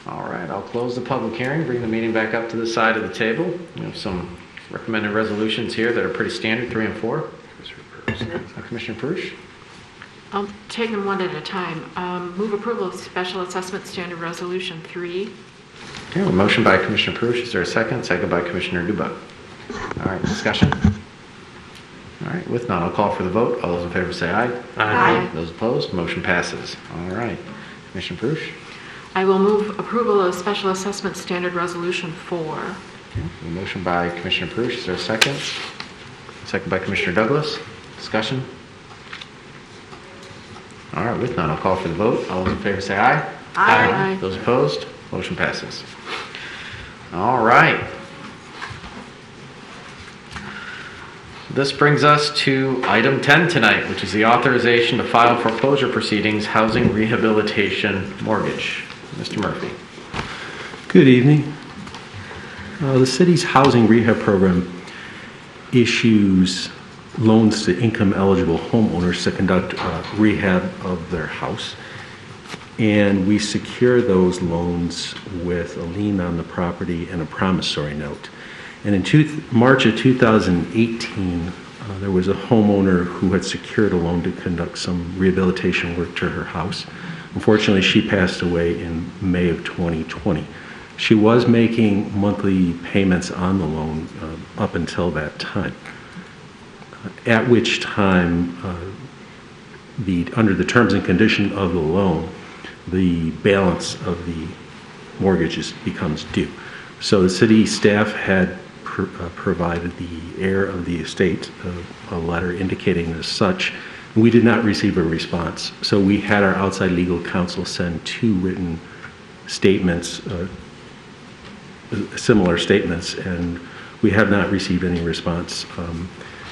All right, I'll close the public hearing, bring the meeting back up to the side of the table. We have some recommended resolutions here that are pretty standard, 3 and 4. Commissioner Prush? I'll take them one at a time. Move approval of Special Assessment Standard Resolution 3. Okay, a motion by Commissioner Prush. Is there a second? Second by Commissioner Dubak. All right, discussion? All right, with none, I'll call for the vote. All those in favor say aye. Aye. Those opposed, motion passes. All right, Commissioner Prush? I will move approval of Special Assessment Standard Resolution 4. Okay, a motion by Commissioner Prush. Is there a second? Second by Commissioner Douglas. Discussion? All right, with none, I'll call for the vote. All those in favor say aye. Aye. Those opposed, motion passes. All right. This brings us to item 10 tonight, which is the authorization to file foreclosure proceedings, housing rehabilitation mortgage. Mr. Murphy. Good evening. The city's housing rehab program issues loans to income-eligible homeowners to conduct rehab of their house. And we secure those loans with a lien on the property and a promissory note. And in March of 2018, there was a homeowner who had secured a loan to conduct some rehabilitation work to her house. Unfortunately, she passed away in May of 2020. She was making monthly payments on the loan up until that time, at which time under the terms and condition of the loan, the balance of the mortgage becomes due. So the city staff had provided the heir of the estate a letter indicating as such. We did not receive a response. So we had our outside legal counsel send 2 written statements, similar statements, and we have not received any response.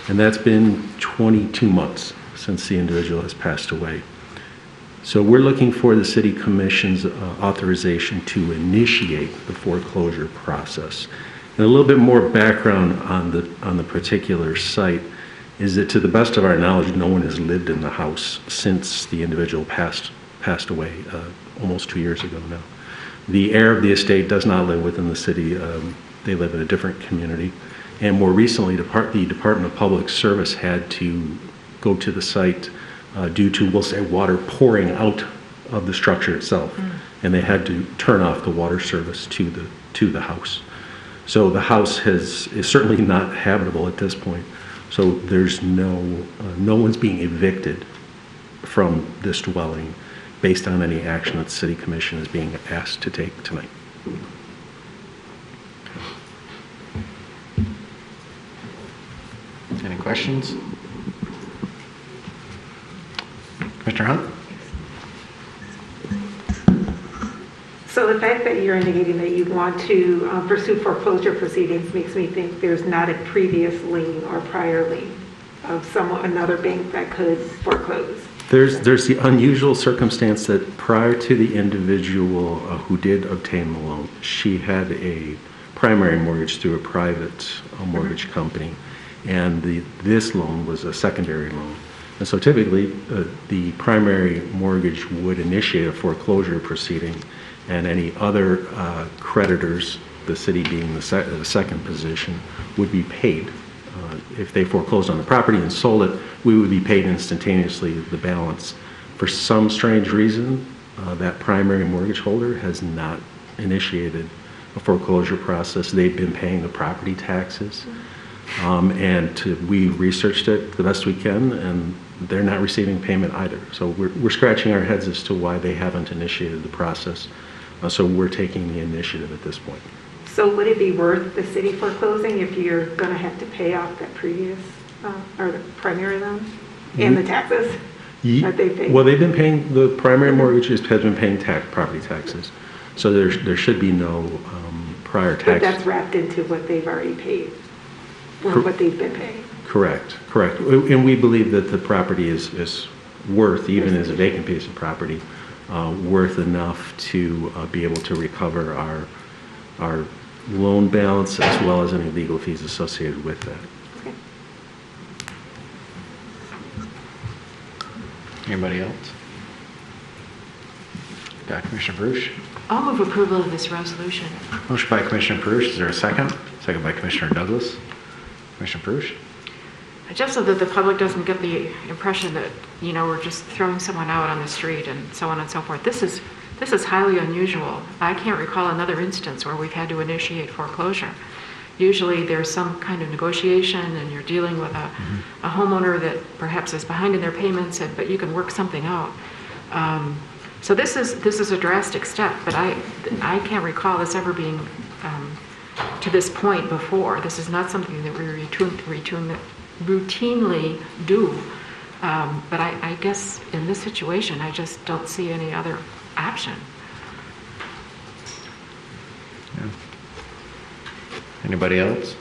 And that's been 22 months since the individual has passed away. So we're looking for the City Commission's authorization to initiate the foreclosure process. And a little bit more background on the particular site is that, to the best of our knowledge, no one has lived in the house since the individual passed away almost 2 years ago now. The heir of the estate does not live within the city. They live in a different community. And more recently, the Department of Public Service had to go to the site due to, we'll say, water pouring out of the structure itself. And they had to turn off the water service to the house. So the house is certainly not habitable at this point. So there's no one's being evicted from this dwelling based on any action that the City Commission is being asked to take tonight. Any questions? Mr. Hunt? So the fact that you're indicating that you want to pursue foreclosure proceedings makes me think there's not a previous lien or prior lien of another bank that could foreclose. There's the unusual circumstance that prior to the individual who did obtain the loan, she had a primary mortgage through a private mortgage company, and this loan was a secondary loan. And so typically, the primary mortgage would initiate a foreclosure proceeding, and any other creditors, the city being the second position, would be paid. If they foreclosed on the property and sold it, we would be paid instantaneously the balance. For some strange reason, that primary mortgage holder has not initiated a foreclosure process. They've been paying the property taxes, we researched it the best we can, and they're not receiving payment either. So we're scratching our heads as to why they haven't initiated the process. So we're taking the initiative at this point. So would it be worth the city foreclosing if you're going to have to pay off that previous or the primary loan and the taxes that they paid? Well, they've been paying, the primary mortgages has been paying property taxes. So there should be no prior tax. But that's wrapped into what they've already paid, or what they've been paying. Correct. And we believe that the property is worth, even as a vacant piece of property, worth enough to be able to recover our loan balance as well as any legal fees associated with that. Okay. Anybody else? Got Commissioner Perush? I'll move approval of this resolution. Motion by Commissioner Perush. Is there a second? Second by Commissioner Douglas. Commissioner Perush? Just so that the public doesn't get the impression that, we're just throwing someone out on the street and so on and so forth. This is highly unusual. I can't recall another instance where we've had to initiate foreclosure. Usually there's some kind of negotiation and you're dealing with a homeowner that perhaps is behind in their payments, but you can work something out. So this is a drastic step, but I can't recall this ever being to this point before. This is not something that we routinely do. But I guess in this situation, I just don't see any other option. Yeah. Anybody else?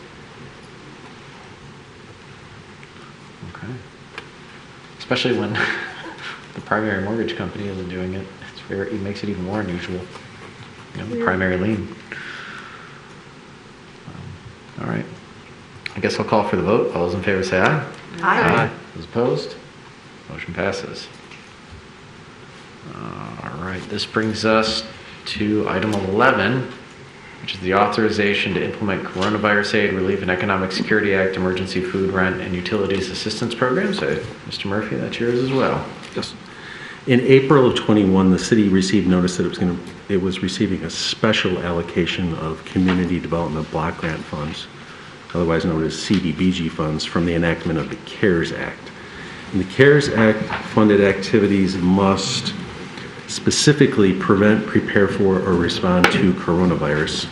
Okay. Especially when the primary mortgage company isn't doing it. It makes it even more unusual. The primary lien. All right. I guess I'll call for the vote. All those in favor say aye. Aye. Those opposed? Motion passes. All right. This brings us to item 11, which is the authorization to implement Coronavirus Aid, Relief, and Economic Security Act Emergency Food, Rent, and Utilities Assistance Programs. Mr. Murphy, that's yours as well. Yes. In April of 21, the city received notice that it was receiving a special allocation of Community Development Block Grant funds, otherwise known as CDBG funds, from the enactment of the CARES Act. And the CARES Act funded activities must specifically prevent, prepare for, or respond to coronavirus.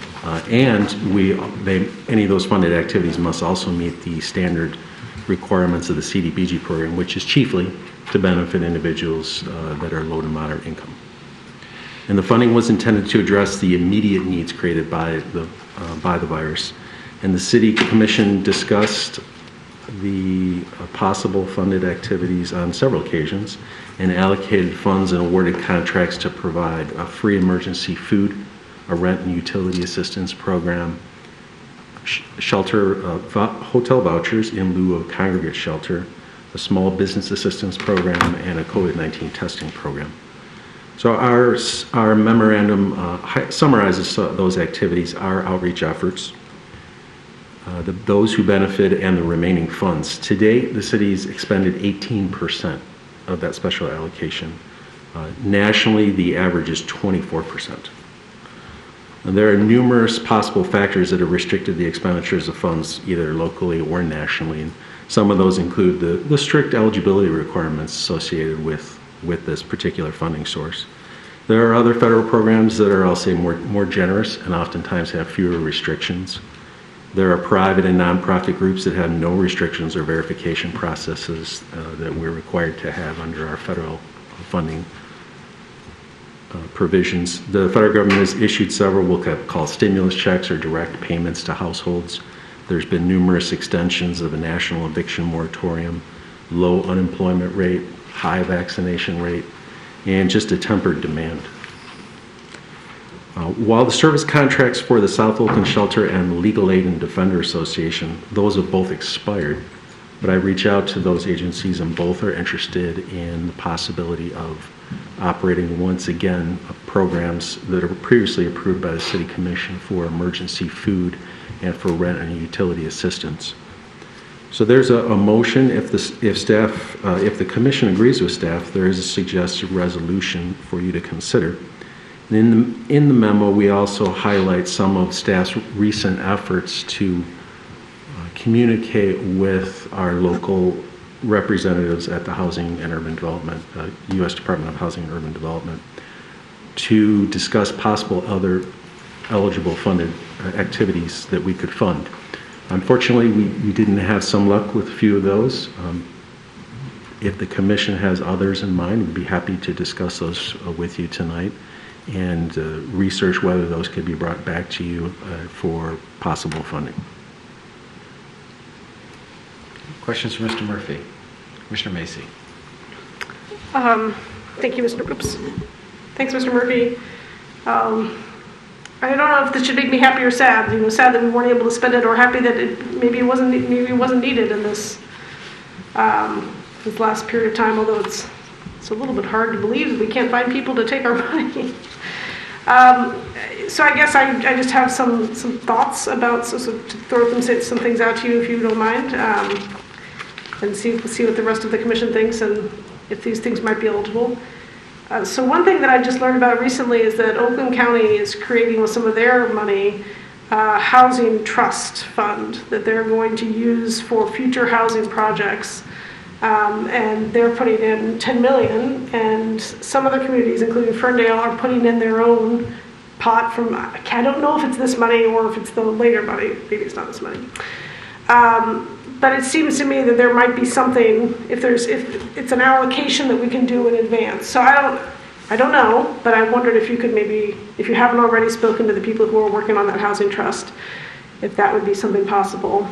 Any of those funded activities must also meet the standard requirements of the CDBG program, which is chiefly to benefit individuals that are low to moderate income. And the funding was intended to address the immediate needs created by the virus. And the City Commission discussed the possible funded activities on several occasions and allocated funds and awarded contracts to provide a free emergency food, a rent and utility assistance program, hotel vouchers in lieu of congregate shelter, a small business assistance program, and a COVID-19 testing program. So our memorandum summarizes those activities, our outreach efforts, those who benefit, and the remaining funds. To date, the city's expended 18% of that special allocation. Nationally, the average is 24%. And there are numerous possible factors that have restricted the expenditures of funds either locally or nationally. And some of those include the strict eligibility requirements associated with this particular funding source. There are other federal programs that are, I'll say, more generous and oftentimes have fewer restrictions. There are private and nonprofit groups that have no restrictions or verification processes that we're required to have under our federal funding provisions. The federal government has issued several we'll call stimulus checks or direct payments to households. There's been numerous extensions of a national eviction moratorium, low unemployment rate, high vaccination rate, and just a tempered demand. While the service contracts for the South Oakland Shelter and the Legal Aid and Defender Association, those have both expired, but I reach out to those agencies and both are interested in the possibility of operating once again programs that are previously approved by the City Commission for emergency food and for rent and utility assistance. So there's a motion. If the Commission agrees with staff, there is a suggested resolution for you to consider. In the memo, we also highlight some of staff's recent efforts to communicate with our local representatives at the Housing and Urban Development, U.S. Department of Housing and Urban Development, to discuss possible other eligible funded activities that we could fund. Unfortunately, we didn't have some luck with a few of those. If the Commission has others in mind, we'd be happy to discuss those with you tonight and research whether those could be brought back to you for possible funding. Questions for Mr. Murphy? Commissioner Macy. Thank you, Mr. Oops. Thanks, Mr. Murphy. I don't know if this should make me happy or sad. Sad that we weren't able to spend it, or happy that maybe it wasn't needed in this last period of time. Although it's a little bit hard to believe that we can't find people to take our money. So I guess I just have some thoughts about to throw some things out to you if you don't mind, and see what the rest of the commission thinks and if these things might be eligible. So one thing that I just learned about recently is that Oakland County is creating with some of their money a housing trust fund that they're going to use for future housing projects. And they're putting in $10 million, and some other communities, including Ferndale, are putting in their own pot from, I don't know if it's this money or if it's the later money. Maybe it's not this money. But it seems to me that there might be something, if it's an allocation that we can do in advance. So I don't know, but I wondered if you could maybe, if you haven't already spoken to the people who are working on that housing trust, if that would be something possible.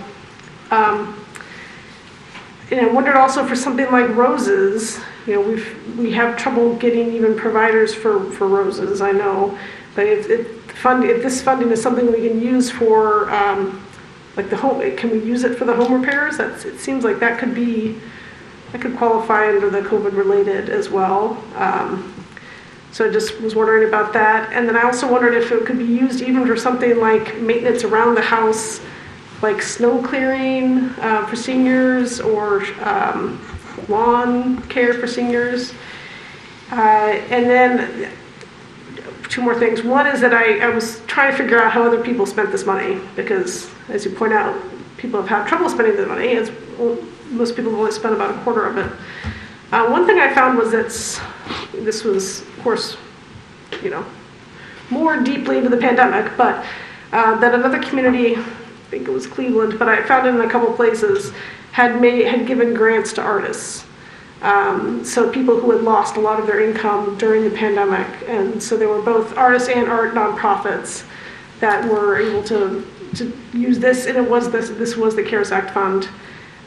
And I wondered also for something like roses. We have trouble getting even providers for roses, I know. But if this funding is something we can use for, like the home, can we use it for the home repairs? It seems like that could qualify under the COVID related as well. So I just was wondering about that. And then I also wondered if it could be used even for something like maintenance around the house, like snow clearing for seniors, or lawn care for seniors. And then two more things. One is that I was trying to figure out how other people spent this money, because as you point out, people have had trouble spending the money, as most people have only spent about a quarter of it. One thing I found was this was, of course, more deeply into the pandemic, but that another community, I think it was Cleveland, but I found it in a couple places, had given grants to artists. So people who had lost a lot of their income during the pandemic, and so there were both artists and art nonprofits that were able to use this, and this was the CARES Act fund.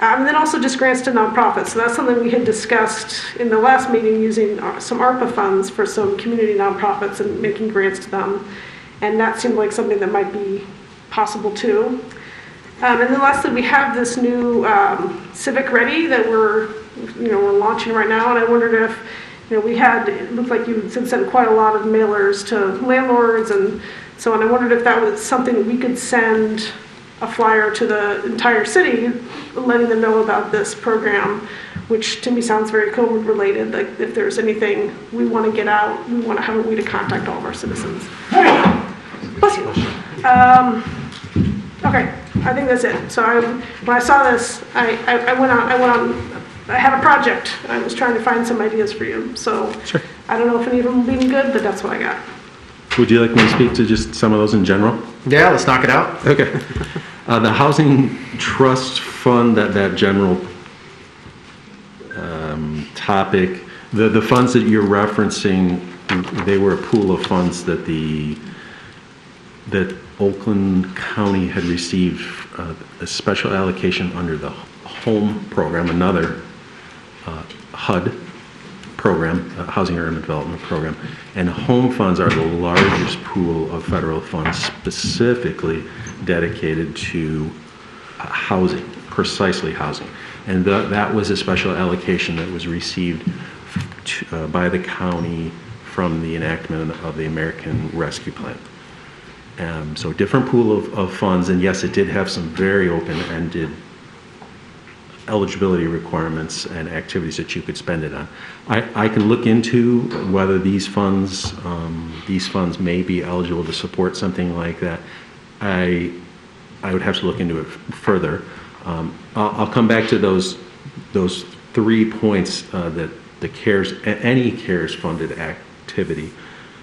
And then also just grants to nonprofits. So that's something we had discussed in the last meeting, using some ARPA funds for some community nonprofits and making grants to them. And that seemed like something that might be possible too. And then lastly, we have this new Civic Ready that we're launching right now. And I wondered if, it looked like you had sent quite a lot of mailers to landlords and so on. I wondered if that was something we could send a flyer to the entire city, letting them know about this program, which to me sounds very COVID related. Like if there's anything we want to get out, we want to have a way to contact all of our citizens. Bless you. Okay, I think that's it. So when I saw this, I went on. I had a project. I was trying to find some ideas for you. So sure. I don't know if any of them will be any good, but that's what I got. Would you like me to speak to just some of those in general? Yeah, let's knock it out. Okay. The Housing Trust Fund, that general topic, the funds that you're referencing, they were a pool of funds that Oakland County had received a special allocation under the HOME program, another HUD program, Housing Urban Development Program. And HOME funds are the largest pool of federal funds specifically dedicated to housing, precisely housing. And that was a special allocation that was received by the county from the enactment of the American Rescue Plan. So different pool of funds, and yes, it did have some very open-ended eligibility requirements and activities that you could spend it on. I can look into whether these funds may be eligible to support something like that. I would have to look into it further. I'll come back to those 3 points that any CARES funded activity.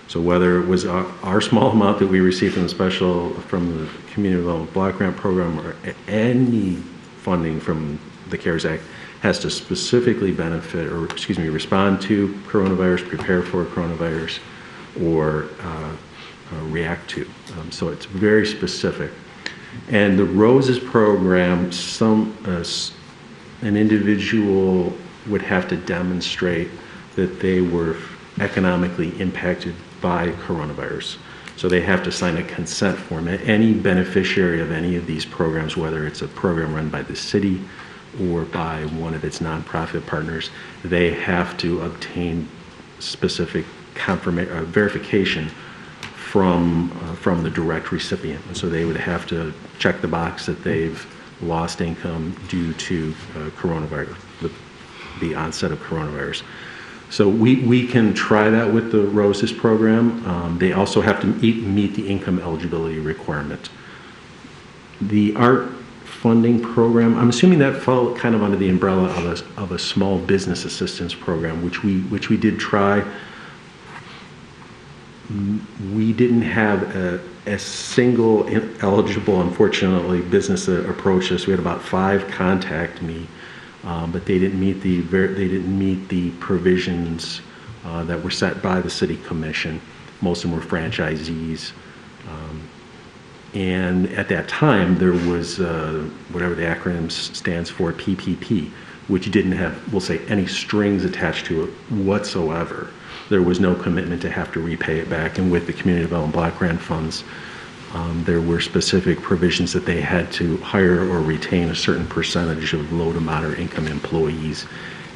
So whether it was our small amount that we received from the Community Development Block Grant Program, or any funding from the CARES Act, has to specifically respond to coronavirus, prepare for coronavirus, or react to. So it's very specific. And the ROSES program, an individual would have to demonstrate that they were economically impacted by coronavirus. So they have to sign a consent form. Any beneficiary of any of these programs, whether it's a program run by the city or by one of its nonprofit partners, they have to obtain specific verification from the direct recipient. And so they would have to check the box that they've lost income due to coronavirus, the onset of coronavirus. So we can try that with the ROSES program. They also have to meet the income eligibility requirement. The art funding program, I'm assuming that fell kind of under the umbrella of a small business assistance program, which we did try. We didn't have a single eligible, unfortunately, business that approached us. We had about 5 contact me, but they didn't meet the provisions that were set by the city commission. Most of them were franchisees. And at that time, there was whatever the acronym stands for, PPP, which didn't have, we'll say, any strings attached to it whatsoever. There was no commitment to have to repay it back. And with the Community Development Block Grant funds, there were specific provisions that they had to hire or retain a certain percentage of low to moderate income employees.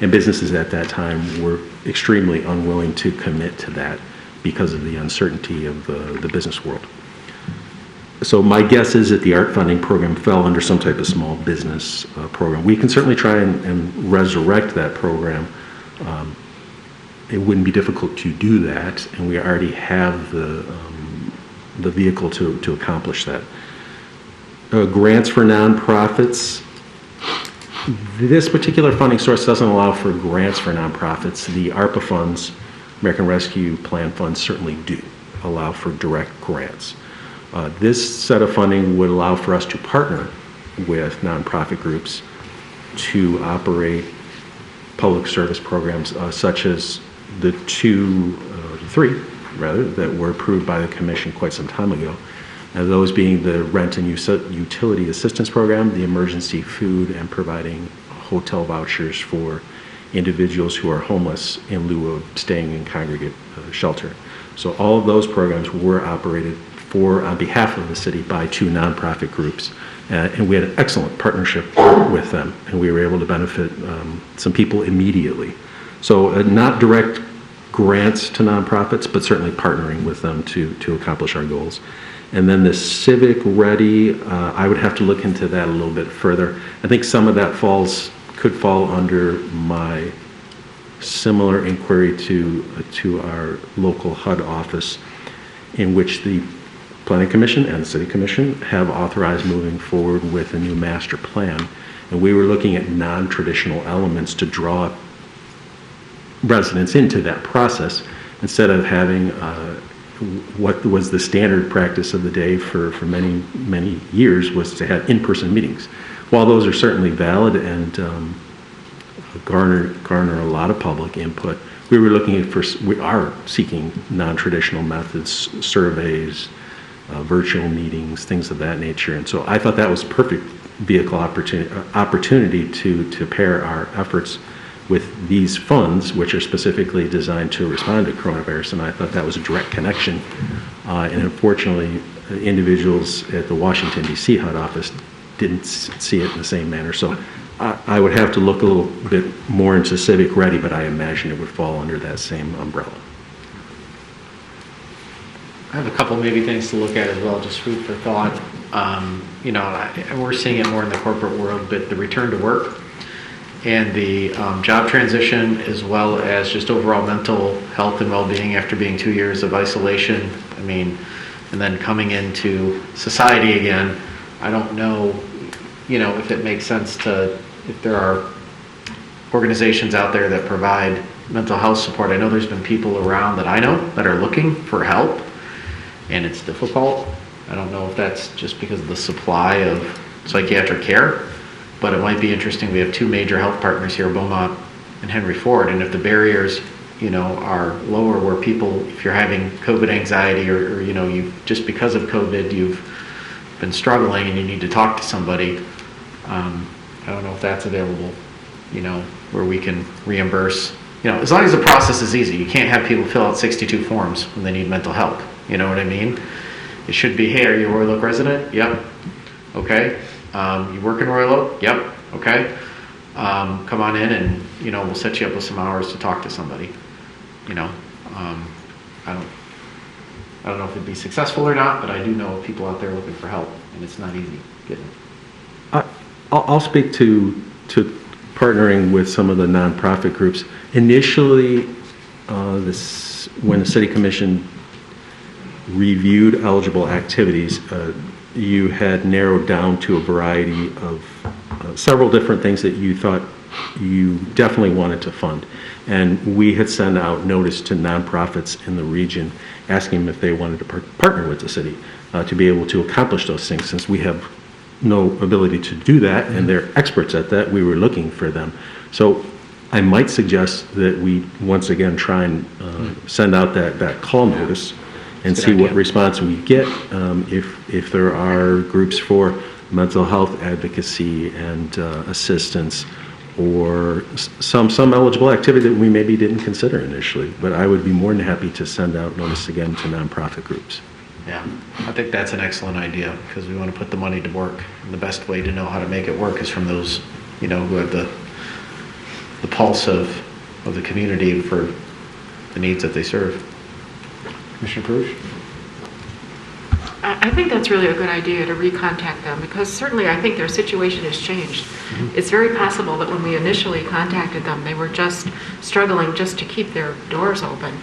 And businesses at that time were extremely unwilling to commit to that because of the uncertainty of the business world. So my guess is that the art funding program fell under some type of small business program. We can certainly try and resurrect that program. It wouldn't be difficult to do that, and we already have the vehicle to accomplish that. grants for nonprofits. This particular funding source doesn't allow for grants for nonprofits. The ARPA funds, American Rescue Plan funds, certainly do allow for direct grants. This set of funding would allow for us to partner with nonprofit groups to operate public service programs such as the three that were approved by the commission quite some time ago. And those being the rent and utility assistance program, the emergency food, and providing hotel vouchers for individuals who are homeless in lieu of staying in congregate shelter. So all of those programs were operated on behalf of the city by two nonprofit groups. And we had an excellent partnership with them, and we were able to benefit some people immediately. So not direct grants to nonprofits, but certainly partnering with them to accomplish our goals. And then the Civic Ready, I would have to look into that a little bit further. I think some of that could fall under my similar inquiry to our local HUD office, in which the Planning Commission and the City Commission have authorized moving forward with a new master plan. And we were looking at non-traditional elements to draw residents into that process instead of having what was the standard practice of the day for many, many years, was to have in-person meetings. While those are certainly valid and garner a lot of public input, we are seeking non-traditional methods, surveys, virtual meetings, things of that nature. And so I thought that was a perfect vehicle opportunity to pair our efforts with these funds, which are specifically designed to respond to coronavirus. And I thought that was a direct connection. And unfortunately, individuals at the Washington, D.C. HUD office didn't see it in the same manner. So I would have to look a little bit more into Civic Ready, but I imagine it would fall under that same umbrella. I have a couple maybe things to look at as well, just food for thought. We're seeing it more in the corporate world, but the return to work and the job transition, as well as just overall mental health and well-being after being 2 years of isolation, and then coming into society again. I don't know, if it makes sense if there are organizations out there that provide mental health support. I know there's been people around that I know that are looking for help, and it's difficult. I don't know if that's just because of the supply of psychiatric care, but it might be interesting. We have two major health partners here, Beaumont and Henry Ford, and if the barriers, are lower where people, if you're having COVID anxiety or you've just because of COVID, you've been struggling and you need to talk to somebody, I don't know if that's available, where we can reimburse, as long as the process is easy. You can't have people fill out 62 forms when they need mental help. You know what I mean? It should be, hey, are you a Royal Oak resident? Yep. Okay. You work in Royal Oak? Yep. Okay. Come on in and, we'll set you up with some hours to talk to somebody. I don't know if it'd be successful or not, but I do know people out there looking for help, and it's not easy getting it. I'll speak to partnering with some of the nonprofit groups. Initially, when the City Commission reviewed eligible activities, you had narrowed down to a variety of several different things that you thought you definitely wanted to fund. And we had sent out notice to nonprofits in the region asking them if they wanted to partner with the city to be able to accomplish those things. Since we have no ability to do that, and they're experts at that, we were looking for them. So I might suggest that we once again try and send out that call notice and see what response we get. If there are groups for mental health advocacy and assistance, or some eligible activity that we maybe didn't consider initially. But I would be more than happy to send out notice again to nonprofit groups. Yeah, I think that's an excellent idea, because we want to put the money to work. And the best way to know how to make it work is from those, who have the pulse of the community for the needs that they serve. Commissioner Perush? I think that's really a good idea to recontact them, because certainly I think their situation has changed. Mm-hmm. It's very possible that when we initially contacted them, they were just struggling just to keep their doors open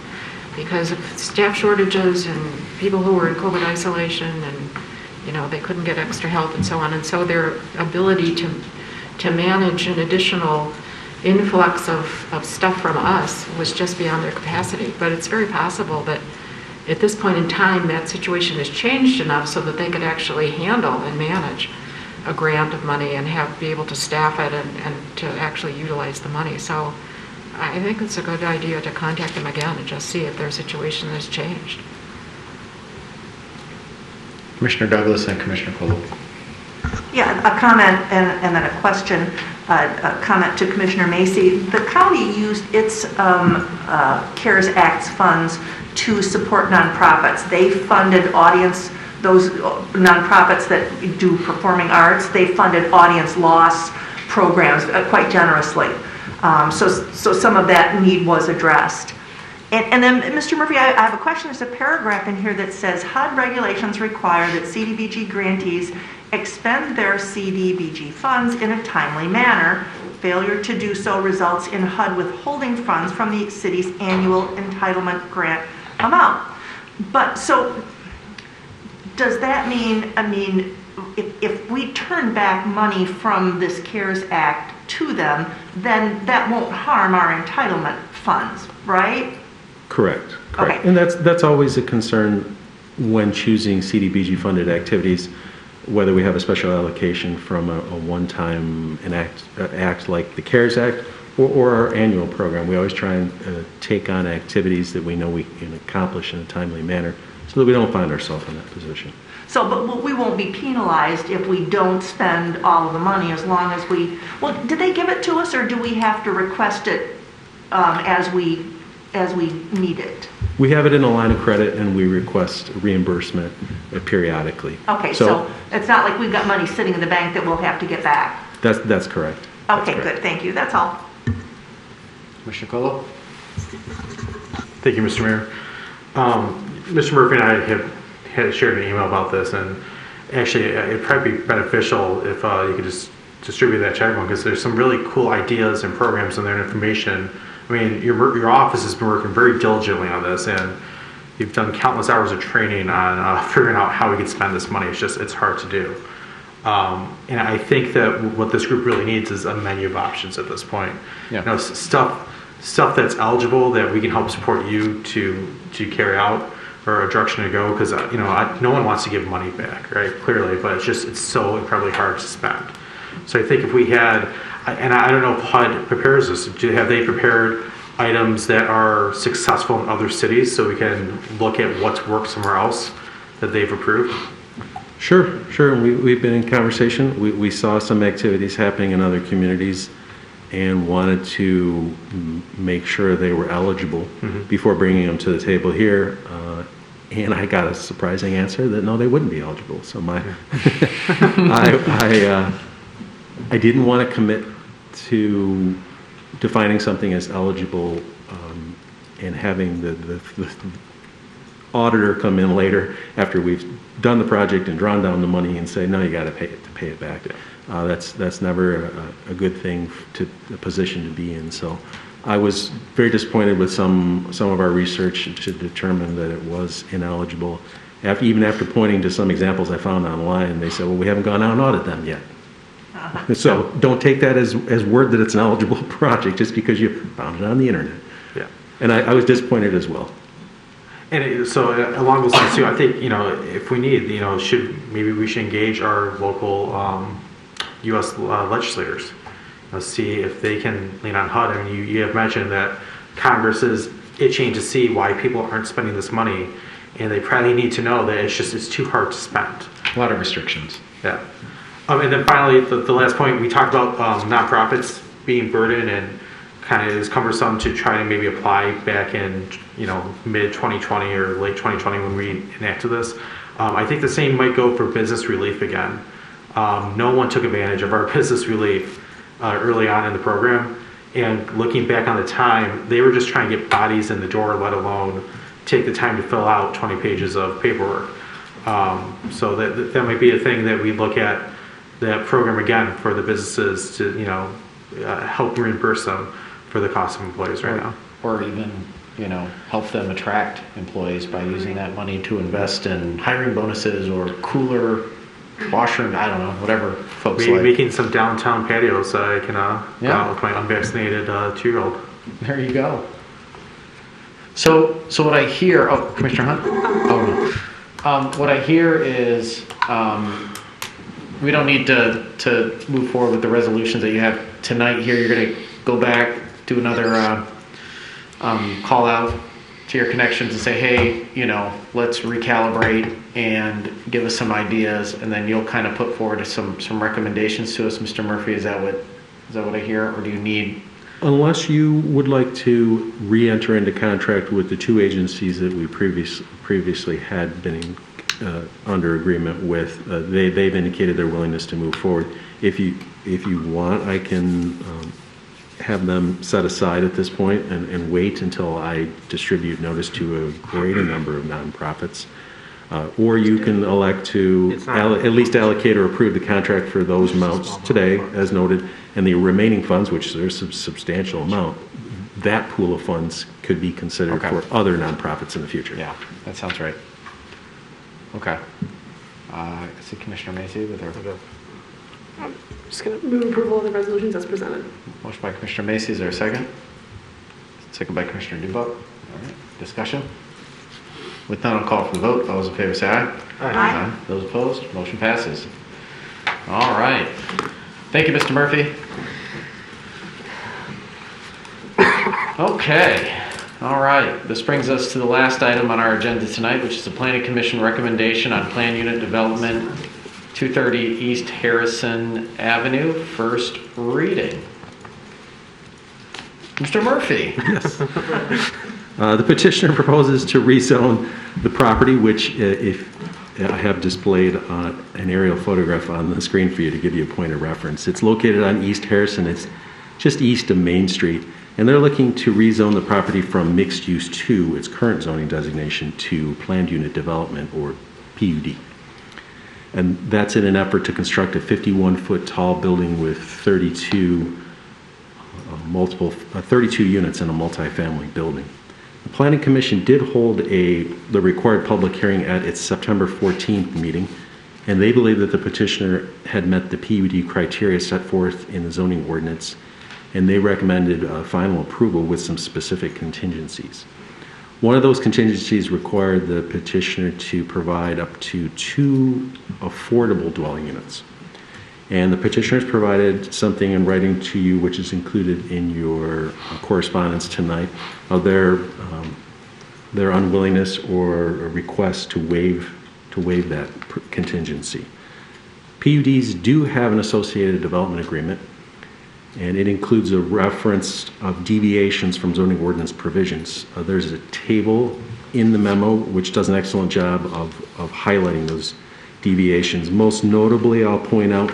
because of staff shortages and people who were in COVID isolation and, they couldn't get extra help and so on. And so their ability to manage an additional influx of stuff from us was just beyond their capacity. But it's very possible that at this point in time, that situation has changed enough so that they could actually handle and manage a grant of money and be able to staff it and to actually utilize the money. So I think it's a good idea to contact them again and just see if their situation has changed. Commissioner Douglas and Commissioner Cole. Yeah, a comment and then a question. A comment to Commissioner Macy. The county used its CARES Act funds to support nonprofits. They funded those nonprofits that do performing arts, they funded audience loss programs quite generously. So some of that need was addressed. And then, Mr. Murphy, I have a question. There's a paragraph in here that says HUD regulations require that CDBG grantees expend their CDBG funds in a timely manner. Failure to do so results in HUD withholding funds from the city's annual entitlement grant amount. But so does that mean, if we turn back money from this CARES Act to them, then that won't harm our entitlement funds, right? Correct. Okay. And that's always a concern when choosing CDBG funded activities, whether we have a special allocation from a one-time act like the CARES Act or our annual program. We always try and take on activities that we know we can accomplish in a timely manner so that we don't find ourselves in that position. So, but we won't be penalized if we don't spend all of the money as long as did they give it to us or do we have to request it as we need it? We have it in a line of credit and we request reimbursement periodically. Okay, so it's not like we've got money sitting in the bank that we'll have to get back. That's correct. Okay, good, thank you, that's all. Commissioner Colo? Thank you, Mr. Mayor. Mr. Murphy and I had shared an email about this, and actually it'd probably be beneficial if you could just distribute that check one, because there's some really cool ideas and programs in there and information. I mean, your office has been working very diligently on this, and you've done countless hours of training on figuring out how we can spend this money. It's hard to do. And I think that what this group really needs is a menu of options at this point. Yeah. Stuff that's eligible that we can help support you to carry out, or a direction to go, because no one wants to give money back, right? Clearly, but it's so incredibly hard to spend. So I think if we had, and I don't know if HUD prepares this, have they prepared items that are successful in other cities so we can look at what's worked somewhere else that they've approved? Sure. We've been in conversation. We saw some activities happening in other communities and wanted to make sure they were eligible before bringing them to the table here. And I got a surprising answer that no, they wouldn't be eligible. So I didn't want to commit to defining something as eligible and having the auditor come in later after we've done the project and drawn down the money and say, no, you got to pay it back. That's never a good thing a position to be in. So I was very disappointed with some of our research to determine that it was ineligible. Even after pointing to some examples I found online, they said, well, we haven't gone out and audited them yet. So don't take that as word that it's an eligible project just because you found it on the internet. Yeah. And I was disappointed as well. And so along those lines too, I think, if we need, maybe we should engage our local U.S. legislators, see if they can lean on HUD. I mean, you have mentioned that Congress is itching to see why people aren't spending this money, and they probably need to know that it's too hard to spend. A lot of restrictions. Yeah. And then finally, the last point, we talked about nonprofits being burdened and kind of is cumbersome to try to maybe apply back in, mid 2020 or late 2020 when we enacted this. I think the same might go for business relief again. No one took advantage of our business relief early on in the program. And looking back on the time, they were just trying to get bodies in the door, let alone take the time to fill out 20 pages of paperwork. So that might be a thing that we look at that program again for the businesses to, help reimburse them for the cost of employees right now. Or even, help them attract employees by using that money to invest in hiring bonuses or cooler washroom, I don't know, whatever folks Maybe like. making some downtown patios so I can go Yeah. out with my unvaccinated 2-year-old. There you go. So what I hear, oh, Commissioner Hunt? Oh, no. What I hear is we don't need to move forward with the resolutions that you have tonight here. You're going to go back, do another call out to your connections and say, hey, let's recalibrate and give us some ideas, and then you'll kind of put forward some recommendations to us, Mr. Murphy. Is that what I hear, or do you need? Unless you would like to re-enter into contract with the two agencies that we previously had been under agreement with, they've indicated their willingness to move forward. If you want, I can have them set aside at this point and wait until I distribute notice to a greater number of nonprofits. Or you can elect to at least allocate or approve the contract for those amounts today, as noted, and the remaining funds, which there's a substantial amount, that pool of funds could be considered for other nonprofits in the future. Yeah, that sounds right. Okay. I see Commissioner Macy with her. I'm just going to move approval of the resolutions as presented. Motion by Commissioner Macy. Is there a second? Second by Commissioner Dubuck. All right. Discussion? With none, I'll call for the vote. All those in favor say aye. Aye. Those opposed? Motion passes. All right. Thank you, Mr. Murphy. Okay. All right. This brings us to the last item on our agenda tonight, which is the Planning Commission recommendation on Plan Unit Development 230 East Harrison Avenue. First reading. Mr. Murphy. Yes. The petitioner proposes to rezone the property, which if I have displayed an aerial photograph on the screen for you to give you a point of reference. It's located on East Harrison. It's just east of Main Street. And they're looking to rezone the property from mixed use 2, its current zoning designation, to planned unit development, or PUD. And that's in an effort to construct a 51-foot tall building with 32 units in a multifamily building. The Planning Commission did hold the required public hearing at its September 14th meeting, and they believe that the petitioner had met the PUD criteria set forth in the zoning ordinance, and they recommended final approval with some specific contingencies. One of those contingencies required the petitioner to provide up to 2 affordable dwelling units. And the petitioner has provided something in writing to you, which is included in your correspondence tonight, of their unwillingness or a request to waive that contingency. PUDs do have an associated development agreement, and it includes a reference of deviations from zoning ordinance provisions. There's a table in the memo which does an excellent job of highlighting those deviations. Most notably, I'll point out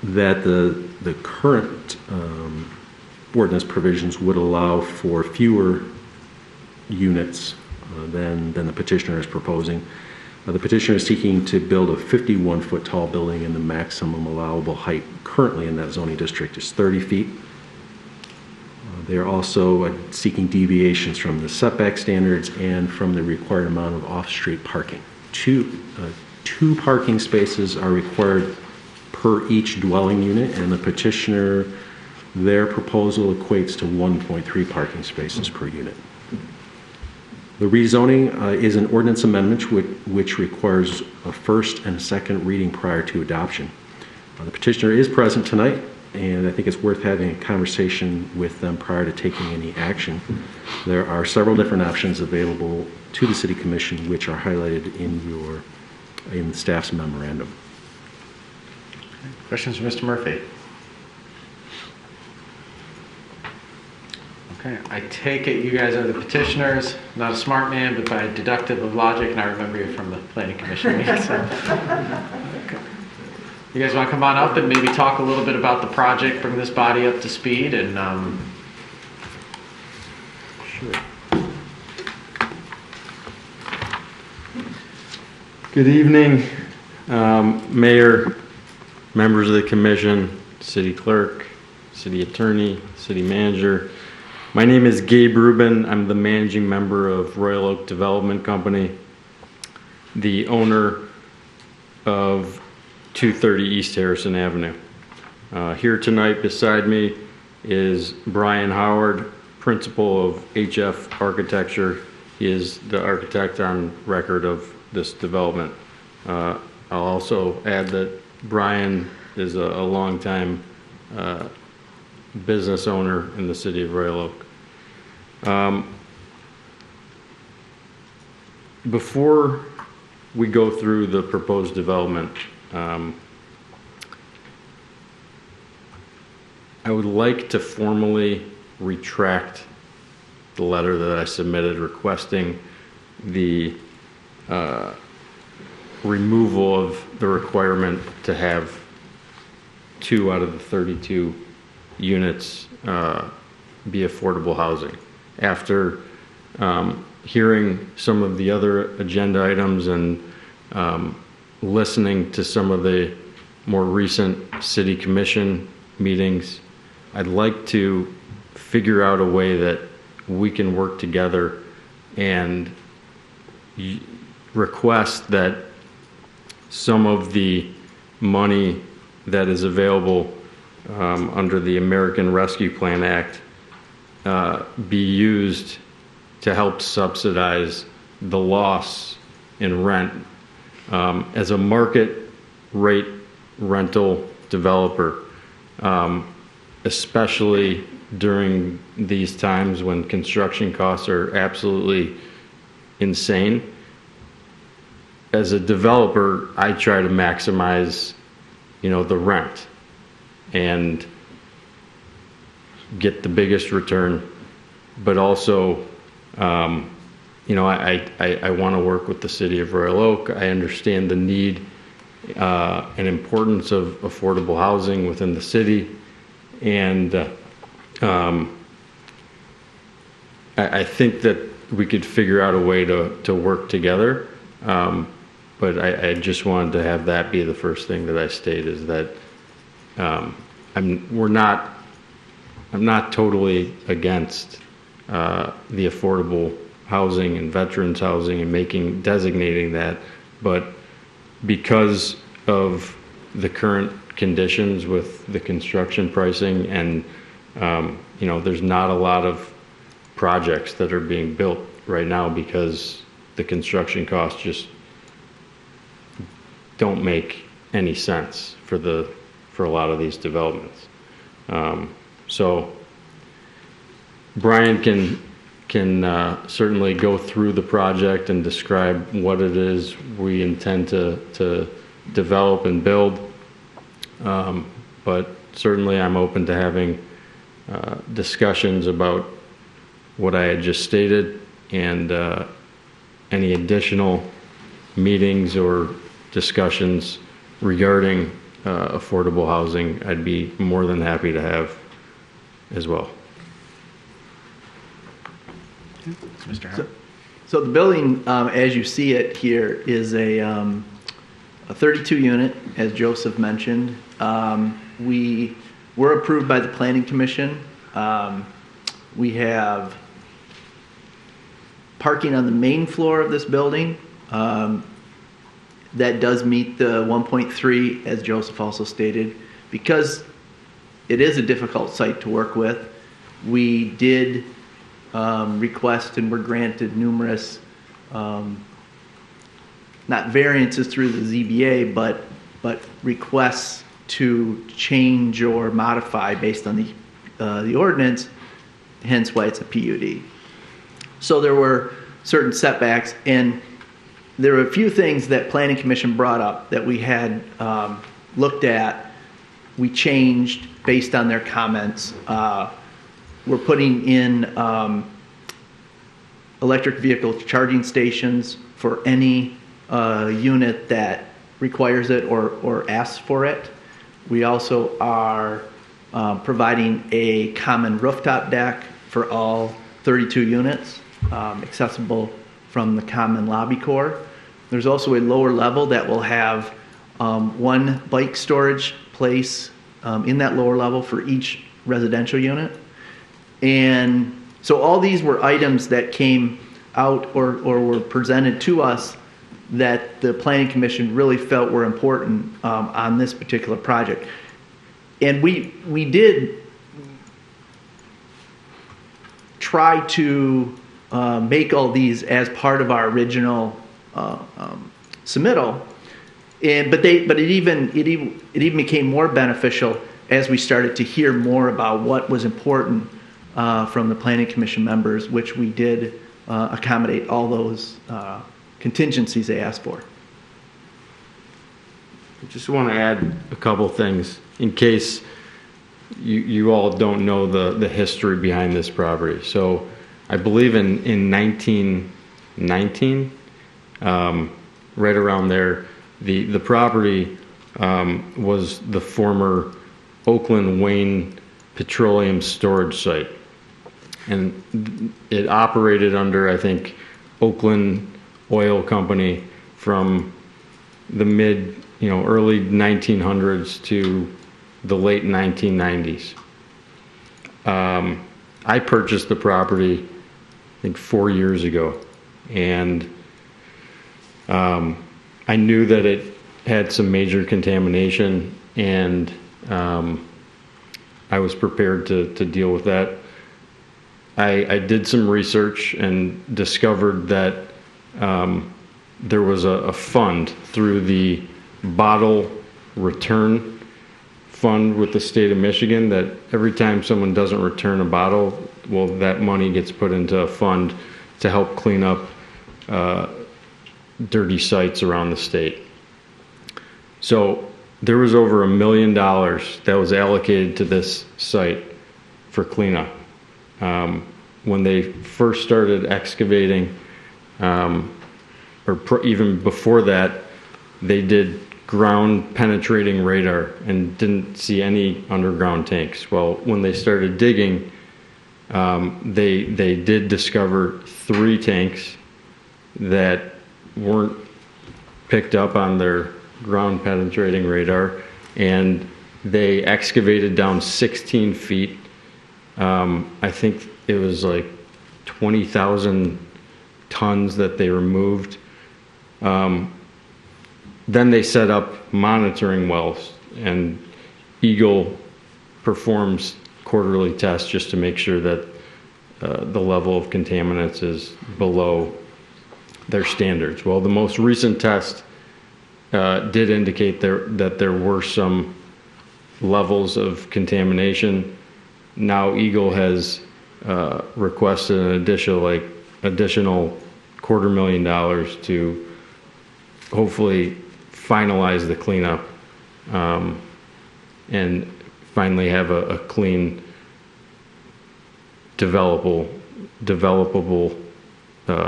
that the current ordinance provisions would allow for fewer units than the petitioner is proposing. The petitioner is seeking to build a 51-foot tall building, and the maximum allowable height currently in that zoning district is 30 feet. They are also seeking deviations from the setback standards and from the required amount of off-street parking. Two parking spaces are required per each dwelling unit, and the petitioner, their proposal equates to 1.3 parking spaces per unit. The rezoning is an ordinance amendment which requires a first and a second reading prior to adoption. The petitioner is present tonight, and I think it's worth having a conversation with them prior to taking any action. There are several different options available to the City Commission, which are highlighted in the staff's memorandum. Questions for Mr. Murphy? Okay, I take it you guys are the petitioners. Not a smart man, but by deductive of logic, and I remember you from the Planning Commission meeting. So. Okay. You guys want to come on up and maybe talk a little bit about the project, bring this body up to speed, and Sure. Good evening, Mayor, members of the Commission, City Clerk, City Attorney, City Manager. My name is Gabe Rubin. I'm the managing member of Royal Oak Development Company, the owner of 230 East Harrison Avenue. Here tonight beside me is Brian Howard, principal of HF Architecture. He is the architect on record of this development. I'll also add that Brian is a longtime business owner in the city of Royal Oak. Before we go through the proposed development, I would like to formally retract the letter that I submitted requesting the removal of the requirement to have 2 out of the 32 units be affordable housing. After hearing some of the other agenda items and listening to some of the more recent city commission meetings, I'd like to figure out a way that we can work together and request that some of the money that is available under the American Rescue Plan Act be used to help subsidize the loss in rent. As a market rate rental developer, especially during these times when construction costs are absolutely insane, as a developer, I try to maximize, the rent and get the biggest return, but also, I want to work with the city of Royal Oak. I understand the need and importance of affordable housing within the city, and I think that we could figure out a way to work together. But I just wanted to have that be the first thing that I state, is that I'm not totally against the affordable housing and veterans housing and designating that, but because of the current conditions with the construction pricing and there's not a lot of projects that are being built right now because the construction costs just don't make any sense for a lot of these developments. So Brian can certainly go through the project and describe what it is we intend to develop and build. But certainly I'm open to having discussions about what I had just stated, and any additional meetings or discussions regarding affordable housing, I'd be more than happy to have as well. Mr. Howard. So the building, as you see it here, is a 32 unit, as Joseph mentioned. We were approved by the Planning Commission. We have parking on the main floor of this building. That does meet the 1.3, as Joseph also stated. Because it is a difficult site to work with, we did request and were granted numerous, not variances through the ZBA, but requests to change or modify based on the ordinance, hence why it's a PUD. So there were certain setbacks, and there were a few things that Planning Commission brought up that we had looked at. We changed based on their comments. We're putting in electric vehicle charging stations for any unit that requires it or asks for it. We also are providing a common rooftop deck for all 32 units, accessible from the common lobby core. There's also a lower level that will have one bike storage place in that lower level for each residential unit. And so all these were items that came out or were presented to us that the Planning Commission really felt were important on this particular project. And we did try to make all these as part of our original submittal, but it even became more beneficial as we started to hear more about what was important from the Planning Commission members, which we did accommodate all those contingencies they asked for. I just want to add a couple things in case you all don't know the history behind this property. So I believe in 1919, right around there, the property was the former Oakland Wayne Petroleum Storage Site. And it operated under, I think, Oakland Oil Company from the early 1900s to the late 1990s. I purchased the property, I think, 4 years ago, and I knew that it had some major contamination, and I was prepared to deal with that. I did some research and discovered that there was a fund through the bottle return fund with the state of Michigan that every time someone doesn't return a bottle, well, that money gets put into a fund to help clean up dirty sites around the state. So there was over $1 million that was allocated to this site for cleanup. When they first started excavating, even before that, they did ground penetrating radar and didn't see any underground tanks. Well, when they started digging, they did discover 3 tanks that weren't picked up on their ground penetrating radar, and they excavated down 16 feet. I think it was like 20,000 tons that they removed. Then they set up monitoring wells, and Eagle performs quarterly tests just to make sure that the level of contaminants is below their standards. Well, the most recent test did indicate that there were some levels of contamination. Now Eagle has requested an additional $250,000 to hopefully finalize the cleanup and finally have a clean, developable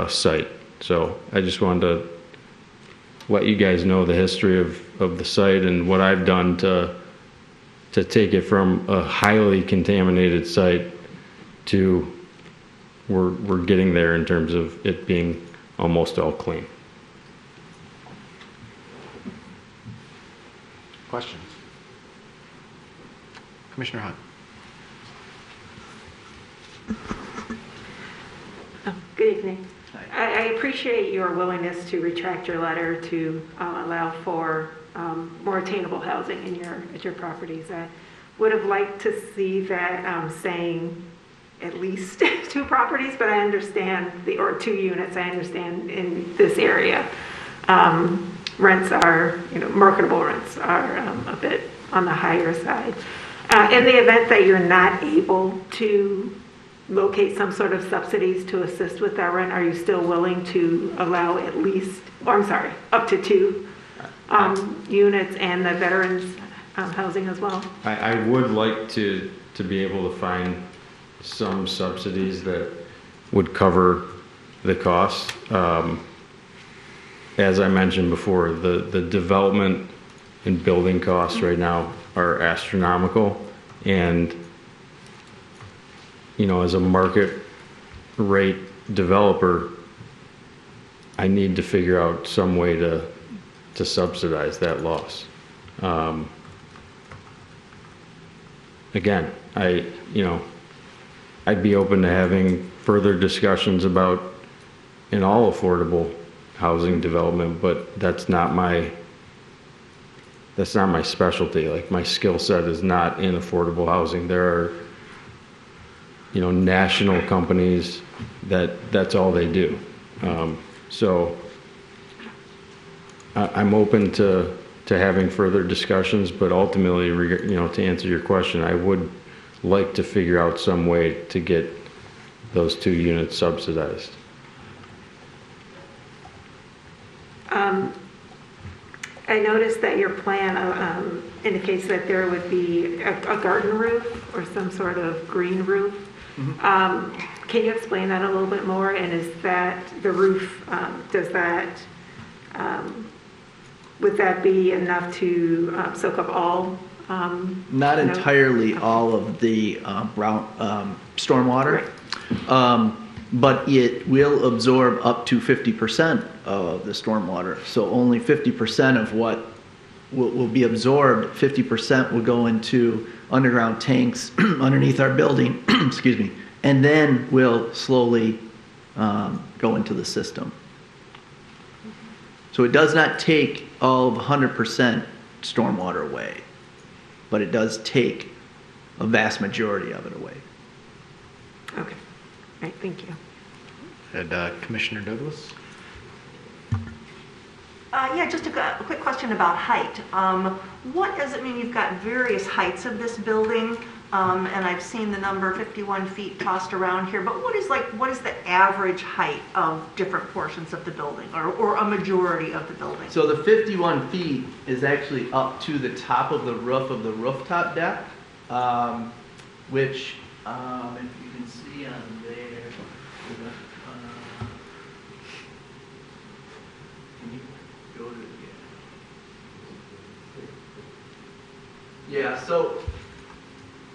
site. So I just wanted to let you guys know the history of the site and what I've done to take it from a highly contaminated site to we're getting there in terms of it being almost all clean. Questions? Commissioner Hunt. Good evening. I appreciate your willingness to retract your letter to allow for more attainable housing at your properties. I would have liked to see that saying at least 2 properties, but I understand or 2 units. I understand in this area, rents are, marketable rents are a bit on the higher side. In the event that you're not able to locate some sort of subsidies to assist with that rent, are you still willing to allow up to 2 units and the veterans housing as well? I would like to be able to find some subsidies that would cover the costs. As I mentioned before, the development and building costs right now are astronomical, and as a market rate developer, I need to figure out some way to subsidize that loss. Again, I'd be open to having further discussions about an all affordable housing development, but that's not my specialty. Like, my skill set is not in affordable housing. There are, national companies that's all they do. So I'm open to having further discussions, but ultimately, to answer your question, I would like to figure out some way to get those 2 units subsidized. I noticed that your plan indicates that there would be a garden roof or some sort of green roof. Can you explain that a little bit more? And is that the roof, would that be enough to soak up all? Not entirely all of the stormwater, but it will absorb up to 50% of the stormwater. So only 50% of what will be absorbed, 50% will go into underground tanks underneath our building, excuse me, and then will slowly go into the system. So it does not take all of 100% stormwater away, but it does take a vast majority of it away. Okay. All right, thank you. And Commissioner Douglas? Yeah, just a quick question about height. What does it mean? You've got various heights of this building, and I've seen the number 51 feet tossed around here, but what is the average height of different portions of the building, or a majority of the building? So the 51 feet is actually up to the top of the roof of the rooftop deck, which, if you can see on there, can you go to yeah, so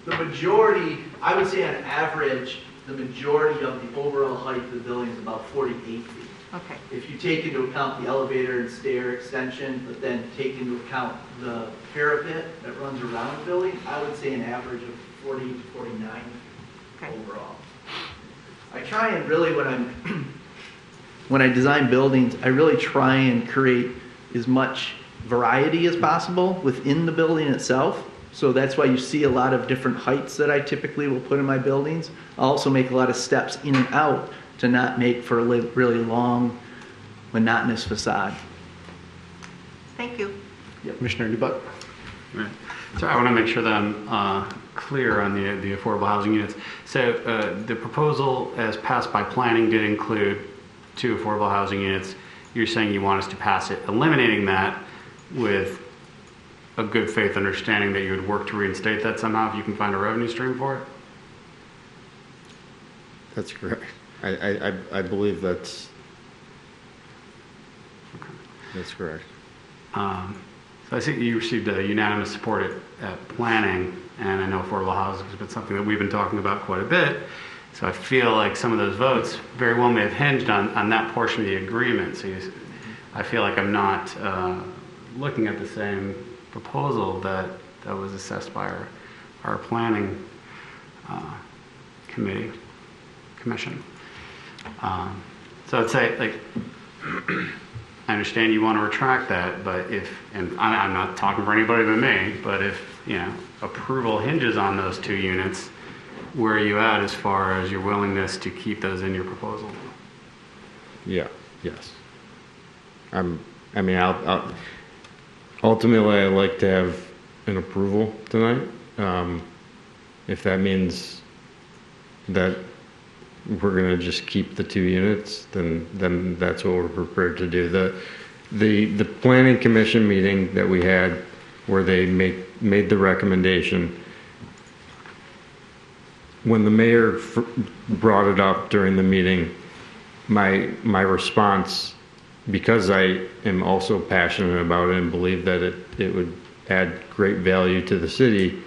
the majority, I would say on average, the majority of the overall height of the building is about 48 feet. Okay. If you take into account the elevator and stair extension, but then take into account the parapet that runs around the building, I would say an average of 40 to 49 overall. I try and really, when I design buildings, I really try and create as much variety as possible within the building itself. So that's why you see a lot of different heights that I typically will put in my buildings. I also make a lot of steps in and out to not make for a really long, monotonous facade. Thank you. Yep. Commissioner Dubuck? Right. So I want to make sure that I'm clear on the affordable housing units. So the proposal as passed by planning did include 2 affordable housing units. You're saying you want us to pass it, eliminating that with a good faith understanding that you would work to reinstate that somehow if you can find a revenue stream for it? That's correct. I believe that's correct. So I see you received unanimous support at planning, and I know affordable housing has been something that we've been talking about quite a bit. So I feel like some of those votes very well may have hinged on that portion of the agreement. So I feel like I'm not looking at the same proposal that was assessed by our planning commission. So I'd say, like, I understand you want to retract that, but and I'm not talking for anybody but me, but if, approval hinges on those 2 units, where are you at as far as your willingness to keep those in your proposal? Yeah, yes. Ultimately, I'd like to have an approval tonight. If that means that we're going to just keep the 2 units, then that's what we're prepared to do. The planning commission meeting that we had, where they made the recommendation, when the mayor brought it up during the meeting, my response, because I am also passionate about it and believe that it would add great value to the city,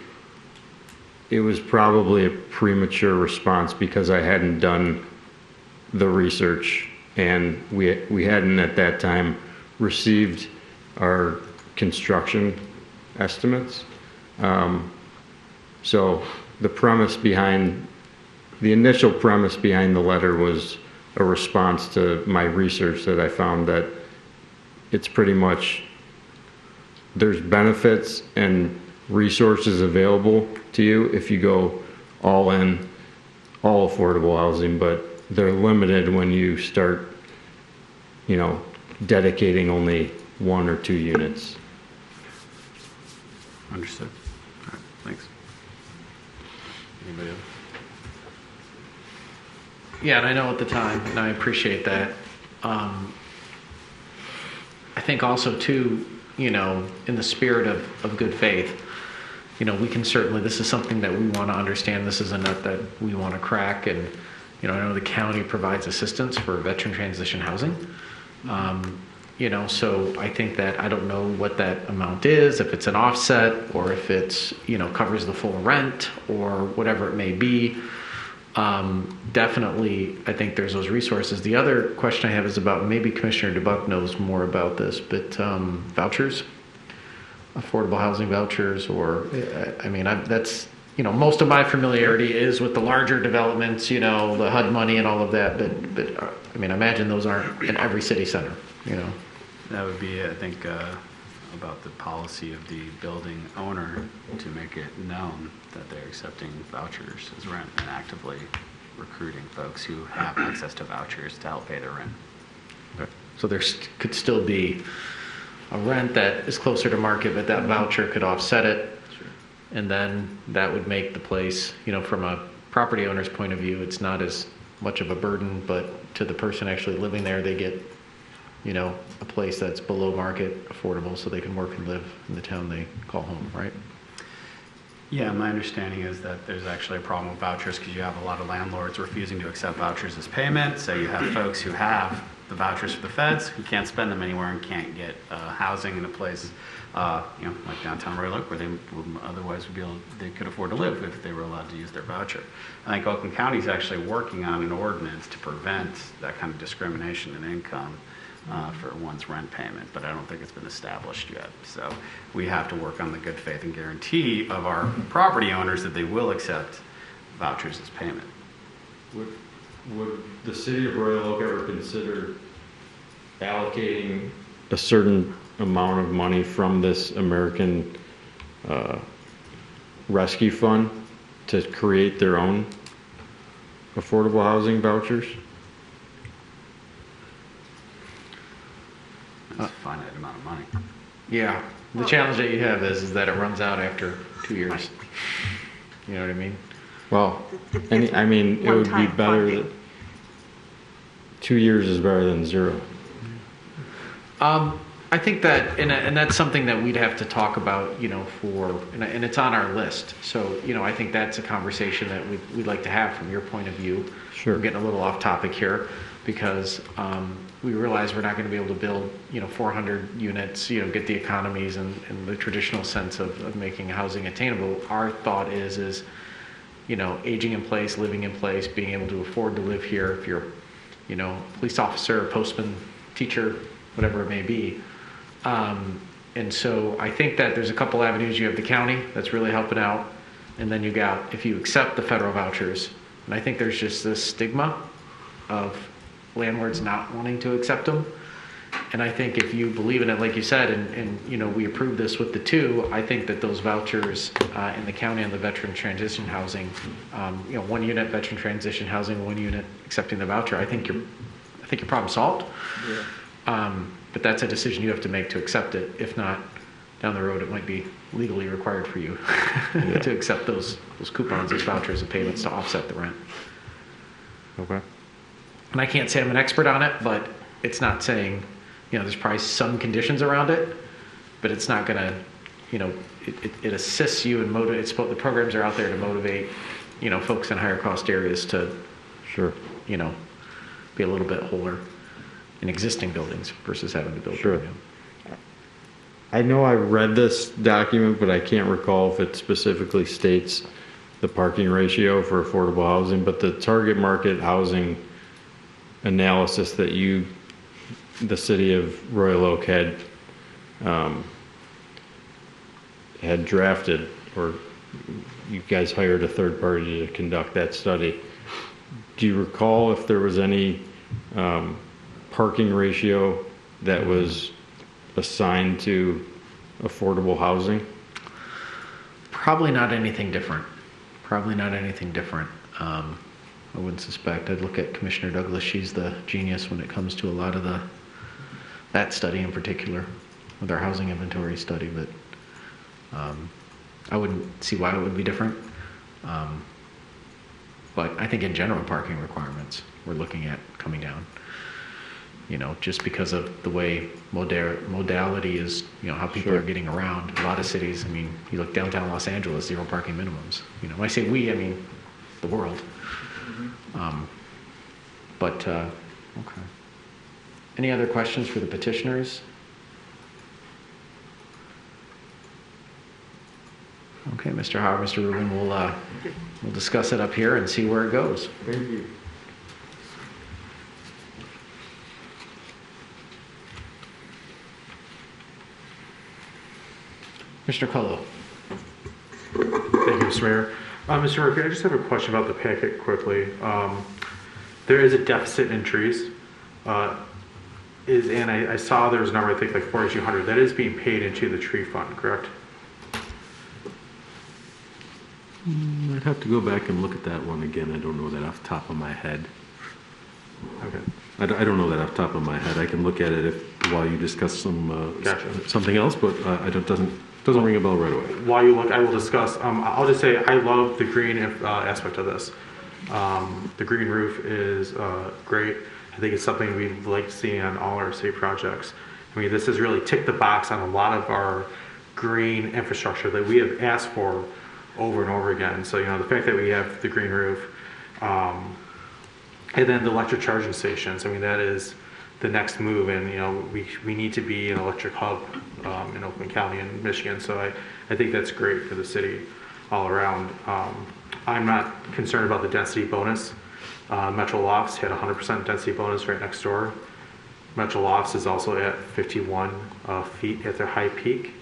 it was probably a premature response because I hadn't done the research, and we hadn't at that time received our construction estimates. So the initial premise behind the letter was a response to my research that I found that it's pretty much, there's benefits and resources available to you if you go all in, all affordable housing, but they're limited when you start, dedicating only 1 or 2 units. Understood. All right, thanks. Anybody else? Yeah, and I know at the time, and I appreciate that. I think also too, in the spirit of good faith, we can certainly, this is something that we want to understand. This is a nut that we want to crack. And, I know the county provides assistance for veteran transition housing. So I think that I don't know what that amount is, if it's an offset or if it's, covers the full rent or whatever it may be. Definitely, I think there's those resources. The other question I have is about, maybe Commissioner DeBuck knows more about this, but vouchers, affordable housing vouchers, or, that's, most of my familiarity is with the larger developments, the HUD money and all of that, but I imagine those aren't in every city center, That would be, I think, about the policy of the building owner to make it known that they're accepting vouchers as rent and actively recruiting folks who have access to vouchers to help pay their rent. Okay. So there could still be a rent that is closer to market, but that voucher could offset it. Sure. And then that would make the place, from a property owner's point of view, it's not as much of a burden, but to the person actually living there, they get, a place that's below market, affordable, so they can work and live in the town they call home, right? Yeah, my understanding is that there's actually a problem with vouchers because you have a lot of landlords refusing to accept vouchers as payment. So you have folks who have the vouchers for the feds who can't spend them anywhere and can't get housing in a place, like downtown Royal Oak, where they otherwise would they could afford to live if they were allowed to use their voucher. I think Oakland County is actually working on an ordinance to prevent that kind of discrimination in income for one's rent payment, but I don't think it's been established yet. So we have to work on the good faith and guarantee of our property owners that they will accept vouchers as payment. Would the city of Royal Oak ever consider allocating a certain amount of money from this American Rescue Fund to create their own affordable housing vouchers? That's a finite amount of money. Yeah. The challenge that you have is that it runs out after 2 years. You know what I mean? Well, it would be better that 2 years is better than 0. I think that, and that's something that we'd have to talk about, and it's on our list. So, I think that's a conversation that we'd like to have from your point of view. Sure. We're getting a little off topic here because we realize we're not going to be able to build, 400 units, get the economies and the traditional sense of making housing attainable. Our thought is, aging in place, living in place, being able to afford to live here if you're, police officer, postman, teacher, whatever it may be. And so I think that there's a couple avenues. You have the county that's really helping out. And then you got, if you accept the federal vouchers, and I think there's just this stigma of landlords not wanting to accept them. And I think if you believe in it, like you said, and we approved this with the 2, I think that those vouchers in the county on the veteran transition housing, 1 unit veteran transition housing, 1 unit accepting the voucher, I think your problem solved. Yeah. But that's a decision you have to make to accept it. If not, down the road, it might be legally required for you to accept those coupons, those vouchers, and payments to offset the rent. Okay. And I can't say I'm an expert on it, but it's not saying, there's probably some conditions around it, but it's not going to, it assists you and motivates. The programs are out there to motivate, folks in higher cost areas to, sure, be a little bit wholer in existing buildings versus having to build. Sure. I know I read this document, but I can't recall if it specifically states the parking ratio for affordable housing, but the target market housing analysis that the city of Royal Oak had drafted, or you guys hired a third party to conduct that study. Do you recall if there was any parking ratio that was assigned to affordable housing? Probably not anything different. Probably not anything different. I wouldn't suspect. I'd look at Commissioner Douglas. She's the genius when it comes to a lot of that study in particular, with our housing inventory study. But I wouldn't see why it would be different. But I think in general, parking requirements we're looking at coming down. You know, just because of the way modality is, you know, how people are getting around. A lot of cities, I mean, you look downtown Los Angeles, 0 parking minimums. You know, when I say we, I mean the world. Okay. Any other questions for the petitioners? Okay, Mr. Howard, Mr. Rubin, we'll discuss it up here and see where it goes. Thank you. Mr. Cullo. Thank you, Mr. Mayor. Mr. Murphy, I just have a question about the packet quickly. There is a deficit in trees. And I saw there was a number, I think like 4,200. That is being paid into the tree fund, correct? I'd have to go back and look at that one again. I don't know that off the top of my head. Okay. I don't know that off the top of my head. I can look at it while you discuss something else, but it doesn't ring a bell right away. While you look, I will discuss. I'll just say I love the green aspect of this. The green roof is great. I think it's something we'd like to see on all our city projects. I mean, this has really ticked the box on a lot of our green infrastructure that we have asked for over and over again. So, you know, the fact that we have the green roof, and then the electric charging stations, I mean, that is the next move. And, you know, we need to be an electric hub in Oakland County and Michigan. So I think that's great for the city all around. I'm not concerned about the density bonus. Metro Lofts had 100% density bonus right next door. Metro Lofts is also at 51 feet at their high peak.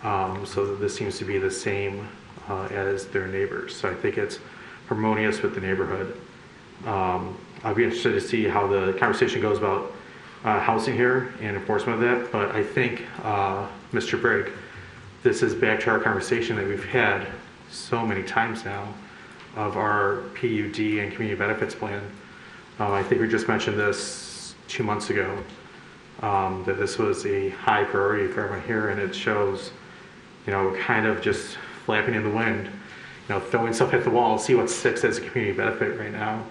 So this seems to be the same as their neighbors. So I think it's harmonious with the neighborhood. I'd be interested to see how the conversation goes about housing here and enforcement of that. But I think, Mr. Brigg, this is back to our conversation that we've had so many times now of our PUD and community benefits plan. I think we just mentioned this 2 months ago, that this was a high priority for everyone here, and it shows, you know, kind of just flapping in the wind, you know, throwing stuff at the wall, see what sticks as a community benefit right now.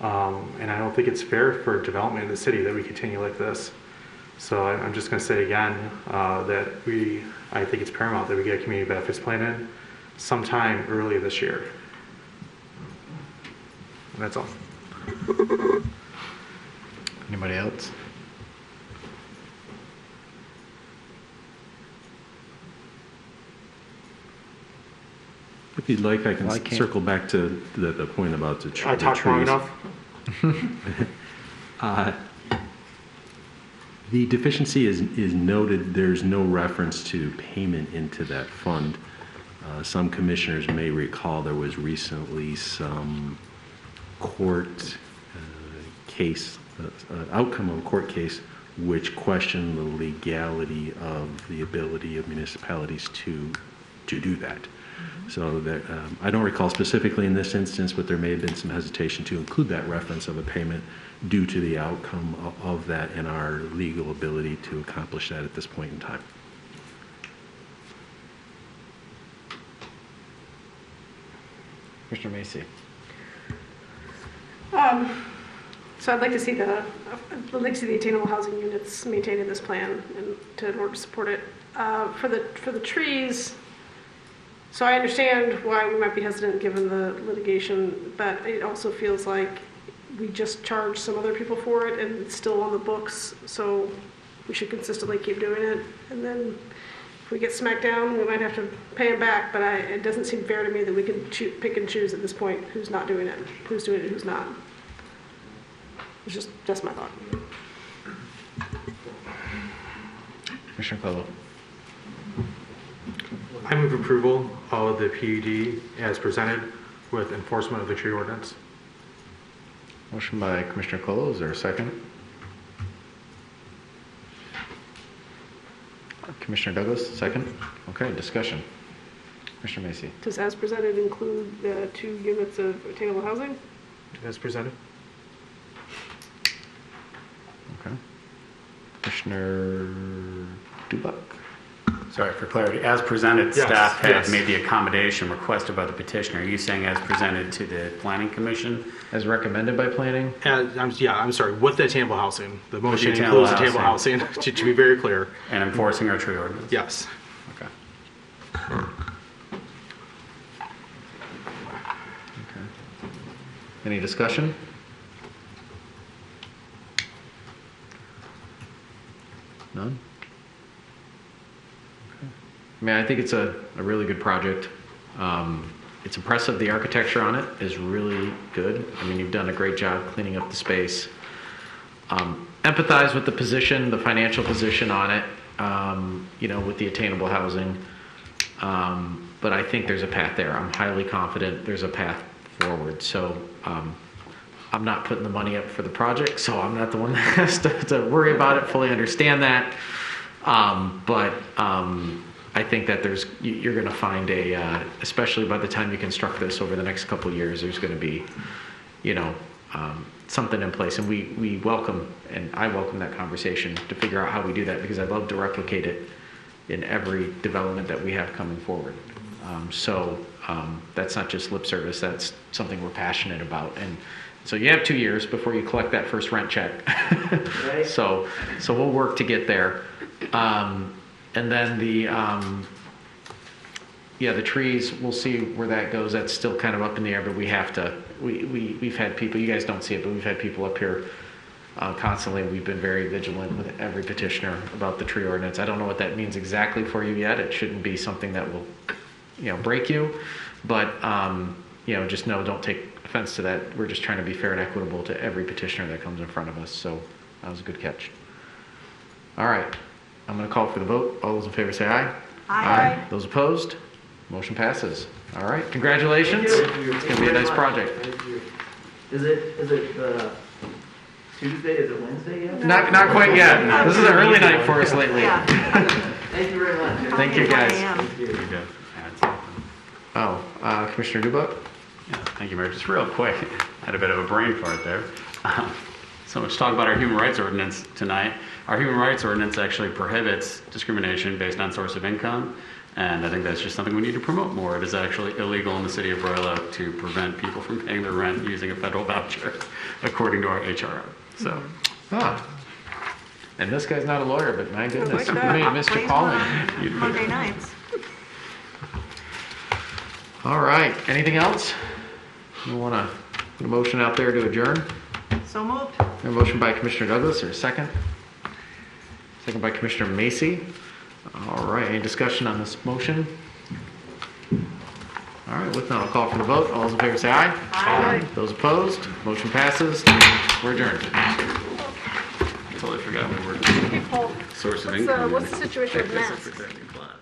And I don't think it's fair for development in the city that we continue like this. So I'm just going to say again that I think it's paramount that we get a community benefits plan in sometime early this year. And that's all. Anybody else? If you'd like, I can circle back to the point about the trees. I talked long enough. The deficiency is noted. There's no reference to payment into that fund. Some commissioners may recall there was recently some court case, outcome of a court case, which questioned the legality of the ability of municipalities to do that. So that, I don't recall specifically in this instance, but there may have been some hesitation to include that reference of a payment due to the outcome of that and our legal ability to accomplish that at this point in time. Commissioner Macy. So I'd like to see the attainable housing units maintained in this plan and in order to support it. For the trees, so I understand why we might be hesitant given the litigation, but it also feels like we just charged some other people for it and it's still on the books, so we should consistently keep doing it. And then if we get smacked down, we might have to pay them back, but it doesn't seem fair to me that we can pick and choose at this point who's not doing it, who's doing it, who's not. It's just my thought. Commissioner Colo. I move approval of the PUD as presented with enforcement of the tree ordinance. Motion by Commissioner Colo, is there a second? Commissioner Douglas, second? Okay, discussion. Commissioner Macy. Does as presented include the 2 units of attainable housing? As presented. Okay. Commissioner Dubak. Sorry, for clarity, as presented, Yes, staff had yes. made the accommodation requested by the petitioner. Are you saying as presented to the planning commission? As recommended by planning? I'm sorry, with the attainable housing. The motion the attainable includes attainable housing, to be very clear. And enforcing our tree ordinance? Yes. Okay. Any discussion? None? Okay. I mean, I think it's a really good project. It's impressive. The architecture on it is really good. I mean, you've done a great job cleaning up the space. Empathize with the position, the financial position on it, with the attainable housing. But I think there's a path there. I'm highly confident there's a path forward. So I'm not putting the money up for the project, so I'm not the one that has to worry about it, fully understand that. But I think that you're going to find especially by the time you construct this over the next couple of years, there's going to be, something in place. And we welcome, and I welcome that conversation to figure out how we do that, because I'd love to replicate it in every development that we have coming forward. That's not just lip service, that's something we're passionate about. And so you have 2 years before you collect that first rent check. Right. So we'll work to get there. And then the trees, we'll see where that goes. That's still kind of up in the air, but we've had people, you guys don't see it, but we've had people up here constantly. We've been very vigilant with every petitioner about the tree ordinance. I don't know what that means exactly for you yet. It shouldn't be something that will, break you, but, just know, don't take offense to that. We're just trying to be fair and equitable to every petitioner that comes in front of us. So that was a good catch. All right. I'm going to call for the vote. All those in favor say aye. Aye. Those opposed? Motion passes. All right. Congratulations. It's going to be a nice project. Thank you. Is it Tuesday? Is it Wednesday yet? Not quite yet. This is an early night for us lately. Yeah. Thank you very much. Thank you, guys. Thank you. Commissioner Dubak? Yeah, thank you, Mayor. Just real quick, I had a bit of a brain fart there. So much talk about our human rights ordinance tonight. Our human rights ordinance actually prohibits discrimination based on source of income, and I think that's just something we need to promote more. It is actually illegal in the city of Royal to prevent people from paying their rent using a federal voucher, according to our HRO. So, and this guy's not a lawyer, but my goodness, you that. made Mr. Calling. Monday nights. All right. Anything else? You want to put a motion out there to adjourn? So moved. A motion by Commissioner Douglas, or a second? Second by Commissioner Macy. All right. Any discussion on this motion? All right. With that, I'll call for the vote. All those in favor say aye. Aye. Those opposed? Motion passes. We're adjourned. totally forgot we were Hey, Paul, source of income. what's the situation with masks? Protecting class.